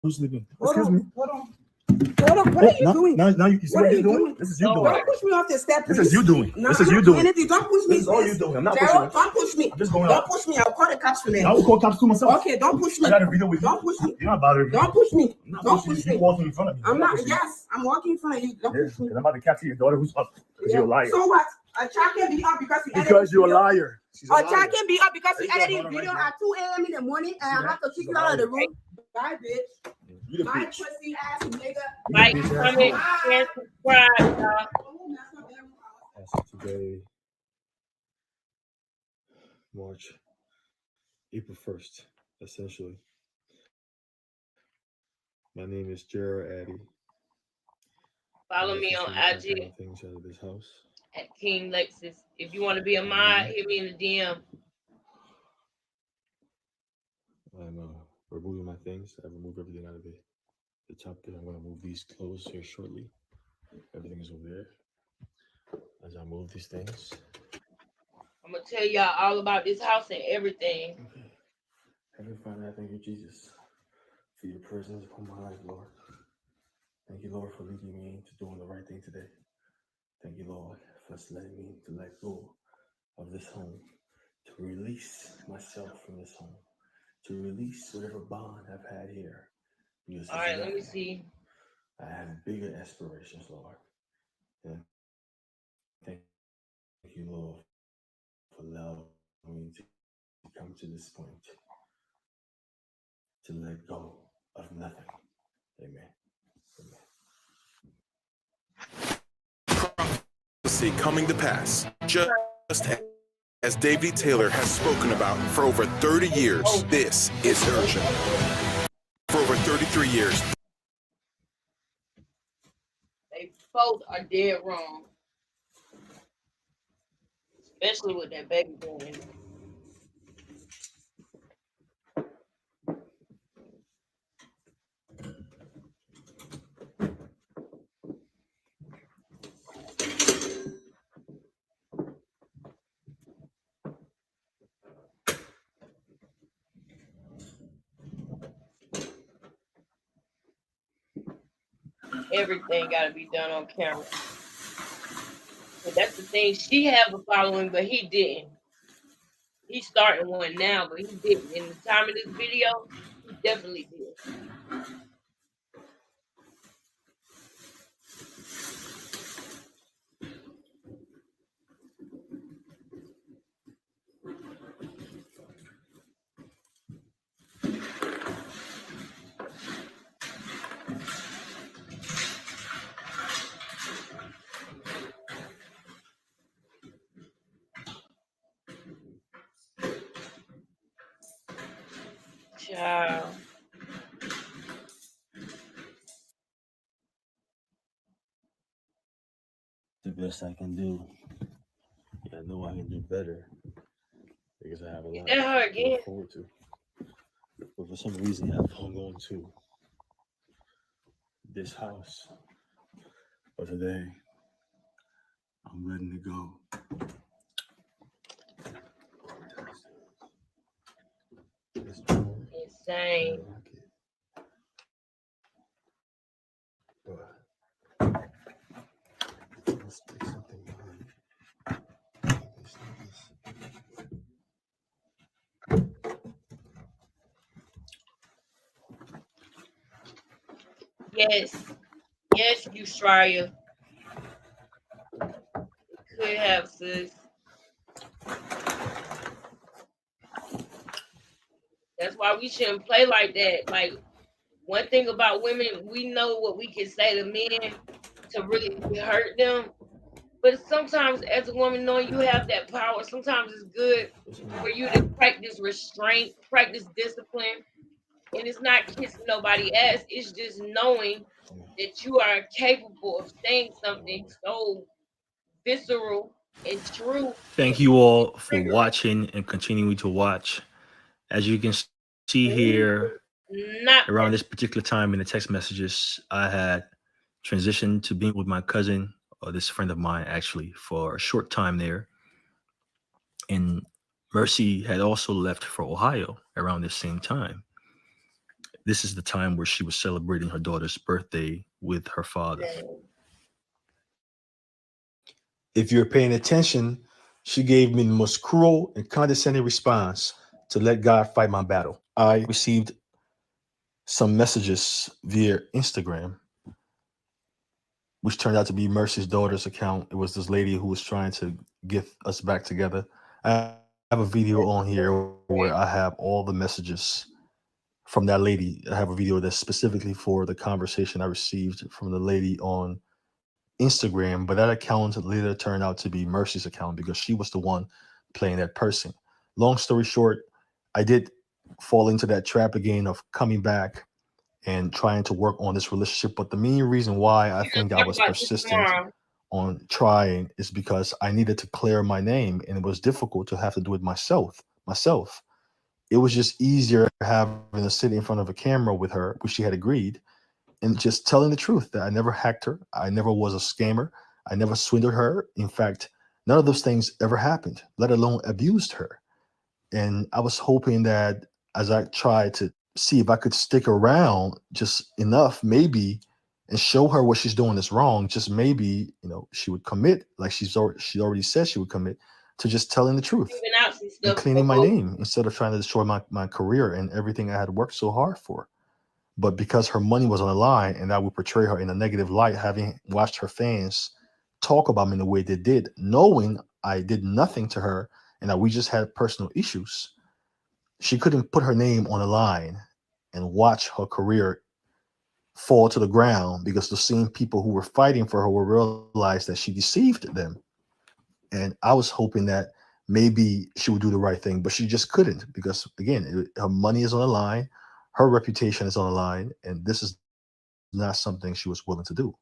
who's sleeping. Excuse me. Hold on. What are you doing? Now you see what you're doing? This is you doing. Don't push me off the step. This is you doing. No, This is I'm you not doing. anything. Don't push me. This is all you doing. I'm not pushing Gerald, you. don't push me. I'm just going Don't out. push me. I'll call the cops for that. I will call cops to myself. Okay, don't push me. I got a video with you. Don't push me. You're not bothering me. Don't push me. I'm not Don't pushing push you. me. You're walking in front of me. I'm not. pushing you. Yes, I'm walking in front of you. Don't push me. Because I'm about to capture your daughter who's up. Because you're a liar. So what? A child can be up because you Because you're a liar. She's a A liar. child can be up because you There you edited go, video right at 2 a.m. in the morning and I have to kick you out of the room. Bye, bitch. You the Bye, bitch. pussy ass nigga. Like, bitch comment, asshole. share, subscribe, y'all. As of today, March, April 1st, essentially. My name is Gerald Addy. Follow me on IG things out of this house. at QingLex. If you want to be a mod, hit me in the DM. I'm removing my things. I removed everything out of the top there. I'm going to move these clothes here shortly. Everything is over there. As I move these things. I'm going to tell y'all all about this house and everything. Okay. Heavenly Father, I thank you, Jesus, for your presence upon my life, Lord. Thank you, Lord, for leading me into doing the right thing today. Thank you, Lord, for letting me to let go of this home, to release myself from this home, to release whatever bond I've had here. Because all right, let me see. I have bigger aspirations, Lord. And thank you, Lord, for allowing me to come to this point, to let go of nothing. Amen. Prophecy coming to pass, just as David Taylor has spoken about for over 30 years. This is urgent. For over 33 years. They both are dead wrong. Especially with that baby boy. Everything got to be done on camera. But that's the thing. She have a following, but he didn't. He's starting one now, but he didn't. In the time of this video, he definitely did. Child. The best I can do. I know I can do better because I have a lot that her to again? look forward to. But for some reason, I've hung on to this house. But today, I'm letting it go. Insane. Let's pick something behind. Yes. Yes, you Shreya. Could have, sis. That's why we shouldn't play like that. Like, one thing about women, we know what we can say to men to really hurt them. But sometimes, as a woman, knowing you have that power, sometimes it's good for you to practice restraint, practice discipline. And it's not kissing nobody's ass. It's just knowing that you are capable of saying something so visceral and true. Thank you all for watching and continuing to watch. As you can see here, Not around this particular time in the text messages, I had transitioned to being with my cousin, or this friend of mine actually, for a short time there. And Mercy had also left for Ohio around this same time. this is the time where she was celebrating her daughter's birthday with her father. If you're paying attention, she gave me the most cruel and condescending response to let God fight my battle. I received some messages via Instagram, which turned out to be Mercy's daughter's account. It was this lady who was trying to get us back together. I have a video on here where I have all the messages from that lady. I have a video that's specifically for the conversation I received from the lady on Instagram, but that account later turned out to be Mercy's account because she was the one playing that person. Long story short, I did fall into that trap again of coming back and trying to work on this relationship. But the main reason why I think I was persistent on trying is because I needed to clear my name, and it was difficult to have to do it myself. It was just easier having to sit in front of a camera with her, which she had agreed, and just telling the truth that I never hacked her. I never was a scammer. I never swindled her. In fact, none of those things ever happened, let alone abused her. And I was hoping that as I tried to see if I could stick around just enough, maybe, and show her what she's doing is wrong, just maybe, she would commit, like she already said she would commit, to just telling the truth and cleaning my name instead of trying to destroy my career and everything I had worked so hard for. But because her money was on the line and I would portray her in a negative light, having watched her fans talk about me in the way they did, knowing I did nothing to her and that we just had personal issues, she couldn't put her name on the line and watch her career fall to the ground because the same people who were fighting for her will realize that she deceived them. And I was hoping that maybe she would do the right thing, but she just couldn't because, again, her money is on the line, her reputation is on the line, and this is not something she was willing to do,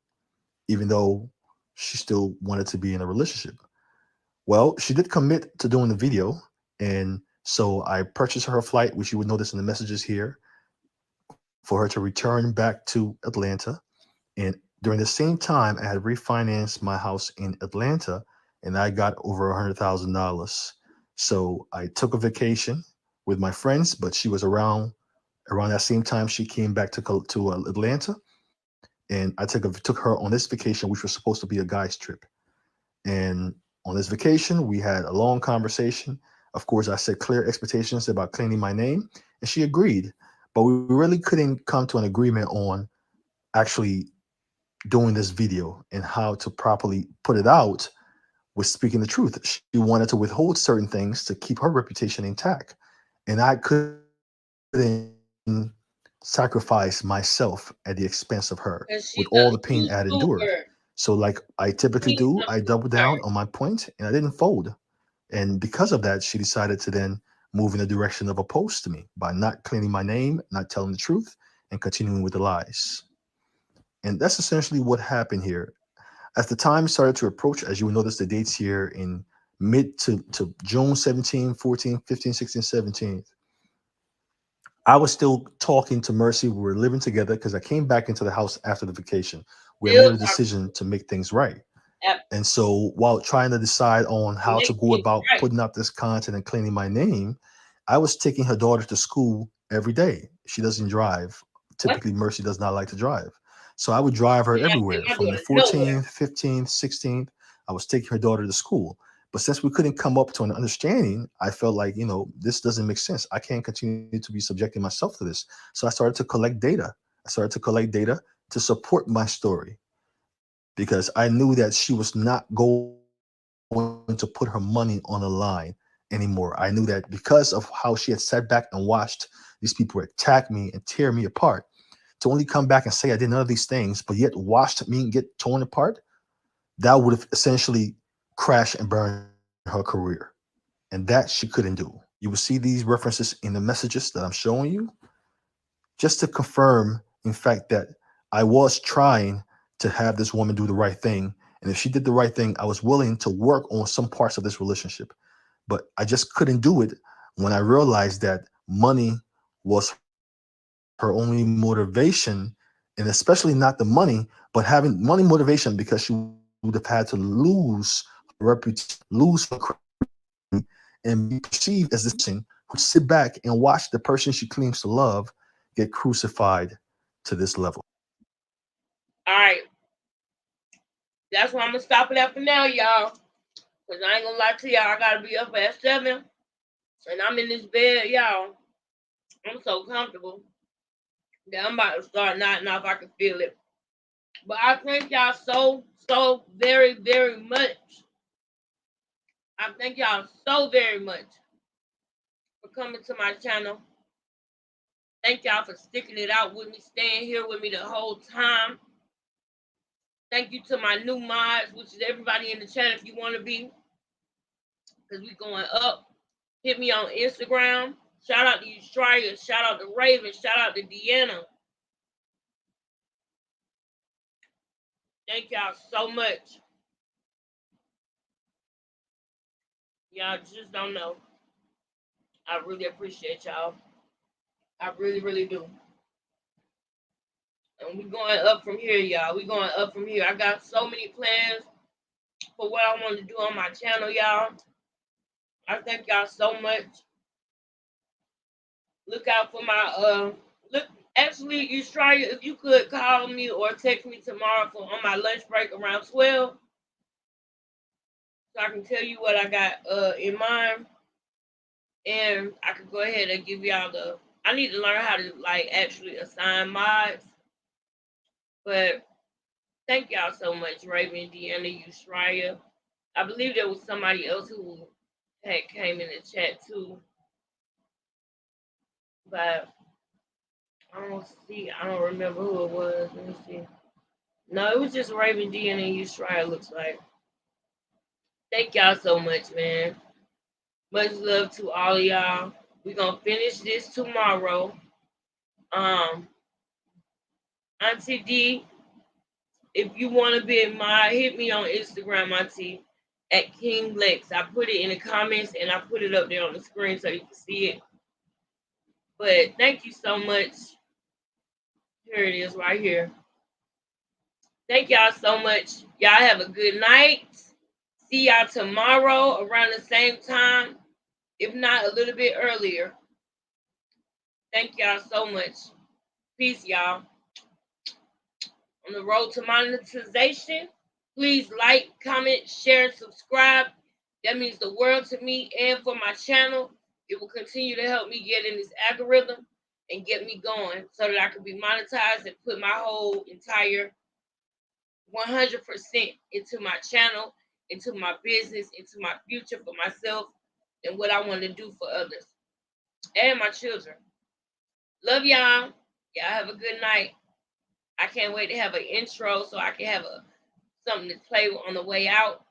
even though she still wanted to be in a relationship. Well, she did commit to doing the video, and so I purchased her a flight, which you would notice in the messages here, for her to return back to Atlanta. And during the same time, I had refinanced my house in Atlanta, and I got over $100,000. So I took a vacation with my friends, but she was around that same time she came back to Atlanta, and I took her on this vacation, which was supposed to be a guy's trip. And on this vacation, we had a long conversation. Of course, I set clear expectations about cleaning my name, and she agreed. But we really couldn't come to an agreement on actually doing this video and how to properly put it out with speaking the truth. She wanted to withhold certain things to keep her reputation intact. And I couldn't sacrifice myself at the expense of her with all the pain I had endured. So like I typically do, I doubled down on my point and I didn't fold. And because of that, she decided to then move in the direction of opposed to me by not cleaning my name, not telling the truth, and continuing with the lies. And that's essentially what happened here. As the time started to approach, as you will notice the dates here in mid to June 17, 14, 15, 16, 17, I was still talking to Mercy. We were living together because I came back into the house after the vacation. We made a decision to make things right. And so while trying to decide on how to go about putting up this content and cleaning my name, I was taking her daughter to school every day. She doesn't drive. Typically, Mercy does not like to drive. So I would drive her everywhere from the 14th, 15th, 16th. I was taking her daughter to school. But since we couldn't come up to an understanding, I felt like, this doesn't make sense. I can't continue to be subjecting myself to this. So I started to collect data. To support my story because I knew that she was not going to put her money on the line anymore. I knew that because of how she had sat back and watched these people attack me and tear me apart, to only come back and say I did none of these things, but yet watched me get torn apart, that would have essentially crashed and burned her career. And that she couldn't do. You will see these references in the messages that I'm showing you, just to confirm, in fact, that I was trying to have this woman do the right thing. And if she did the right thing, I was willing to work on some parts of this relationship. But I just couldn't do it when I realized that money was her only motivation, and especially not the money, but having money motivation because she would have had to lose her reputation, lose her credit, and be perceived as this person who sit back and watch the person she claims to love get crucified to this level. All right. That's why I'm going to stop it at for now, y'all. Because I ain't going to lie to y'all. I got to be up at 7. And I'm in this bed, y'all. I'm so comfortable that I'm about to start nodding off. I can feel it. But I thank y'all so very, very much. I thank y'all so very much for coming to my channel. Thank y'all for sticking it out with me, staying here with me the whole time. Thank you to my new mods, which is everybody in the chat if you want to be. Because we going up. Hit me on Instagram. Shout out to you, Stryer. Shout out to Raven. Shout out to Deanna. Thank y'all so much. Y'all just don't know. I really appreciate y'all. I really, really do. And we're going up from here, y'all. We're going up from here. I got so many plans for what I want to do on my channel, y'all. I thank y'all so much. Look out for my actually, you try if you could call me or text me tomorrow on my lunch break around 12. So I can tell you what I got in mind. And I can go ahead and give y'all I need to learn how to like actually assign mods. But thank y'all so much, Raven, Deanna, Yushraya. I believe there was somebody else who had came in the chat too. But I don't remember who it was. Let me see. No, it was just Raven, Deanna, and Yushraya, looks like. Thank y'all so much, man. Much love to all of y'all. We're gonna finish this tomorrow. Auntie D, if you want to be in my, hit me on Instagram, Auntie, at QingLex. I put it in the comments and I put it up there on the screen so you can see it. But thank you so much. Here it is right here. Thank y'all so much. Y'all have a good night. See y'all tomorrow around the same time, if not a little bit earlier. Thank y'all so much. Peace, y'all. On the road to monetization, please like, comment, share, and subscribe. That means the world to me and for my channel. It will continue to help me get in this algorithm and get me going so that I can be monetized and put my whole entire 100% into my channel, into my business, into my future for myself and what I want to do for others and my children. Love y'all. Y'all have a good night. I can't wait to have an intro so I can have something to play on the way out.